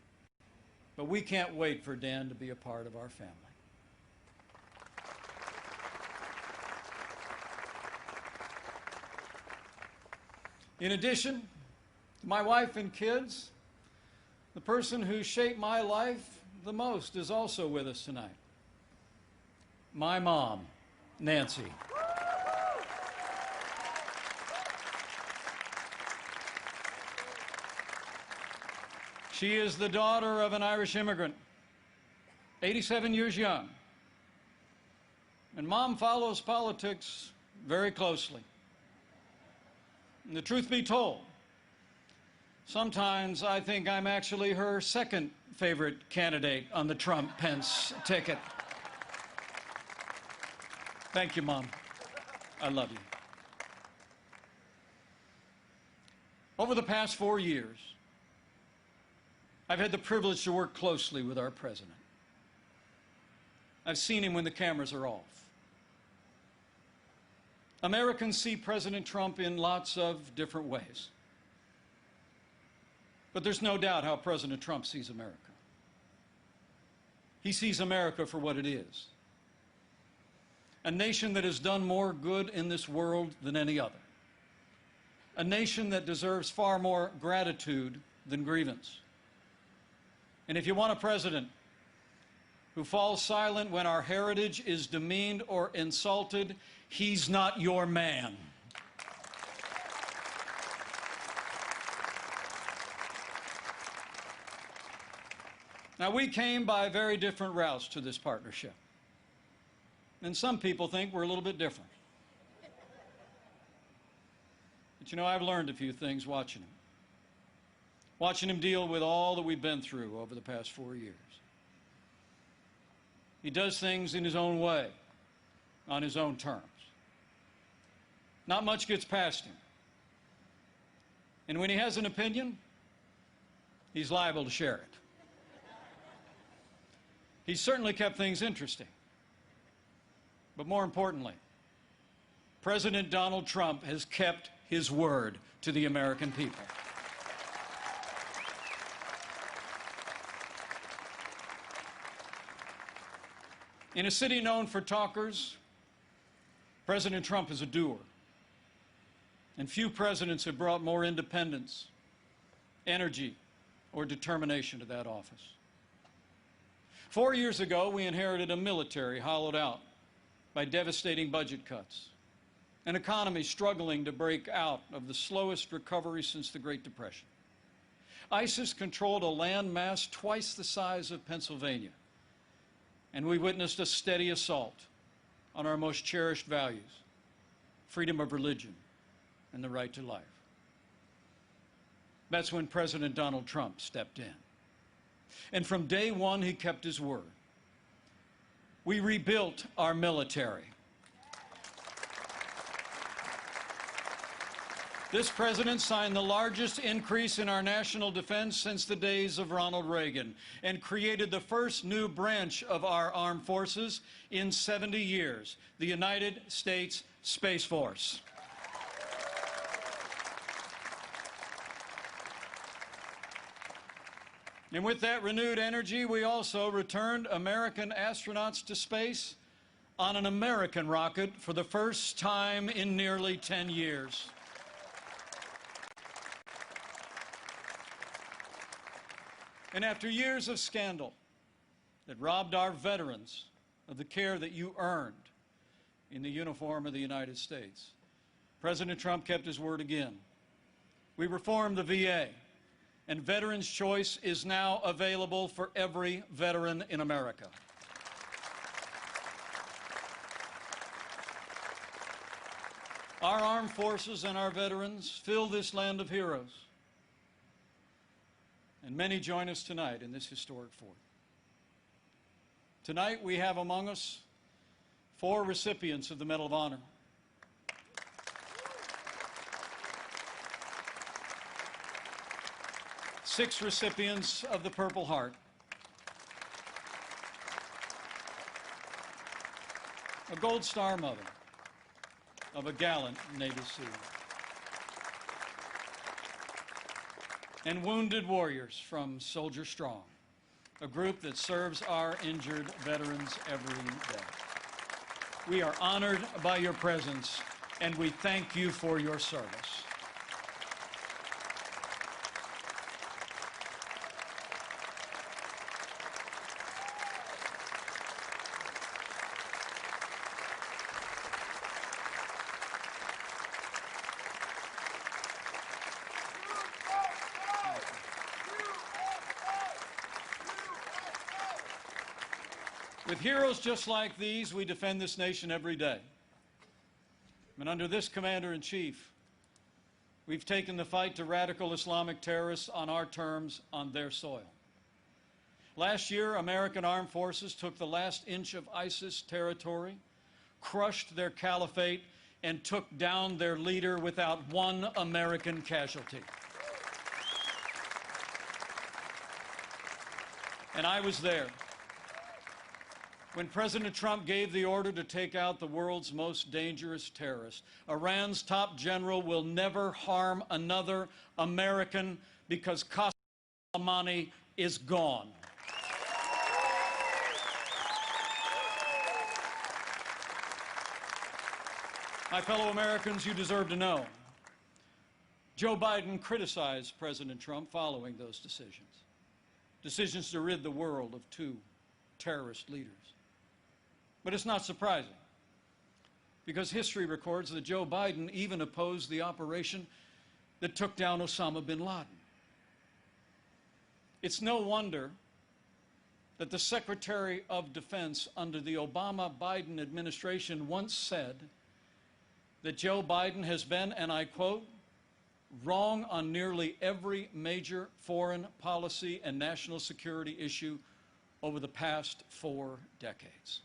But we can't wait for Dan to be a part of our family. In addition to my wife and kids, the person who shaped my life the most is also with us tonight. My mom, Nancy. She is the daughter of an Irish immigrant, 87 years young. And Mom follows politics very closely. And the truth be told, sometimes I think I'm actually her second favorite candidate on the Trump-Pence ticket. Thank you, Mom. I love you. Over the past 4 years, I've had the privilege to work closely with our president. I've seen him when the cameras are off. Americans see President Trump in lots of different ways. But there's no doubt how President Trump sees America. He sees America for what it is. A nation that has done more good in this world than any other. A nation that deserves far more gratitude than grievance. And if you want a president who falls silent when our heritage is demeaned or insulted, he's not your man. Now, we came by very different routes to this partnership. And some people think we're a little bit different. But you know, I've learned a few things watching him. Watching him deal with all that we've been through over the past 4 years. He does things in his own way, on his own terms. Not much gets past him. And when he has an opinion, he's liable to share it. He's certainly kept things interesting. But more importantly, President Donald Trump has kept his word to the American people. In a city known for talkers, President Trump is a doer. And few presidents have brought more independence, energy, or determination to that office. 4 years ago, we inherited a military hollowed out by devastating budget cuts, an economy struggling to break out of the slowest recovery since the Great Depression. ISIS controlled a land mass twice the size of Pennsylvania, and we witnessed a steady assault on our most cherished values, freedom of religion and the right to life. That's when President Donald Trump stepped in. And from day one, he kept his word. We rebuilt our military. This president signed the largest increase in our national defense since the days of Ronald Reagan and created the first new branch of our armed forces in 70 years, the United States Space Force. And with that renewed energy, we also returned American astronauts to space on an American rocket for the first time in nearly 10 years. And after years of scandal that robbed our veterans of the care that you earned in the uniform of the United States, President Trump kept his word again. We reformed the VA, and Veterans Choice is now available for every veteran in America. Our armed forces and our veterans fill this land of heroes. And many join us tonight in this historic fort. Tonight we have among us 4 recipients of the Medal of Honor. Six recipients of the Purple Heart. A Gold Star mother of a gallant Navy SEAL. And wounded warriors from Soldier Strong, a group that serves our injured veterans every day. We are honored by your presence, and we thank you for your service. With heroes just like these, we defend this nation every day. And under this Commander-in-Chief, we've taken the fight to radical Islamic terrorists on our terms, on their soil. Last year, American armed forces took the last inch of ISIS territory, crushed their caliphate, and took down their leader without one American casualty. And I was there when President Trump gave the order to take out the world's most dangerous terrorist. Iran's top general will never harm another American because Qasem Soleimani is gone. My fellow Americans, you deserve to know. Joe Biden criticized President Trump following those decisions. Decisions to rid the world of 2 terrorist leaders. But it's not surprising, because history records that Joe Biden even opposed the operation that took down Osama bin Laden. It's no wonder that the Secretary of Defense under the Obama-Biden administration once said that Joe Biden has been, and I quote, wrong on nearly every major foreign policy and national security issue over the past 4 decades.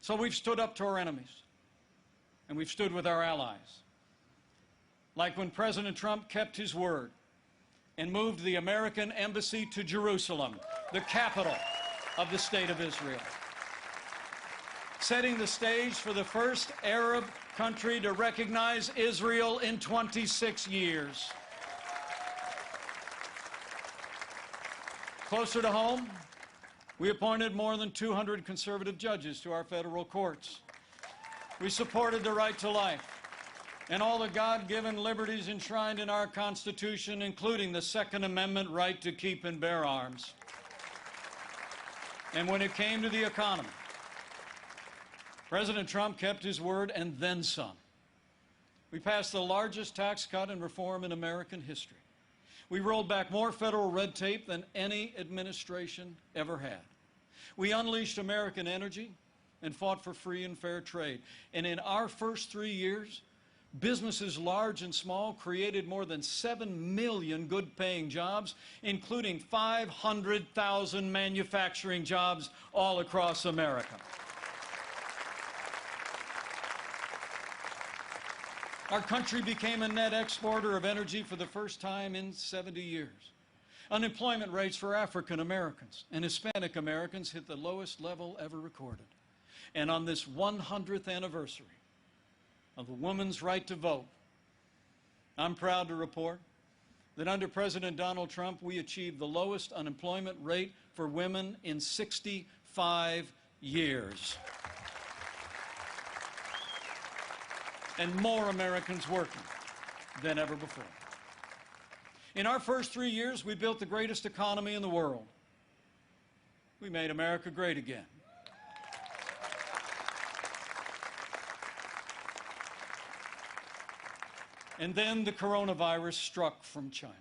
So we've stood up to our enemies, and we've stood with our allies. Like when President Trump kept his word and moved the American embassy to Jerusalem, the capital of the State of Israel, setting the stage for the first Arab country to recognize Israel in 26 years. Closer to home, we appointed more than 200 conservative judges to our federal courts. We supported the right to life and all the God-given liberties enshrined in our Constitution, including the Second Amendment right to keep and bear arms. And when it came to the economy, President Trump kept his word and then some. We passed the largest tax cut and reform in American history. We rolled back more federal red tape than any administration ever had. We unleashed American energy and fought for free and fair trade. And in our first 3 years, businesses large and small created more than 7 million good-paying jobs, including 500,000 manufacturing jobs all across America. Our country became a net exporter of energy for the first time in 70 years. Unemployment rates for African Americans and Hispanic Americans hit the lowest level ever recorded. And on this 100th anniversary of the woman's right to vote, I'm proud to report that under President Donald Trump, we achieved the lowest unemployment rate for women in 65 years. And more Americans working than ever before. In our first 3 years, we built the greatest economy in the world. We made America great again. And then the coronavirus struck from China.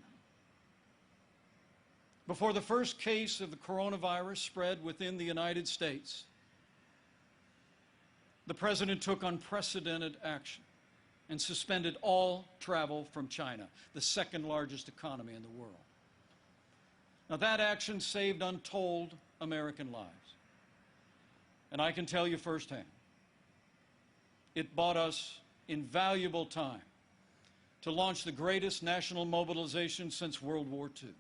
Before the first case of the coronavirus spread within the United States, the President took unprecedented action and suspended all travel from China, the second largest economy in the world. Now, that action saved untold American lives. And I can tell you firsthand, it bought us invaluable time to launch the greatest national mobilization since World War II.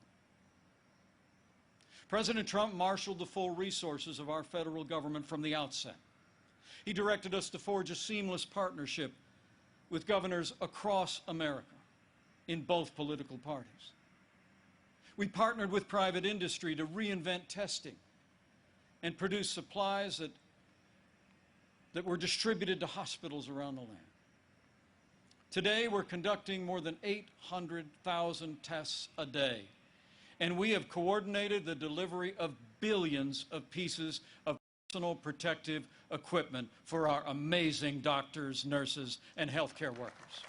President Trump marshaled the full resources of our federal government from the outset. He directed us to forge a seamless partnership with governors across America in both political parties. We partnered with private industry to reinvent testing and produce supplies that were distributed to hospitals around the land. Today, we're conducting more than 800,000 tests a day, and we have coordinated the delivery of billions of pieces of personal protective equipment for our amazing doctors, nurses, and healthcare workers.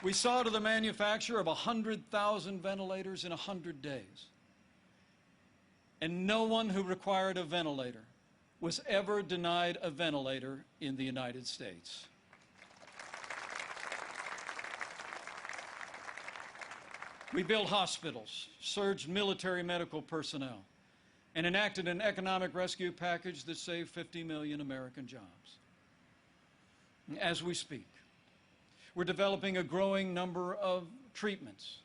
We saw to the manufacture of 100,000 ventilators in 100 days. And no one who required a ventilator was ever denied a ventilator in the United States. We built hospitals, surged military medical personnel, and enacted an economic rescue package that saved 50 million American jobs. As we speak, we're developing a growing number of treatments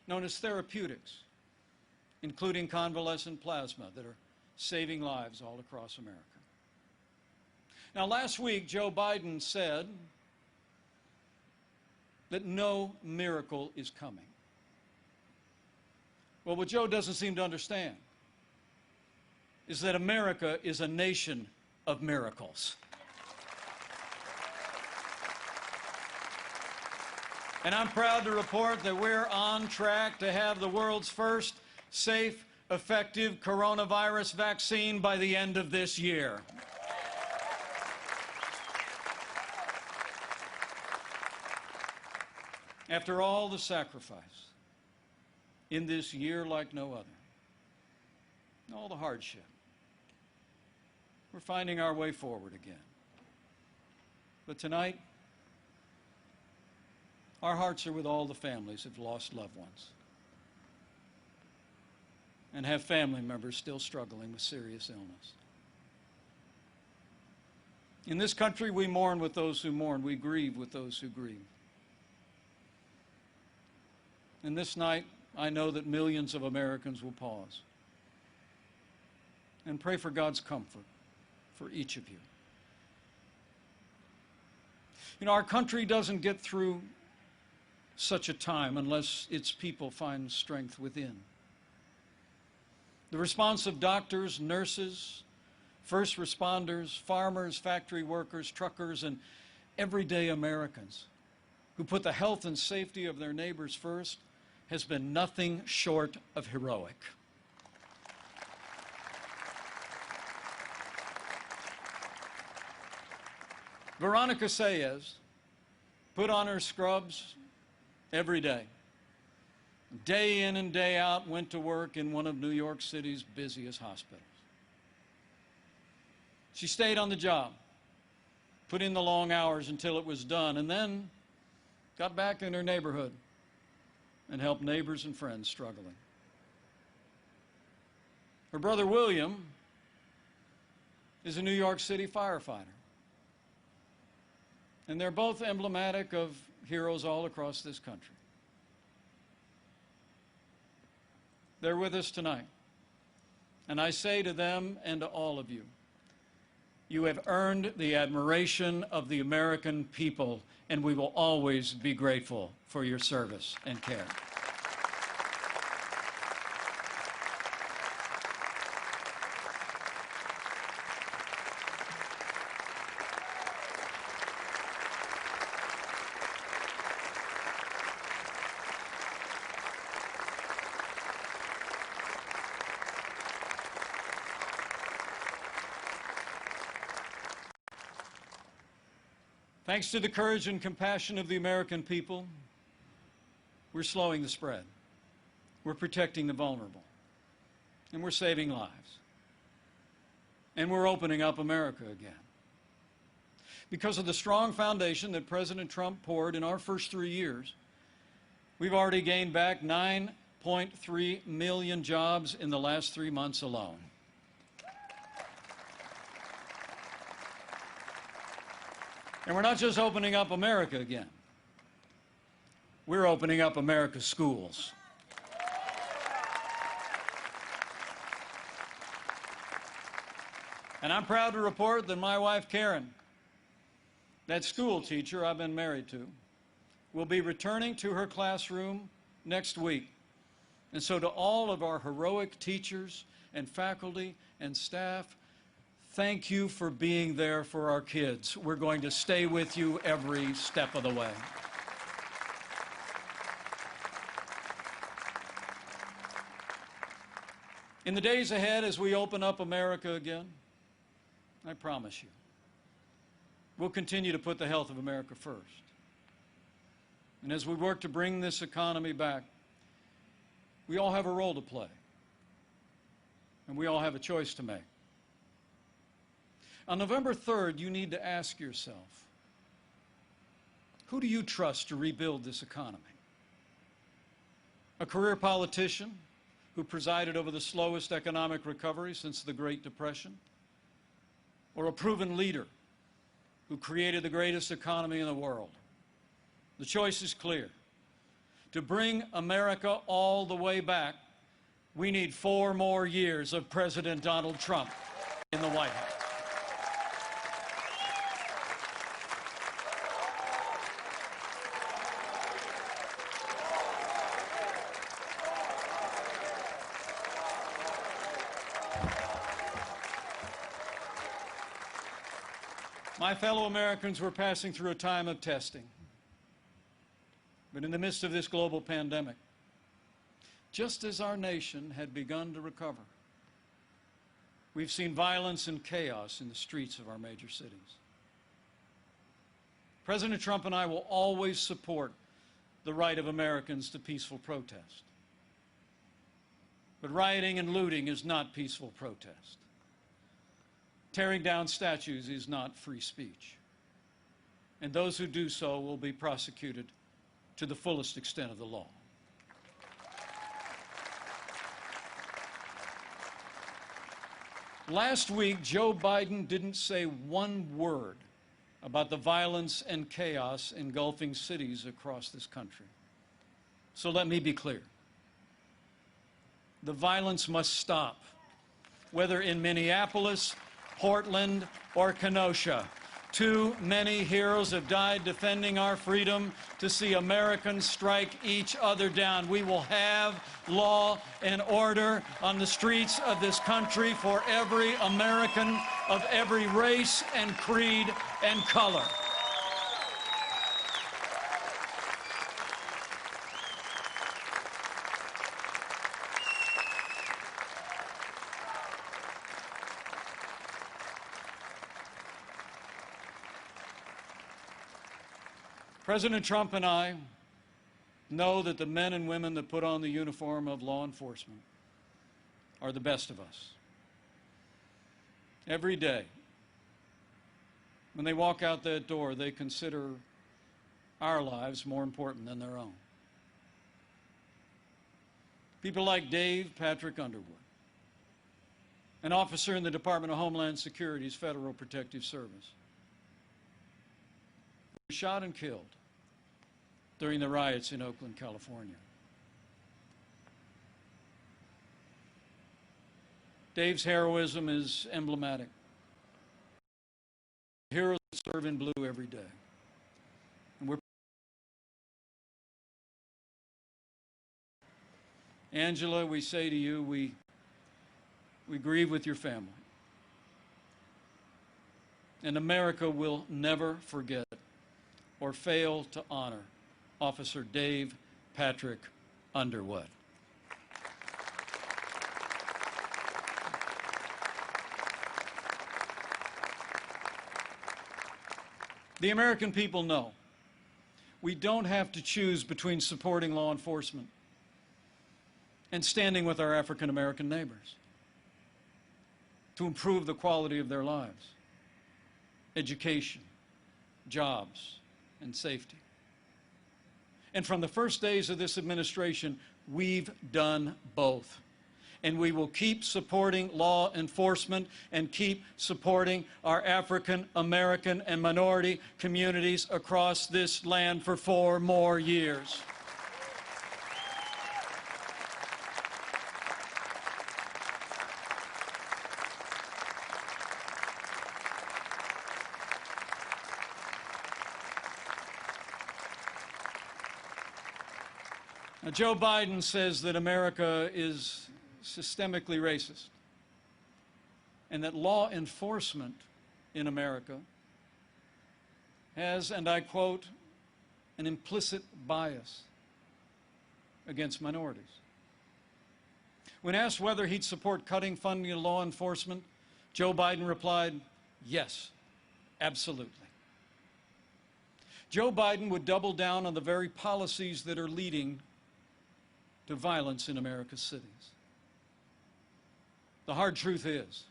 known as therapeutics, including convalescent plasma, that are saving lives all across America. Now, last week, Joe Biden said that no miracle is coming. Well, what Joe doesn't seem to understand is that America is a nation of miracles. And I'm proud to report that we're on track to have the world's first safe, effective coronavirus vaccine by the end of this year. After all the sacrifice in this year like no other, all the hardship, we're finding our way forward again. But tonight, our hearts are with all the families who've lost loved ones and have family members still struggling with serious illness. In this country, we mourn with those who mourn. We grieve with those who grieve. And this night, I know that millions of Americans will pause and pray for God's comfort for each of you. You know, our country doesn't get through such a time unless its people find strength within. The response of doctors, nurses, first responders, farmers, factory workers, truckers, and everyday Americans who put the health and safety of their neighbors first has been nothing short of heroic. Veronica Sayez put on her scrubs every day. Day in and day out, went to work in one of New York City's busiest hospitals. She stayed on the job, put in the long hours until it was done, and then got back in her neighborhood and helped neighbors and friends struggling. Her brother William is a New York City firefighter. And they're both emblematic of heroes all across this country. They're with us tonight. And I say to them and to all of you, you have earned the admiration of the American people, and we will always be grateful for your service and care. Thanks to the courage and compassion of the American people, we're slowing the spread. We're protecting the vulnerable. And we're saving lives. And we're opening up America again. Because of the strong foundation that President Trump poured in our first 3 years, we've already gained back 9.3 million jobs in the last 3 months alone. And we're not just opening up America again. We're opening up America's schools. And I'm proud to report that my wife, Karen, that school teacher I've been married to, will be returning to her classroom next week. And so to all of our heroic teachers and faculty and staff, thank you for being there for our kids. We're going to stay with you every step of the way. In the days ahead, as we open up America again, I promise you, we'll continue to put the health of America first. And as we work to bring this economy back, we all have a role to play. And we all have a choice to make. On November 3rd, you need to ask yourself, who do you trust to rebuild this economy? A career politician who presided over the slowest economic recovery since the Great Depression? Or a proven leader who created the greatest economy in the world? The choice is clear. To bring America all the way back, we need 4 more years of President Donald Trump in the White House. My fellow Americans, we're passing through a time of testing. But in the midst of this global pandemic, just as our nation had begun to recover, we've seen violence and chaos in the streets of our major cities. President Trump and I will always support the right of Americans to peaceful protest. But rioting and looting is not peaceful protest. Tearing down statues is not free speech. And those who do so will be prosecuted to the fullest extent of the law. Last week, Joe Biden didn't say one word about the violence and chaos engulfing cities across this country. So let me be clear. The violence must stop, whether in Minneapolis, Portland, or Kenosha. Too many heroes have died defending our freedom to see Americans strike each other down. We will have law and order on the streets of this country for every American of every race and creed and color. President Trump and I know that the men and women that put on the uniform of law enforcement are the best of us. Every day, when they walk out that door, they consider our lives more important than their own. People like Dave Patrick Underwood, an officer in the Department of Homeland Security's Federal Protective Service, was shot and killed during the riots in Oakland, California. Dave's heroism is emblematic. Heroes serve in blue every day. And Angela, we say to you, we grieve with your family. And America will never forget or fail to honor Officer Dave Patrick Underwood. The American people know we don't have to choose between supporting law enforcement and standing with our African American neighbors to improve the quality of their lives, education, jobs, and safety. And from the first days of this administration, we've done both. And we will keep supporting law enforcement and keep supporting our African American and minority communities across this land for 4 more years. Now, Joe Biden says that America is systemically racist and that law enforcement in America has, and I quote, an implicit bias against minorities. When asked whether he'd support cutting funding to law enforcement, Joe Biden replied, yes, absolutely. Joe Biden would double down on the very policies that are leading to violence in America's cities. The hard truth is,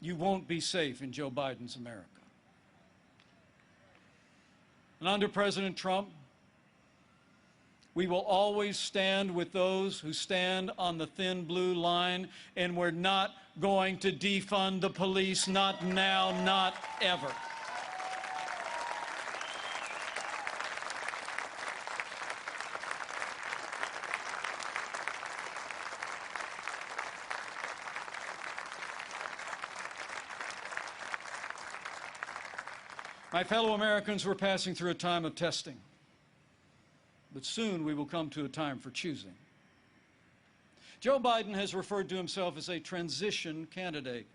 you won't be safe in Joe Biden's America. And under President Trump, we will always stand with those who stand on the thin blue line, and we're not going to defund the police, not now, not ever. My fellow Americans, we're passing through a time of testing, but soon we will come to a time for choosing. Joe Biden has referred to himself as a transition candidate,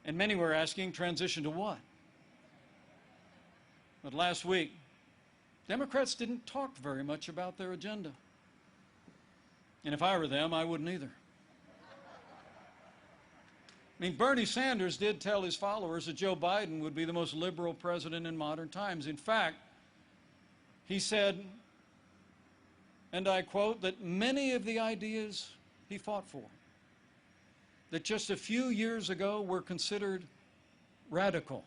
and many were asking, transition to what? But last week, Democrats didn't talk very much about their agenda. And if I were them, I wouldn't either. I mean, Bernie Sanders did tell his followers that Joe Biden would be the most liberal president in modern times. In fact, he said, and I quote, that many of the ideas he fought for, that just a few years ago were considered radical,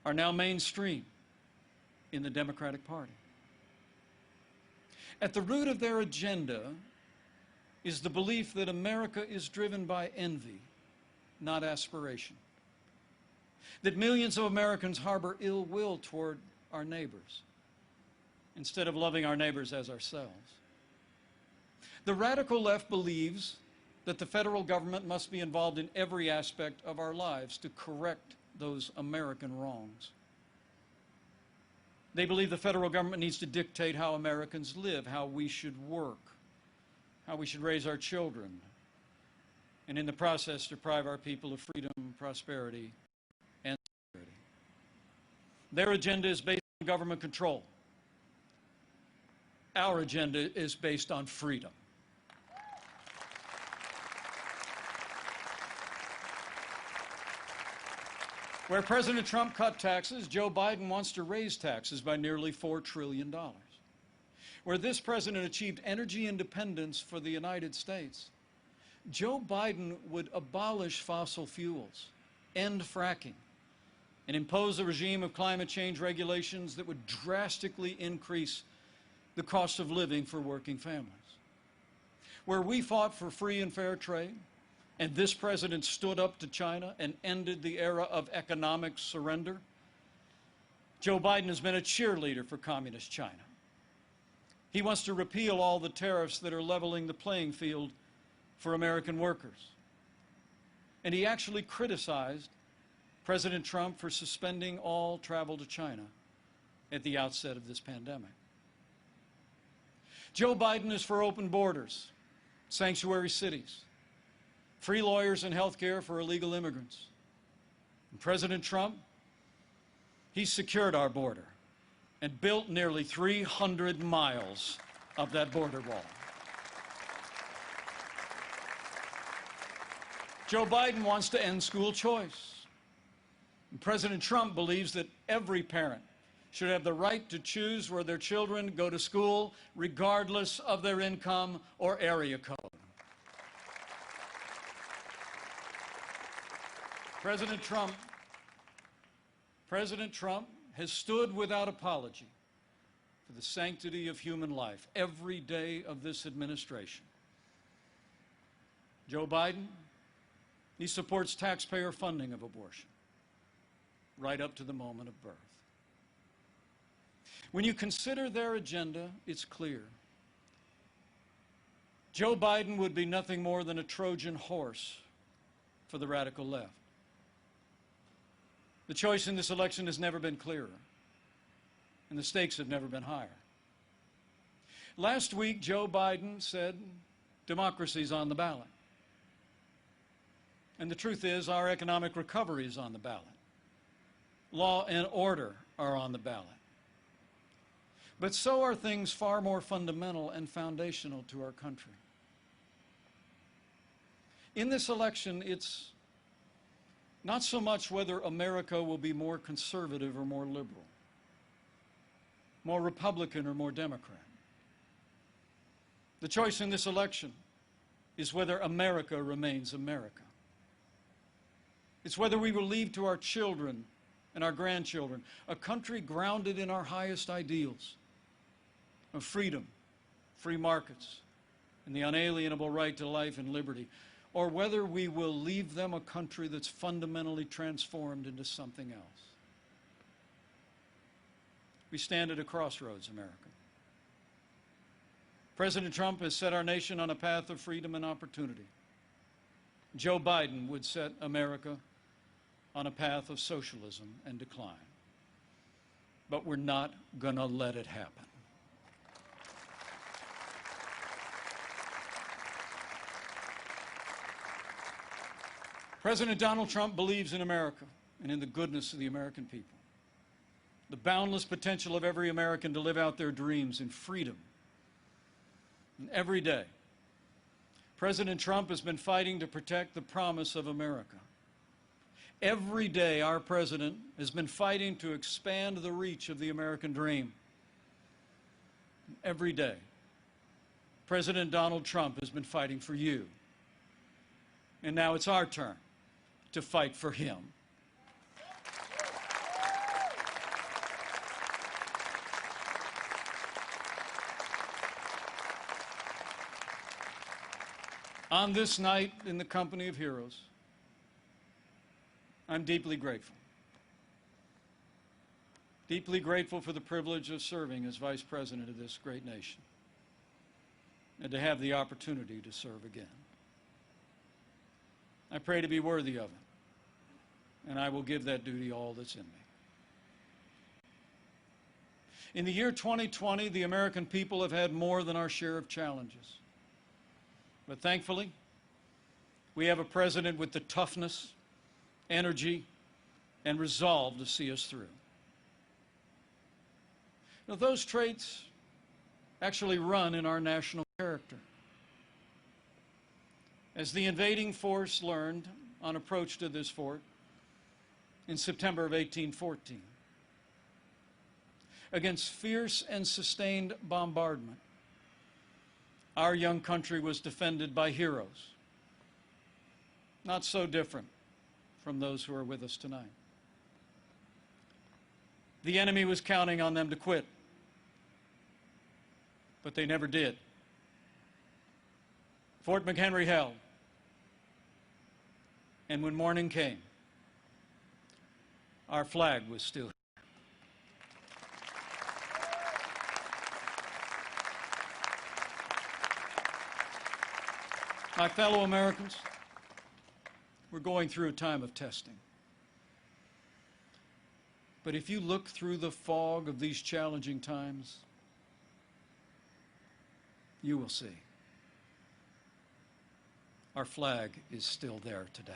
are now mainstream in the Democratic Party. At the root of their agenda is the belief that America is driven by envy, not aspiration. That millions of Americans harbor ill will toward our neighbors instead of loving our neighbors as ourselves. The radical left believes that the federal government must be involved in every aspect of our lives to correct those American wrongs. They believe the federal government needs to dictate how Americans live, how we should work, how we should raise our children, and in the process deprive our people of freedom, prosperity, and security. Their agenda is based on government control. Our agenda is based on freedom. Where President Trump cut taxes, Joe Biden wants to raise taxes by nearly $4 trillion. Where this president achieved energy independence for the United States, Joe Biden would abolish fossil fuels, end fracking, and impose a regime of climate change regulations that would drastically increase the cost of living for working families. Where we fought for free and fair trade, and this president stood up to China and ended the era of economic surrender, Joe Biden has been a cheerleader for communist China. He wants to repeal all the tariffs that are leveling the playing field for American workers. And he actually criticized President Trump for suspending all travel to China at the outset of this pandemic. Joe Biden is for open borders, sanctuary cities, free lawyers and health care for illegal immigrants. And President Trump, he's secured our border and built nearly 300 miles of that border wall. Joe Biden wants to end school choice. And President Trump believes that every parent should have the right to choose where their children go to school, regardless of their income or area code. President Trump has stood without apology for the sanctity of human life every day of this administration. Joe Biden, he supports taxpayer funding of abortion right up to the moment of birth. When you consider their agenda, it's clear. Joe Biden would be nothing more than a Trojan horse for the radical left. The choice in this election has never been clearer, and the stakes have never been higher. Last week, Joe Biden said democracy's on the ballot. And the truth is, our economic recovery is on the ballot. Law and order are on the ballot. But so are things far more fundamental and foundational to our country. In this election, it's not so much whether America will be more conservative or more liberal, more Republican or more Democrat. The choice in this election is whether America remains America. It's whether we will leave to our children and our grandchildren a country grounded in our highest ideals of freedom, free markets, and the unalienable right to life and liberty, or whether we will leave them a country that's fundamentally transformed into something else. We stand at a crossroads, America. President Trump has set our nation on a path of freedom and opportunity. Joe Biden would set America on a path of socialism and decline. But we're not going to let it happen. President Donald Trump believes in America and in the goodness of the American people, the boundless potential of every American to live out their dreams in freedom. And every day, President Trump has been fighting to protect the promise of America. Every day, our president has been fighting to expand the reach of the American dream. And every day, President Donald Trump has been fighting for you. And now it's our turn to fight for him. On this night in the company of heroes, I'm deeply grateful. Deeply grateful for the privilege of serving as Vice President of this great nation and to have the opportunity to serve again. I pray to be worthy of it. and I will give that duty all that's in me. In the year 2020, the American people have had more than our share of challenges. But thankfully, we have a president with the toughness, energy, and resolve to see us through. Now, those traits actually run in our national character. As the invading force learned on approach to this fort in September of 1814, against fierce and sustained bombardment, our young country was defended by heroes, not so different from those who are with us tonight. The enemy was counting on them to quit, but they never did. Fort McHenry held, and when morning came, our flag was still here. My fellow Americans, we're going through a time of testing. But if you look through the fog of these challenging times, you will see our flag is still there today.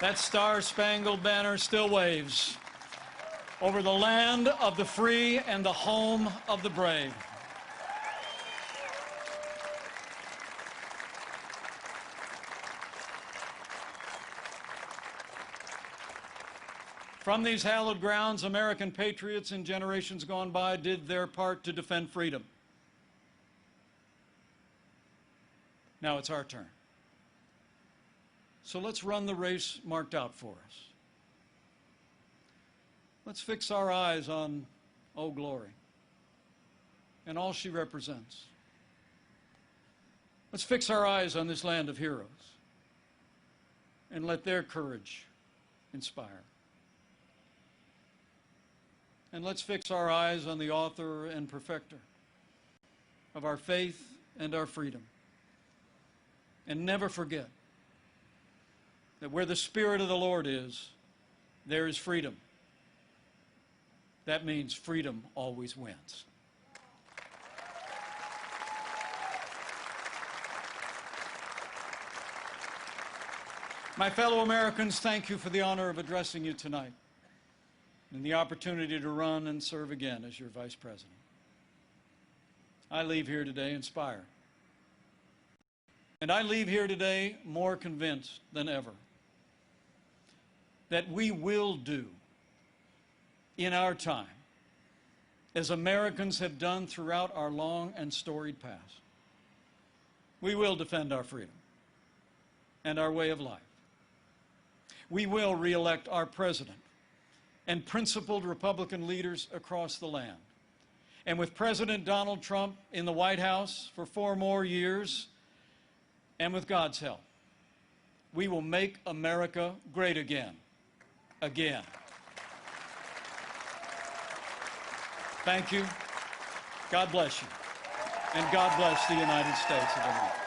That star-spangled banner still waves over the land of the free and the home of the brave. From these hallowed grounds, American patriots in generations gone by did their part to defend freedom. Now it's our turn. So let's run the race marked out for us. Let's fix our eyes on Old Glory and all she represents. Let's fix our eyes on this land of heroes and let their courage inspire. And let's fix our eyes on the author and perfecter of our faith and our freedom. And never forget that where the Spirit of the Lord is, there is freedom. That means freedom always wins. My fellow Americans, thank you for the honor of addressing you tonight and the opportunity to run and serve again as your Vice President. I leave here today inspired. And I leave here today more convinced than ever that we will do in our time, as Americans have done throughout our long and storied past. We will defend our freedom and our way of life. We will re-elect our president and principled Republican leaders across the land. And with President Donald Trump in the White House for 4 more years, and with God's help, we will make America great again. Again. Thank you. God bless you. And God bless the United States of America.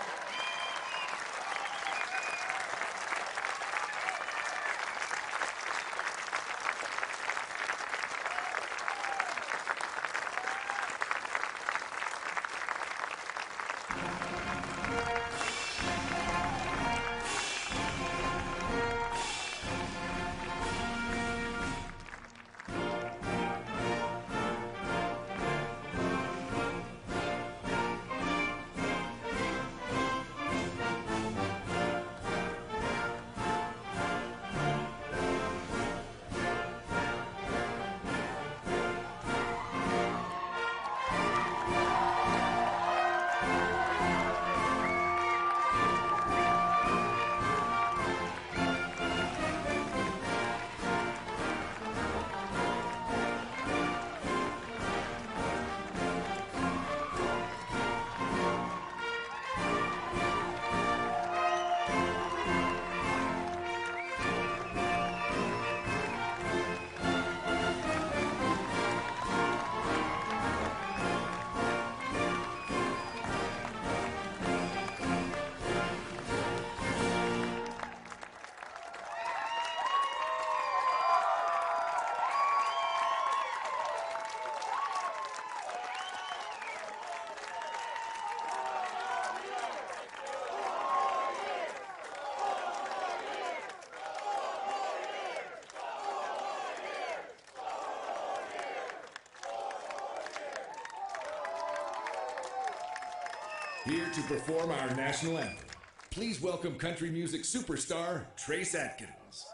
Here to perform our national anthem, please welcome country music superstar Trace Atkins.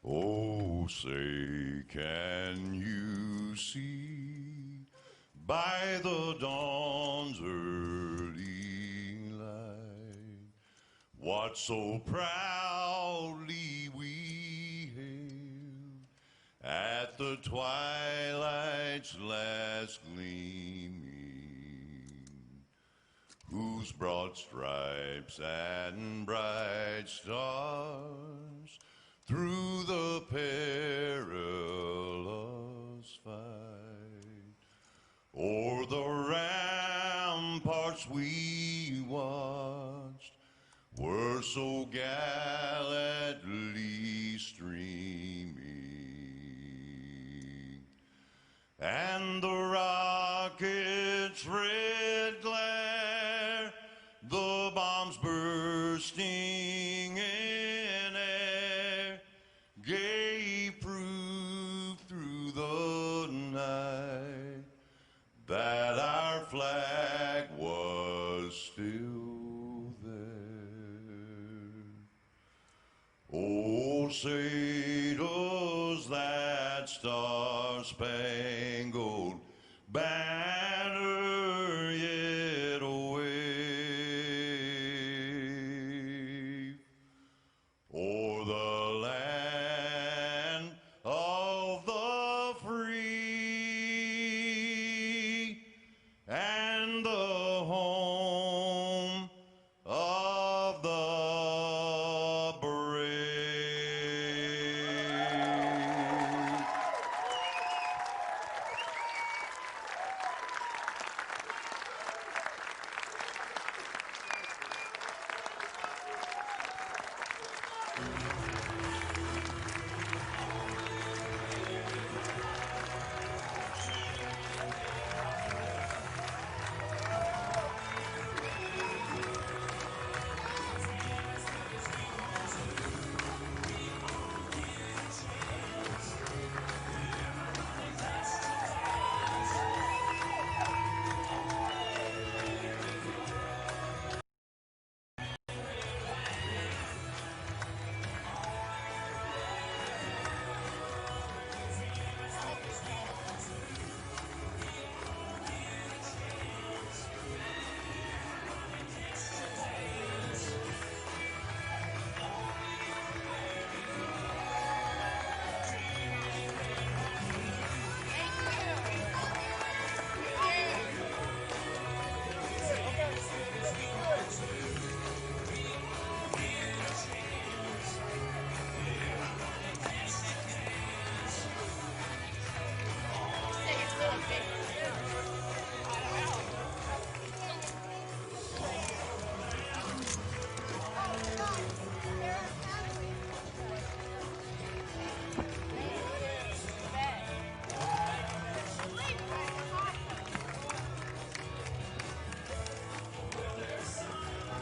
Oh, say, can you see by the dawn's early light what so proudly we hailed at the twilight's last gleaming, whose broad stripes and bright stars through the perilous fight, o'er the ramparts we watched, were so gallantly streaming, and the rocket's red glare, the bombs bursting in air, gave proof through the night that our flag was still there. Oh, say does that star-spangled banner yet wave o'er the land of the free and the home of the brave?